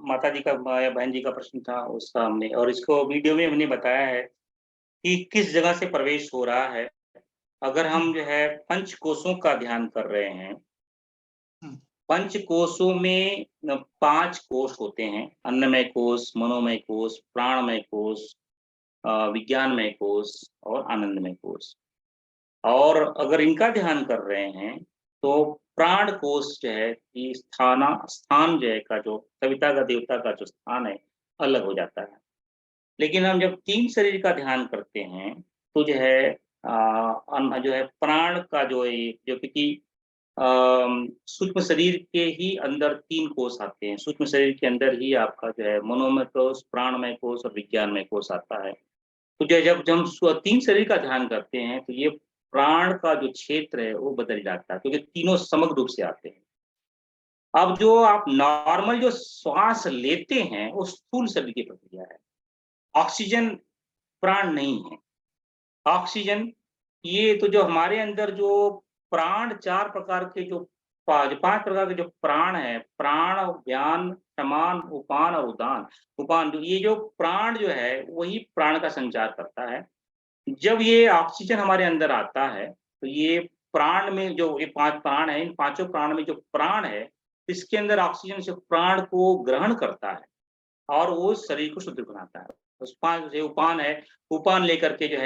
माता जी का या बहन जी का प्रश्न था, उसका हमने और इसको वीडियो में हमने बताया है कि किस जगह से प्रवेश हो रहा है। अगर हम जो है पंच कोशों का ध्यान कर रहे हैं, पंच कोशों में 5 कोश होते हैं, अन्नमय कोश, मनोमय कोश, प्राणमय कोश, विज्ञानमय कोश और आनंदमय कोश। और अगर इनका ध्यान कर रहे हैं तो प्राण कोश जो है कि स्थान जो है का जो सविता का देवता का जो स्थान है अलग हो जाता है। लेकिन हम जब 3 शरीर का ध्यान करते हैं तो जो है जो है प्राण का जो है जो कि सूक्ष्म शरीर के ही अंदर 3 कोश आते हैं। सूक्ष्म शरीर के अंदर ही आपका जो है मनोमय कोश, प्राणमय कोश और विज्ञानमय कोश आता है। तो जब हम 3 शरीर का ध्यान करते हैं तो ये प्राण का जो क्षेत्र है वो बदल जाता है, क्योंकि तीनों समग्र रूप से आते हैं। अब जो आप नॉर्मल जो श्वास लेते हैं वो स्थूल शरीर की प्रक्रिया है। ऑक्सीजन प्राण नहीं है। ऑक्सीजन ये तो जो हमारे अंदर जो प्राण 4 प्रकार के जो 5 प्रकार के जो प्राण है, प्राण, व्यान, समान, उपान और उदान। उपान ये जो प्राण जो है वही प्राण का संचार करता है। जब ये ऑक्सीजन हमारे अंदर आता है तो ये प्राण में जो ये 5 प्राण है, इन पांचों प्राण में जो प्राण है इसके अंदर ऑक्सीजन से प्राण को ग्रहण करता है और वो शरीर को शुद्ध बनाता है। उपान जो उपान है, उपान लेकर के जो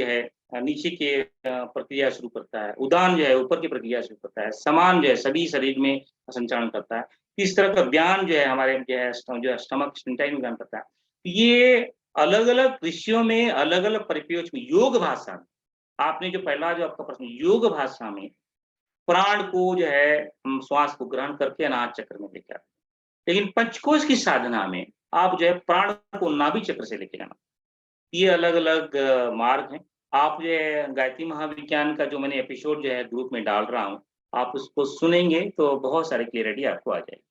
है नीचे के प्रक्रिया शुरू करता है। उदान जो है ऊपर की प्रक्रिया शुरू करता है। समान जो है सभी शरीर में संचालन करता है। इस तरह का व्यान जो है हमारे जो है स्टमक स्फिंक्टर में व्यान करता है। ये अलग-अलग विषयों में अलग-अलग परिपेक्ष में योग भाषा में आपने जो पहला जो आपका प्रश्न योग भाषा में प्राण को जो है हम श्वास को ग्रहण करके अनाहत चक्र में लेके आते हैं। लेकिन पंचकोश की साधना में आप जो है प्राण को नाभि चक्र से लेके जाना। ये अलग-अलग मार्ग हैं। आप जो है गायत्री महाविज्ञान का जो मैंने एपिसोड जो है ग्रुप में डाल रहा हूँ, आप उसको सुनेंगे तो बहुत सारी क्लियरिटी आपको आ जाएगी।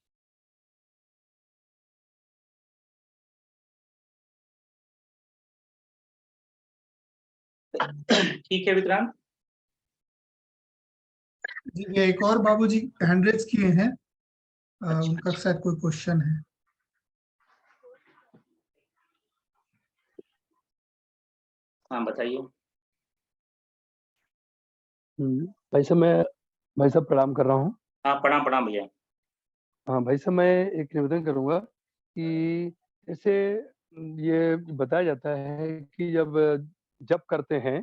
ठीक है विक्रांत। जी ये एक और बाबूजी हैंड रेज किए हैं, उनका शायद कोई क्वेश्चन है। हाँ बताइए। भाई साहब प्रणाम कर रहा हूँ। हाँ प्रणाम भैया। हाँ भाई साहब, मैं एक निवेदन करूंगा कि जैसे ये बताया जाता है कि जब करते हैं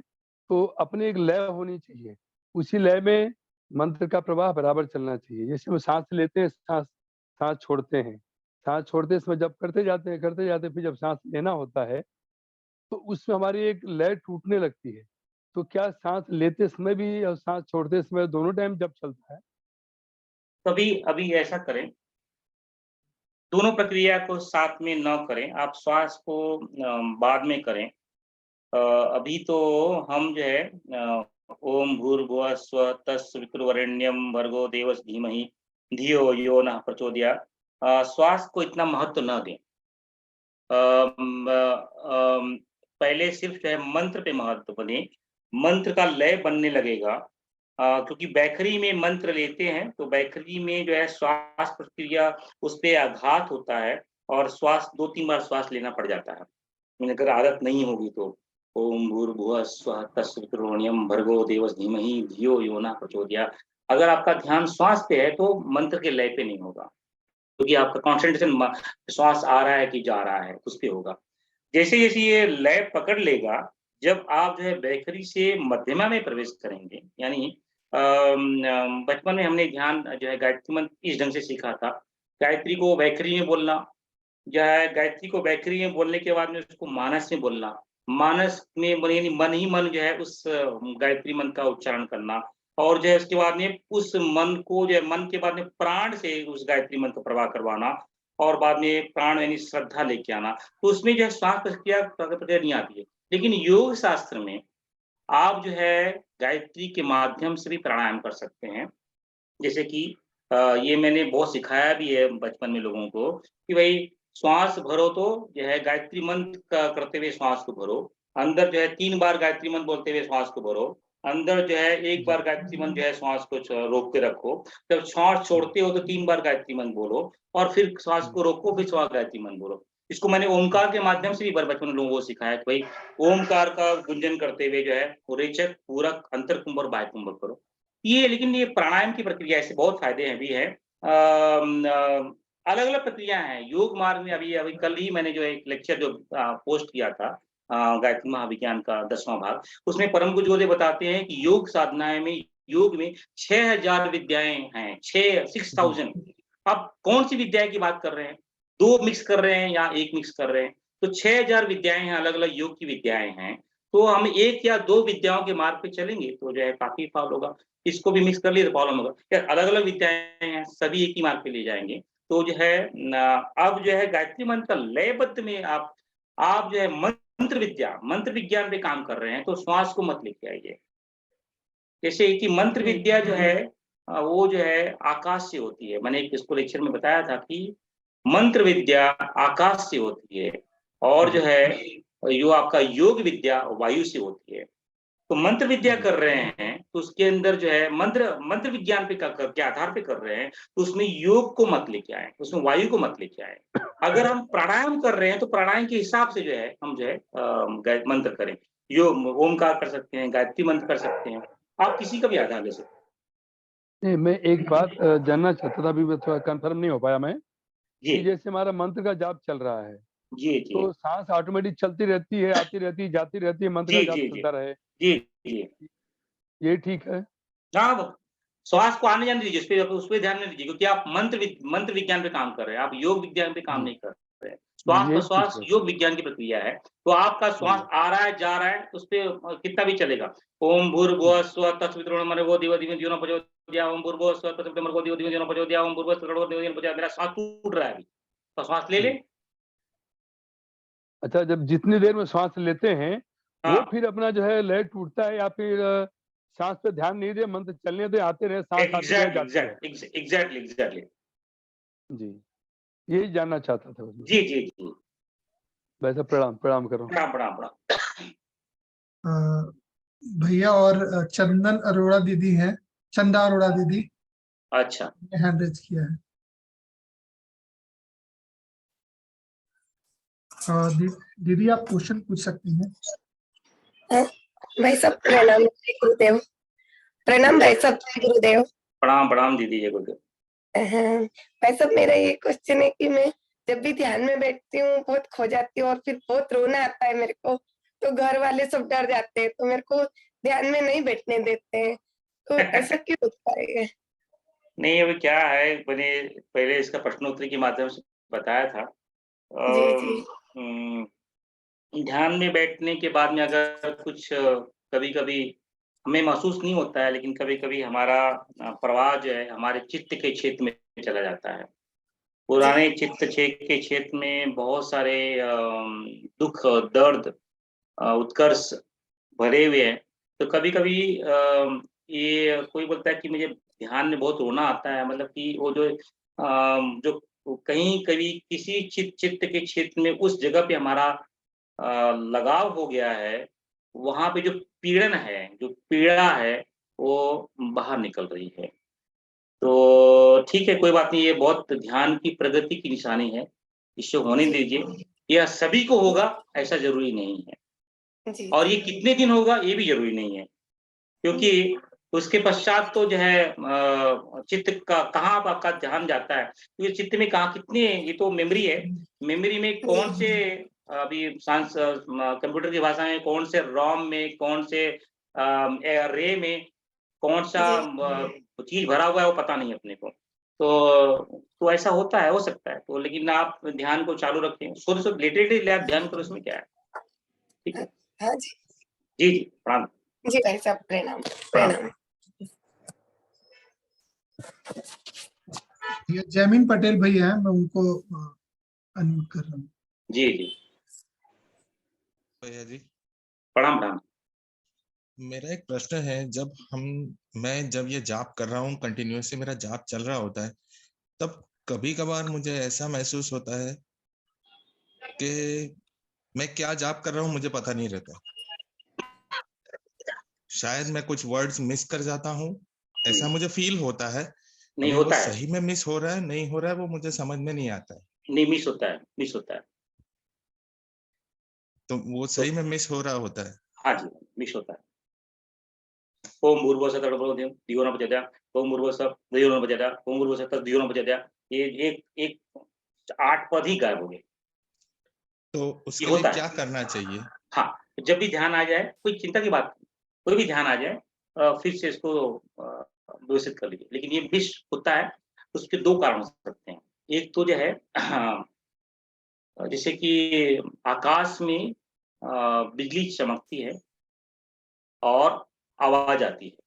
तो अपनी एक लय होनी चाहिए, उसी लय में मंत्र का प्रवाह बराबर चलना चाहिए। जैसे वो सांस लेते हैं, सांस छोड़ते हैं, सांस छोड़ते समय जब करते जाते फिर जब सांस लेना होता है तो उसमें हमारी एक लय टूटने लगती है। तो क्या सांस लेते समय भी और सांस छोड़ते समय दोनों टाइम जब चलता है? तभी अभी ऐसा करें, दोनों प्रक्रिया को साथ में न करें, आप श्वास को बाद में करें। अभी तो हम जो है ओम भूर्भुवः स्वः तत्सवितुर्वरेण्यं भर्गो देवस्य धीमहि धियो यो नः प्रचोदयात्। श्वास को इतना महत्व न दें। पहले सिर्फ जो है मंत्र पे महत्व दें। मंत्र का लय बनने लगेगा, क्योंकि बैखरी में मंत्र लेते हैं तो बैखरी में जो है श्वास प्रक्रिया उस पर आघात होता है और श्वास 2-3 बार श्वास लेना पड़ जाता है। अगर आदत नहीं होगी तो ओम भूर्भुवः स्वः तत्सवितुर्वरेण्यं भर्गो देवस्य धीमहि धियो यो नः प्रचोदयात्। अगर आपका ध्यान श्वास पे है तो मंत्र के लय पे नहीं होगा, क्योंकि आपका कॉन्सेंट्रेशन श्वास आ रहा है कि जा रहा है उस पे होगा। जैसे जैसे ये लय पकड़ लेगा, जब आप जो है बैखरी से मध्यमा में प्रवेश करेंगे, यानी बचपन में हमने ध्यान जो है गायत्री मंत्र इस ढंग से सीखा था। गायत्री को बैखरी में बोलना, जो है गायत्री को बैखरी में बोलने के बाद में उसको मानस में बोलना, मानस में यानी मन ही मन जो है उस गायत्री मंत्र का उच्चारण करना, और जो है उसके बाद में उस मन को जो है मन के बाद में प्राण से उस गायत्री मंत्र का प्रवाह करवाना, और बाद में प्राण यानी श्रद्धा लेके आना। तो उसमें जो है श्वास प्रक्रिया नहीं आती है। लेकिन योग शास्त्र में आप जो है गायत्री के माध्यम से भी प्राणायाम कर सकते हैं। जैसे कि ये मैंने बहुत सिखाया भी है बचपन में लोगों को कि भाई श्वास भरो तो जो है गायत्री मंत्र करते हुए श्वास को भरो, अंदर जो है 3 बार गायत्री मंत्र बोलते हुए श्वास को भरो, अंदर जो है 1 बार गायत्री मंत्र जो है श्वास को रोक के रखो, जब श्वास छोड़ते हो तो 3 बार गायत्री मंत्र बोलो और फिर श्वास को रोको, फिर श्वास गायत्री मंत्र बोलो। इसको मैंने ओमकार के माध्यम से भी बचपन में लोगों को सिखाया कि भाई ओमकार का गुंजन करते हुए जो है रेचक, पूरक, अंतर कुंभ और बाह्य कुंभ करो। ये लेकिन ये प्राणायाम की प्रक्रिया ऐसे बहुत फायदे हैं भी है। अलग-अलग प्रक्रिया हैं योग मार्ग में। अभी कल ही मैंने जो एक लेक्चर जो पोस्ट किया था गायत्री महाविज्ञान का 10वां भाग, उसमें परम गुरुदेव बताते हैं कि योग साधनाएं में योग में 6000 विद्याएं हैं, 6000। आप कौन सी विद्या की बात कर रहे हैं? 2 मिक्स कर रहे हैं या 1 मिक्स कर रहे हैं? तो 6000 विद्याएं हैं, अलग-अलग योग की विद्याएं हैं। तो हम 1 या 2 विद्याओं के मार्ग पे चलेंगे तो जो है काफ़ी फॉल होगा। इसको भी मिक्स कर लिए तो प्रॉब्लम होगा। क्या अलग-अलग विद्याएं हैं, सभी एक ही मार्ग पे ले जाएंगे तो जो है अब जो है गायत्री मंत्र का लयबद्ध में आप जो है मंत्र विज्ञान पे काम कर रहे हैं तो श्वास को मत लेके आइए। जैसे कि मंत्र विद्या जो है वो जो है आकाश से होती है। मैंने एक इसको लेक्चर में बताया था कि मंत्र विद्या आकाश से होती है और जो है जो आपका योग विद्या वायु से होती है। तो मंत्र विद्या कर रहे हैं तो उसके अंदर जो है मंत्र विज्ञान पे के आधार पे कर रहे हैं तो उसमें योग को मत लेके आए, उसमें वायु को मत लेके आए। अगर हम प्राणायाम कर रहे हैं तो प्राणायाम के हिसाब से जो है हम जो है मंत्र करें। योग ओमकार कर सकते हैं, गायत्री मंत्र कर सकते हैं, आप किसी का भी आधार ले सकते हैं। नहीं, मैं एक बात जानना चाहता था, अभी थोड़ा कंफर्म नहीं हो पाया मैं कि जैसे हमारा मंत्र का जाप चल रहा है जी तो सांस ऑटोमेटिक चलती रहती है, आती रहती है, जाती रहती है, मंत्र का जाप चलता रहे। जी ये ठीक है। हाँ, श्वास को आने जाने दीजिए, उस पे ध्यान नहीं दीजिए क्योंकि आप मंत्र विज्ञान पे काम कर रहे हैं, आप योग विज्ञान पे काम नहीं कर रहे हैं। श्वास प्रश्वास योग विज्ञान की प्रक्रिया है। तो आपका श्वास आ रहा है, जा रहा है, उस पे कितना भी चलेगा। ओम भूर्भुवः स्वः तत्सवितुर्वरेण्यं भर्गो देवस्य धीमहि धियो यो न प्रचोदयात्। ओम भूर्भुवः स्वः तत्सवितुर्वरेण्यं भर्गो देवस्य धीमहि धियो न प्रचोदयात्। ओम भूर्भुवः स्वः तत्सवितुर्वरेण्यं भर्गो देवस्य धीमहि धियो न प्रचोदयात्। मेरा श्वास टूट रहा है अभी, तो श्वास ले ले। अच्छा, जब जितनी देर में श्वास लेते हैं वो फिर अपना जो है लय टूटता है या फिर सांस पे ध्यान नहीं दे, मंत्र चलने दे, आते रहे, सांस आती रहे, जाती रहे। एग्जैक्टली जी, यही जानना चाहता था उसमें। जी वैसे प्रणाम करो। प्रणाम। भैया और चंदन अरोड़ा दीदी हैं, चंदा अरोड़ा दीदी। अच्छा, हैंड रेज किया है। दीदी आप क्वेश्चन पूछ सकती हैं। भाई सब प्रणाम गुरुदेव। प्रणाम भाई सब गुरुदेव। प्रणाम दीदी जय गुरुदेव। भाई सब मेरा ये क्वेश्चन है कि मैं जब भी ध्यान में बैठती हूँ बहुत खो जाती हूँ और फिर बहुत रोना आता है मेरे को, तो घर वाले सब डर जाते हैं तो मेरे को ध्यान में नहीं बैठने देते हैं, तो ऐसा क्यों होता है? नहीं, अभी क्या है, मैंने पहले इसका प्रश्नोत्तरी के माध्यम से बताया था। ध्यान में बैठने के बाद में अगर कुछ कभी-कभी हमें महसूस नहीं होता है, लेकिन कभी-कभी हमारा प्रवाह जो है हमारे चित्त के क्षेत्र में चला जाता है। पुराने चित्त के क्षेत्र में बहुत सारे दुख, दर्द, उत्कर्ष भरे हुए हैं। तो कभी-कभी ये कोई बोलता है कि मुझे ध्यान में बहुत रोना आता है, मतलब कि वो जो कहीं कभी किसी चित्त के क्षेत्र में उस जगह पे हमारा लगाव हो गया है, वहाँ पे जो पीड़न है, जो पीड़ा है, वो बाहर निकल रही है। तो ठीक है, कोई बात नहीं, ये बहुत ध्यान की प्रगति की निशानी है, इसे होने दीजिए। यह सभी को होगा ऐसा ज़रूरी नहीं है, और ये कितने दिन होगा ये भी ज़रूरी नहीं है, क्योंकि उसके पश्चात तो जो है चित्त का कहाँ आपका ध्यान जाता है, तो ये चित्त में कहाँ कितने, ये तो मेमोरी है, मेमोरी में कौन से अभी कंप्यूटर की भाषा में कौन से रोम में, कौन से रे में कौन सा चीज भरा हुआ है वो पता नहीं अपने को। तो ऐसा होता है, हो सकता है। तो लेकिन आप ध्यान को चालू रखें, सो रिलेटेड आप ध्यान करो, इसमें क्या है। ठीक है। हाँ जी जी प्रणाम। जी भाई साहब प्रणाम। ये जैमिन पटेल भैया हैं, मैं उनको अनम्यूट कर रहा हूँ। जी भैया जी प्रणाम। मेरा एक प्रश्न है, मैं जब ये जाप कर रहा हूँ, कंटिन्यूअसली मेरा जाप चल रहा होता है, तब कभी कभार मुझे ऐसा महसूस होता है कि मैं क्या जाप कर रहा हूँ मुझे पता नहीं रहता। शायद मैं कुछ वर्ड्स मिस कर जाता हूँ, ऐसा मुझे फील होता है। नहीं होता है, सही में मिस हो रहा है नहीं हो रहा है वो मुझे समझ में नहीं आता है। नहीं, मिस होता है। तो वो सही में मिस हो रहा होता है। हाँ जी, मिस होता है। ओम भूर्भुवः स्वः तत्सवितुर्वरेण्यं भर्गो देवस्य धीमहि धियो न प्रचोदयात्। ओम भूर्भुवः स्वः धियो न प्रचोदयात्। ओम भूर्भुवः स्वः तत्सवितुर्वरेण्यं भर्गो देवस्य धीमहि धियो न प्रचोदयात्। ये एक 8 पद ही गायब हो गए। तो उसके लिए क्या करना चाहिए? हाँ, जब भी ध्यान आ जाए, कोई चिंता की बात नहीं, कोई भी ध्यान आ जाए, फिर से इसको व्यवस्थित कर लीजिए। लेकिन ये मिस होता है, उसके 2 कारण हो सकते हैं। एक तो जो है जैसे कि आकाश में बिजली चमकती है और आवाज़ आती है।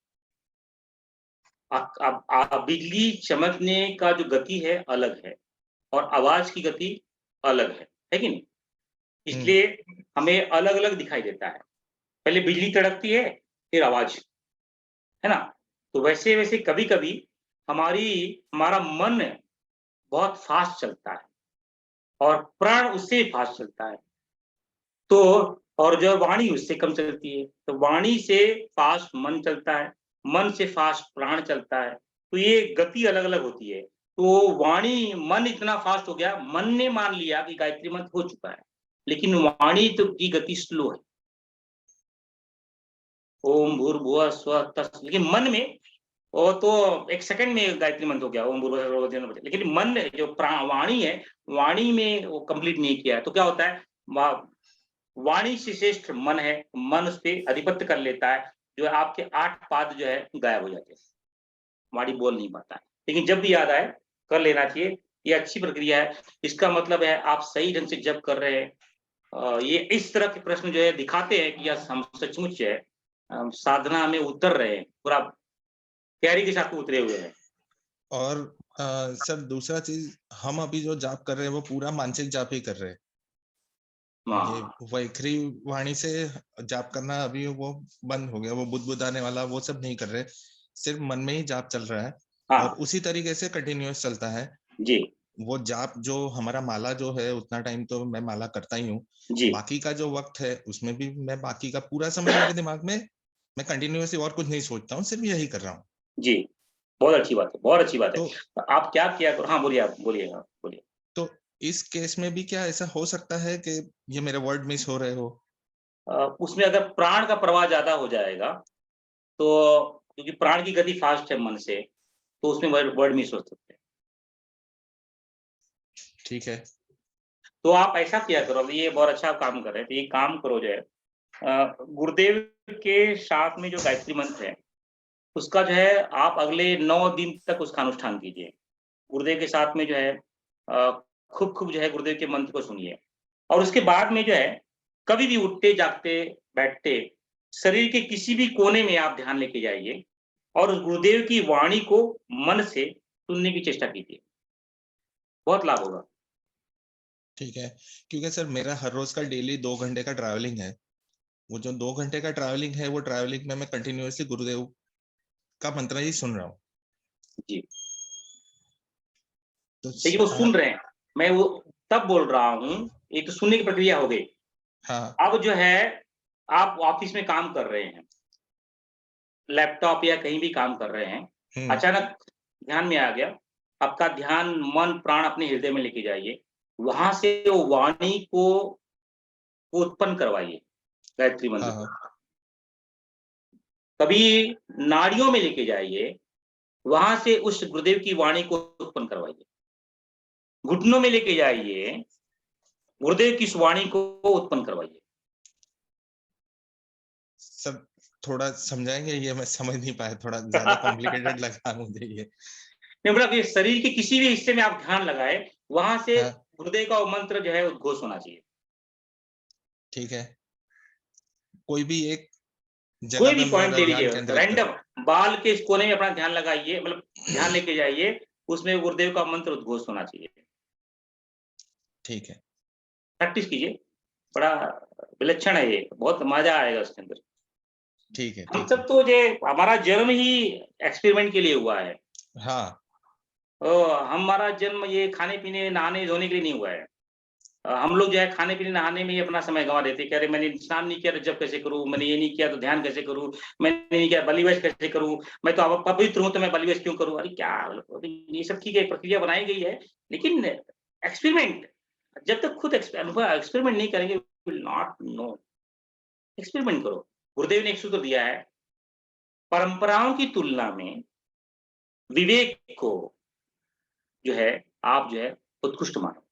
अब बिजली चमकने का जो गति है अलग है और आवाज़ की गति अलग है कि नहीं? इसलिए हमें अलग-अलग दिखाई देता है। पहले बिजली तड़कती है, फिर आवाज़, है ना? तो वैसे-वैसे कभी-कभी हमारा मन बहुत फ़ास्ट चलता है और प्राण उससे भी फ़ास्ट चलता है। तो और जो वाणी उससे कम चलती है, तो वाणी से फ़ास्ट मन चलता है, मन से फ़ास्ट प्राण चलता है, तो ये गति अलग-अलग होती है। तो मन इतना फ़ास्ट हो गया, मन ने मान लिया कि गायत्री मंत्र हो चुका है, लेकिन वाणी तो की गति स्लो है। ओम भूर्भुवः स्वः तस्, लेकिन मन में वो तो 1 सेकंड में गायत्री मंत्र हो गया, ओम भूर्भुवः स्वः तत्, लेकिन मन जो वाणी है, वाणी में वो कंप्लीट नहीं किया है, तो क्या होता है, वाणी से श्रेष्ठ मन है, मन उस पे अधिपत्य कर लेता है, जो है आपके 8 पाद जो है गायब हो जाते हैं। वाणी बोल नहीं पाता है, लेकिन जब भी याद आए कर लेना चाहिए, ये अच्छी प्रक्रिया है। इसका मतलब है आप सही ढंग से जप कर रहे हैं। ये इस तरह के प्रश्न जो है दिखाते हैं कि हम सचमुच जो है साधना में उतर रहे हैं, पूरा तैयारी के साथ उतरे हुए हैं। और सर दूसरा चीज, हम अभी जो जाप कर रहे हैं वो पूरा मानसिक जाप ही कर रहे हैं। ये वैखरी वाणी से जाप करना अभी वो बंद हो गया, वो बुदबुदाने वाला वो सब नहीं कर रहे, सिर्फ मन में ही जाप चल रहा है। और उसी तरीके से कंटिन्यूअस चलता है जी। वो जाप जो हमारा माला जो है उतना टाइम तो मैं माला करता ही हूँ, बाकी का जो वक्त है उसमें भी मैं बाकी का पूरा समय मेरे दिमाग में मैं कंटिन्यूअसली और कुछ नहीं सोचता हूँ, सिर्फ यही कर रहा हूँ। जी, बहुत अच्छी बात है, बहुत अच्छी बात है। तो आप क्या किया करो, हाँ बोलिए, आप बोलिए, हाँ बोलिए। तो इस केस में भी क्या ऐसा हो सकता है कि ये मेरे वर्ड मिस हो रहे हो? उसमें अगर प्राण का प्रवाह ज्यादा हो जाएगा, तो क्योंकि प्राण की गति फास्ट है मन से, तो उसमें वर्ड मिस हो सकते हैं। ठीक है। तो आप ऐसा किया करो, ये बहुत अच्छा काम कर रहे हैं, तो ये काम करो जो है गुरुदेव के साथ में जो गायत्री मंत्र है, उसका जो है आप अगले 9 दिन तक उसका अनुष्ठान कीजिए। गुरुदेव के साथ में जो है खूब जो है गुरुदेव के मंत्र को सुनिए, और उसके बाद में जो है कभी भी उठते जागते बैठते शरीर के किसी भी कोने में आप ध्यान लेके जाइए और उस गुरुदेव की वाणी को मन से सुनने की चेष्टा कीजिए, बहुत लाभ होगा। ठीक है, क्योंकि सर मेरा हर रोज का डेली 2 घंटे का ट्रैवलिंग है, वो जो 2 घंटे का ट्रैवलिंग है, वो ट्रैवलिंग में मैं कंटिन्यूअसली गुरुदेव का मंत्र ही सुन रहा हूँ। जी। तो देखिए वो सुन रहे हैं, मैं वो तब बोल रहा हूँ, एक तो सुनने की प्रक्रिया हो गई। हाँ। अब जो है आप ऑफिस में काम कर रहे हैं, लैपटॉप या कहीं भी काम कर रहे हैं, अचानक ध्यान में आ गया, आपका ध्यान मन प्राण अपने हृदय में लेके जाइए, वहां से वो वाणी को उत्पन्न करवाइए गायत्री मंत्र को। कभी नाड़ियों में लेके जाइए, वहां से उस गुरुदेव की वाणी को उत्पन्न करवाइए। घुटनों में लेके जाइए, गुरुदेव की इस वाणी को उत्पन्न करवाइए। सब थोड़ा समझाएंगे, ये मैं समझ नहीं पाया, थोड़ा ज्यादा कॉम्प्लिकेटेड लगा मुझे ये। नहीं मतलब ये शरीर के किसी भी हिस्से में आप ध्यान लगाए, वहां से गुरुदेव का मंत्र जो है उद्घोष होना चाहिए। ठीक है, कोई भी एक कोई जगह भी पे पॉइंट मेरा ले ध्यान लीजिए, केंद्रित रैंडम बाल के इस कोने में अपना ध्यान लगाइए, मतलब ध्यान लेके जाइए, उसमें गुरुदेव का मंत्र उद्घोष होना चाहिए। ठीक है, प्रैक्टिस कीजिए, बड़ा विलक्षण है ये, बहुत मजा आएगा उसके अंदर। ठीक है। हम सब तो ये हमारा जन्म ही एक्सपेरिमेंट के लिए हुआ है। हाँ। हमारा जन्म ये खाने पीने नहाने धोने के लिए नहीं हुआ है। हम लोग जो है खाने पीने नहाने में ही अपना समय गंवा देते हैं, कह रहे मैंने स्नान नहीं किया तो जब कैसे करूं, मैंने ये नहीं किया तो ध्यान कैसे करूं, मैंने नहीं किया बलिवेश कैसे करूं, मैं तो अब पवित्र हूं तो मैं बलिवेश क्यों करूं। अरे क्या, ये सब ठीक है, प्रक्रिया बनाई गई है, लेकिन एक्सपेरिमेंट जब तक खुद एक्सपेरिमेंट नहीं करेंगे विल नॉट नो। एक्सपेरिमेंट करो। गुरुदेव ने एक सूत्र दिया है, परंपराओं की तुलना में विवेक को जो है आप जो है उत्कृष्ट मानो।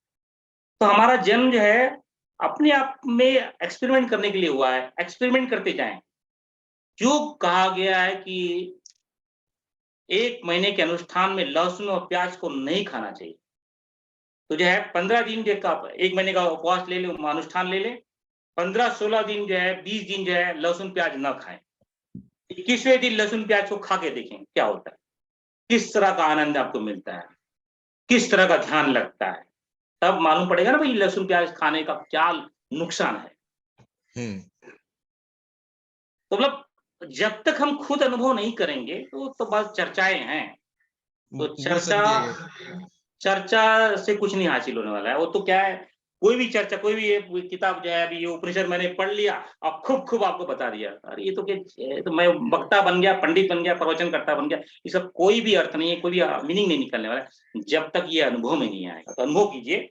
तो हमारा जन्म जो है अपने आप में एक्सपेरिमेंट करने के लिए हुआ है, एक्सपेरिमेंट करते जाएं। जो कहा गया है कि 1 महीने के अनुष्ठान में लहसुन और प्याज को नहीं खाना चाहिए, तो जो है 15 दिन जो का 1 महीने का उपवास ले ले, अनुष्ठान ले ले, 15-16 दिन जो है 20 दिन जो है लहसुन प्याज न खाएं, 21वें दिन लहसुन प्याज को खा के देखें क्या होता है, किस तरह का आनंद आपको मिलता है, किस तरह का ध्यान लगता है, तब मालूम पड़ेगा ना भाई लहसुन प्याज खाने का क्या नुकसान है। तो मतलब जब तक हम खुद अनुभव नहीं करेंगे तो बस चर्चाएं हैं, तो चर्चा से कुछ नहीं हासिल होने वाला है। वो तो क्या है, कोई भी चर्चा, कोई भी ये किताब जो है, अभी ये उपनिषद मैंने पढ़ लिया और खूब आपको बता दिया, अरे ये तो क्या, तो मैं वक्ता बन गया, पंडित बन गया, प्रवचनकर्ता बन गया, ये सब कोई भी अर्थ नहीं है, कोई भी मीनिंग नहीं निकलने वाला है जब तक ये अनुभव में नहीं आएगा। तो अनुभव कीजिए,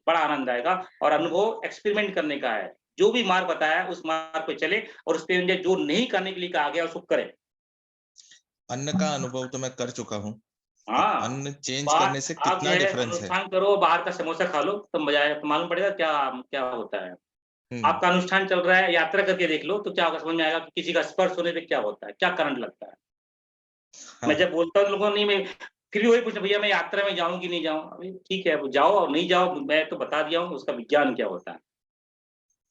बड़ा आनंद आएगा। और अनुभव एक्सपेरिमेंट करने का है, जो भी मार्ग बताया उस मार्ग पे चले, और उस पे जो नहीं करने के लिए कहा गया उसको करे। अन्न का अनुभव तो मैं कर चुका हूँ। हाँ, अन्न चेंज करने से कितना डिफरेंस है। अनुष्ठान करो, बाहर का समोसा खा लो तो मजा आएगा, तो मालूम पड़ेगा क्या होता है। आपका अनुष्ठान चल रहा है, यात्रा करके देख लो तो क्या होगा, समझ में आएगा कि किसी का स्पर्श होने पे क्या होता है, क्या करंट लगता है। मैं जब बोलता हूँ लोगों नहीं, मैं फिर भी वही पूछना, भैया मैं यात्रा में जाऊं कि नहीं जाऊं, अभी ठीक है जाओ और नहीं जाओ, मैं तो बता दिया हूँ उसका विज्ञान क्या होता है।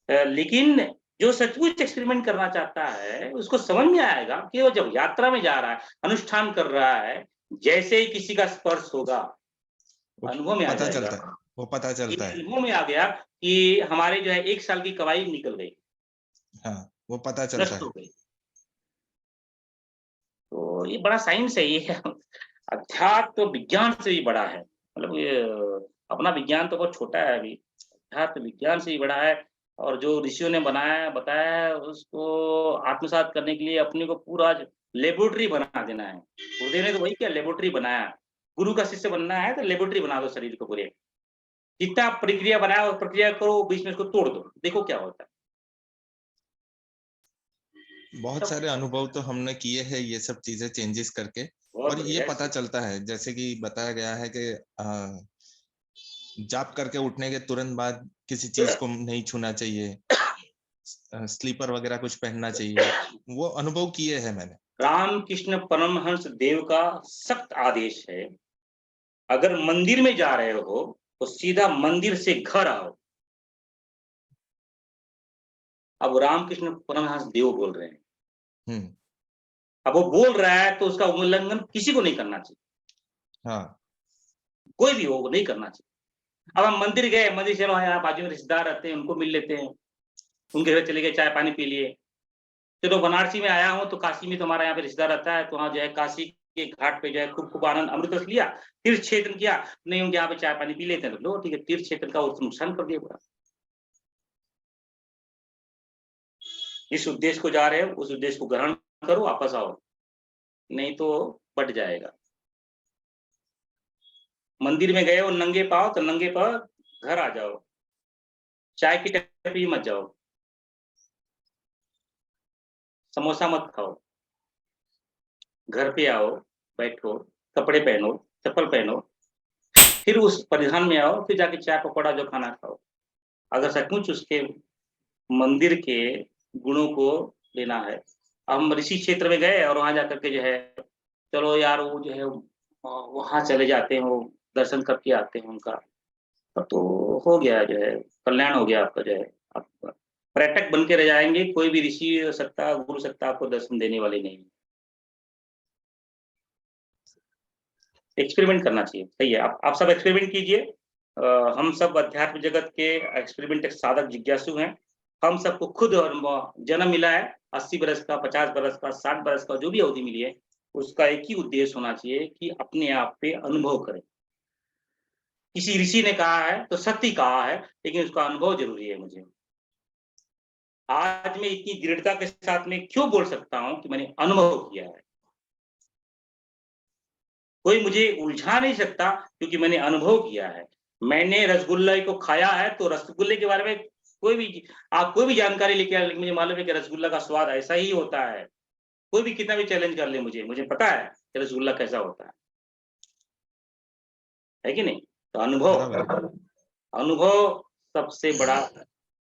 लेकिन जो सचमुच एक्सपेरिमेंट करना चाहता है उसको समझ में आएगा कि वो जब यात्रा में जा रहा है, अनुष्ठान कर रहा है, जैसे ही किसी का स्पर्श होगा अनुभव में आ जाएगा, वो पता चलता है। अनुभव में आ गया कि हमारे जो है 1 साल की कमाई निकल गई, हाँ, वो पता चलता है। हो गई। तो ये बड़ा साइंस है, ये अध्यात्म तो विज्ञान से भी बड़ा है। मतलब ये अपना विज्ञान तो बहुत छोटा है अभी, अध्यात्म विज्ञान से ही बड़ा है। और जो ऋषियों ने बताया है उसको आत्मसात करने के लिए अपने को पूरा लेबोरेटरी बना देना है। गुरुदेव ने तो वही क्या लेबोरेटरी बनाया, गुरु का शिष्य बनना है तो लेबोरेटरी बना दो शरीर को पूरे, जितना प्रक्रिया बनाया उस प्रक्रिया करो, बीच में इसको तोड़ दो, देखो क्या होता है। बहुत सारे अनुभव तो हमने किए हैं ये सब चीजें चेंजेस करके, और ये पता चलता है जैसे कि बताया गया है कि जाप करके उठने के तुरंत बाद किसी चीज को नहीं छूना चाहिए, स्लीपर वगैरह कुछ पहनना चाहिए, वो अनुभव किए हैं मैंने। रामकृष्ण परमहंस देव का सख्त आदेश है, अगर मंदिर में जा रहे हो तो सीधा मंदिर से घर आओ। अब रामकृष्ण परमहंस देव बोल रहे हैं, अब वो बोल रहा है तो उसका उल्लंघन किसी को नहीं करना चाहिए। हाँ, कोई भी हो नहीं करना चाहिए। अब हम मंदिर गए, मंदिर चलो यहाँ बाजू में रिश्तेदार रहते हैं, उनको मिल लेते हैं, उनके घर चले गए, चाय पानी पी लिए। चलो बनारसी में आया हूँ तो काशी में तुम्हारा यहाँ पे रिश्तेदार रहता है, तो वहाँ जो है काशी के घाट पे जो है खूब आनंद अमृत रस लिया, तीर्थ क्षेत्र किया, नहीं होंगे यहाँ पे चाय पानी पी लेते हैं, लो ठीक है, तीर्थ क्षेत्र का नुकसान कर दिया पूरा। इस उद्देश्य को जा रहे हो उस उद्देश्य को ग्रहण करो, वापस आओ, नहीं तो बट जाएगा। मंदिर में गए हो नंगे पाँव तो नंगे पाँव घर आ जाओ, चाय की टपरी मत जाओ, समोसा मत खाओ, घर पे आओ, बैठो, कपड़े पहनो, चप्पल पहनो, फिर उस परिधान में आओ, फिर जाके चाय पकौड़ा जो खाना खाओ। अगर सचमुच उसके मंदिर के गुणों को लेना है। हम ऋषि क्षेत्र में गए और वहां जाकर के जो है चलो यार वो जो है वहां चले जाते हैं, वो दर्शन करके आते हैं उनका, तो हो गया जो है कल्याण हो गया आपका, जो है आप पर्यटक बन के रह जाएंगे, कोई भी ऋषि सत्ता गुरु सत्ता आपको दर्शन देने वाले नहीं। एक्सपेरिमेंट करना चाहिए, सही है, आप सब एक्सपेरिमेंट कीजिए। हम सब अध्यात्म जगत के एक्सपेरिमेंट साधक जिज्ञासु हैं। हम सबको खुद जन्म मिला है, 80 बरस का, 50 बरस का, 60 बरस का, जो भी अवधि मिली है, उसका एक ही उद्देश्य होना चाहिए कि अपने आप पे अनुभव करें। किसी ऋषि ने कहा है तो सत्य कहा है, लेकिन उसका अनुभव जरूरी है। मुझे आज मैं इतनी दृढ़ता के साथ में क्यों बोल सकता हूं कि मैंने अनुभव किया है। कोई मुझे उलझा नहीं सकता क्योंकि मैंने अनुभव किया है। मैंने रसगुल्ले को खाया है तो रसगुल्ले के बारे में कोई भी जानकारी लेके आए, लेकिन मुझे मालूम है कि रसगुल्ला का स्वाद ऐसा ही होता है। कोई भी कितना भी चैलेंज कर ले मुझे पता है कि रसगुल्ला कैसा होता है कि नहीं। तो अनुभव सबसे बड़ा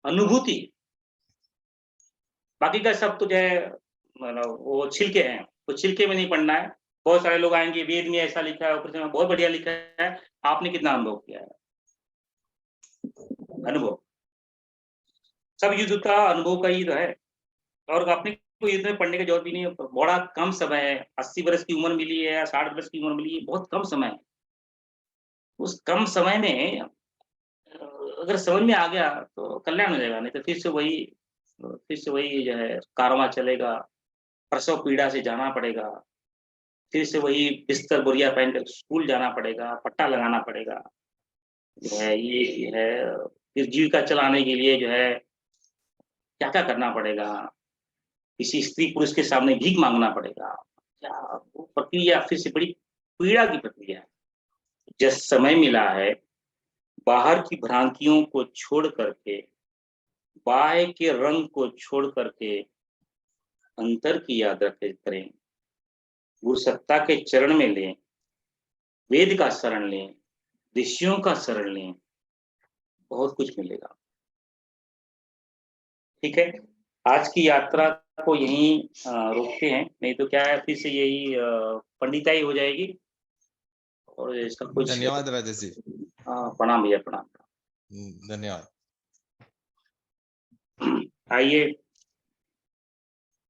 अनुभूति, बाकी का सब तो जो है मतलब वो छिलके हैं, तो छिलके में नहीं पढ़ना है। बहुत सारे लोग आएंगे, वेद में ऐसा लिखा है, उपनिषद में बहुत बढ़िया लिखा है, आपने कितना अनुभव किया है? अनुभव, सब युद्ध का अनुभव का ही तो है। और अपने को युद्ध में पढ़ने की जरूरत भी नहीं है, बड़ा कम समय है, 80 वर्ष की उम्र मिली है या 60 वर्ष की उम्र मिली है, बहुत कम समय है। उस कम समय में अगर समझ में आ गया तो कल्याण हो जाएगा, नहीं तो फिर से वही जो है कारवां चलेगा, प्रसव पीड़ा से जाना पड़ेगा, फिर से वही बिस्तर बोरिया पहन कर स्कूल जाना पड़ेगा, पट्टा लगाना पड़ेगा, जो है ये है। फिर जीविका चलाने के लिए जो है क्या क्या करना पड़ेगा, किसी स्त्री पुरुष के सामने भीख मांगना पड़ेगा, क्या वो प्रक्रिया फिर से बड़ी पीड़ा की प्रक्रिया है। जब समय मिला है, बाहर की भ्रांतियों को छोड़ करके, बाह्य के रंग को छोड़ करके अंतर की याद करें, गुरु सत्ता के चरण में लें, वेद का शरण लें, ऋषियों का शरण लें, बहुत कुछ मिलेगा। ठीक है, आज की यात्रा को यहीं रोकते हैं, नहीं तो क्या है फिर से यही पंडिताई हो जाएगी और इसका कुछ। धन्यवाद राजेश जी। प्रणाम भैया, प्रणाम। धन्यवाद। आइए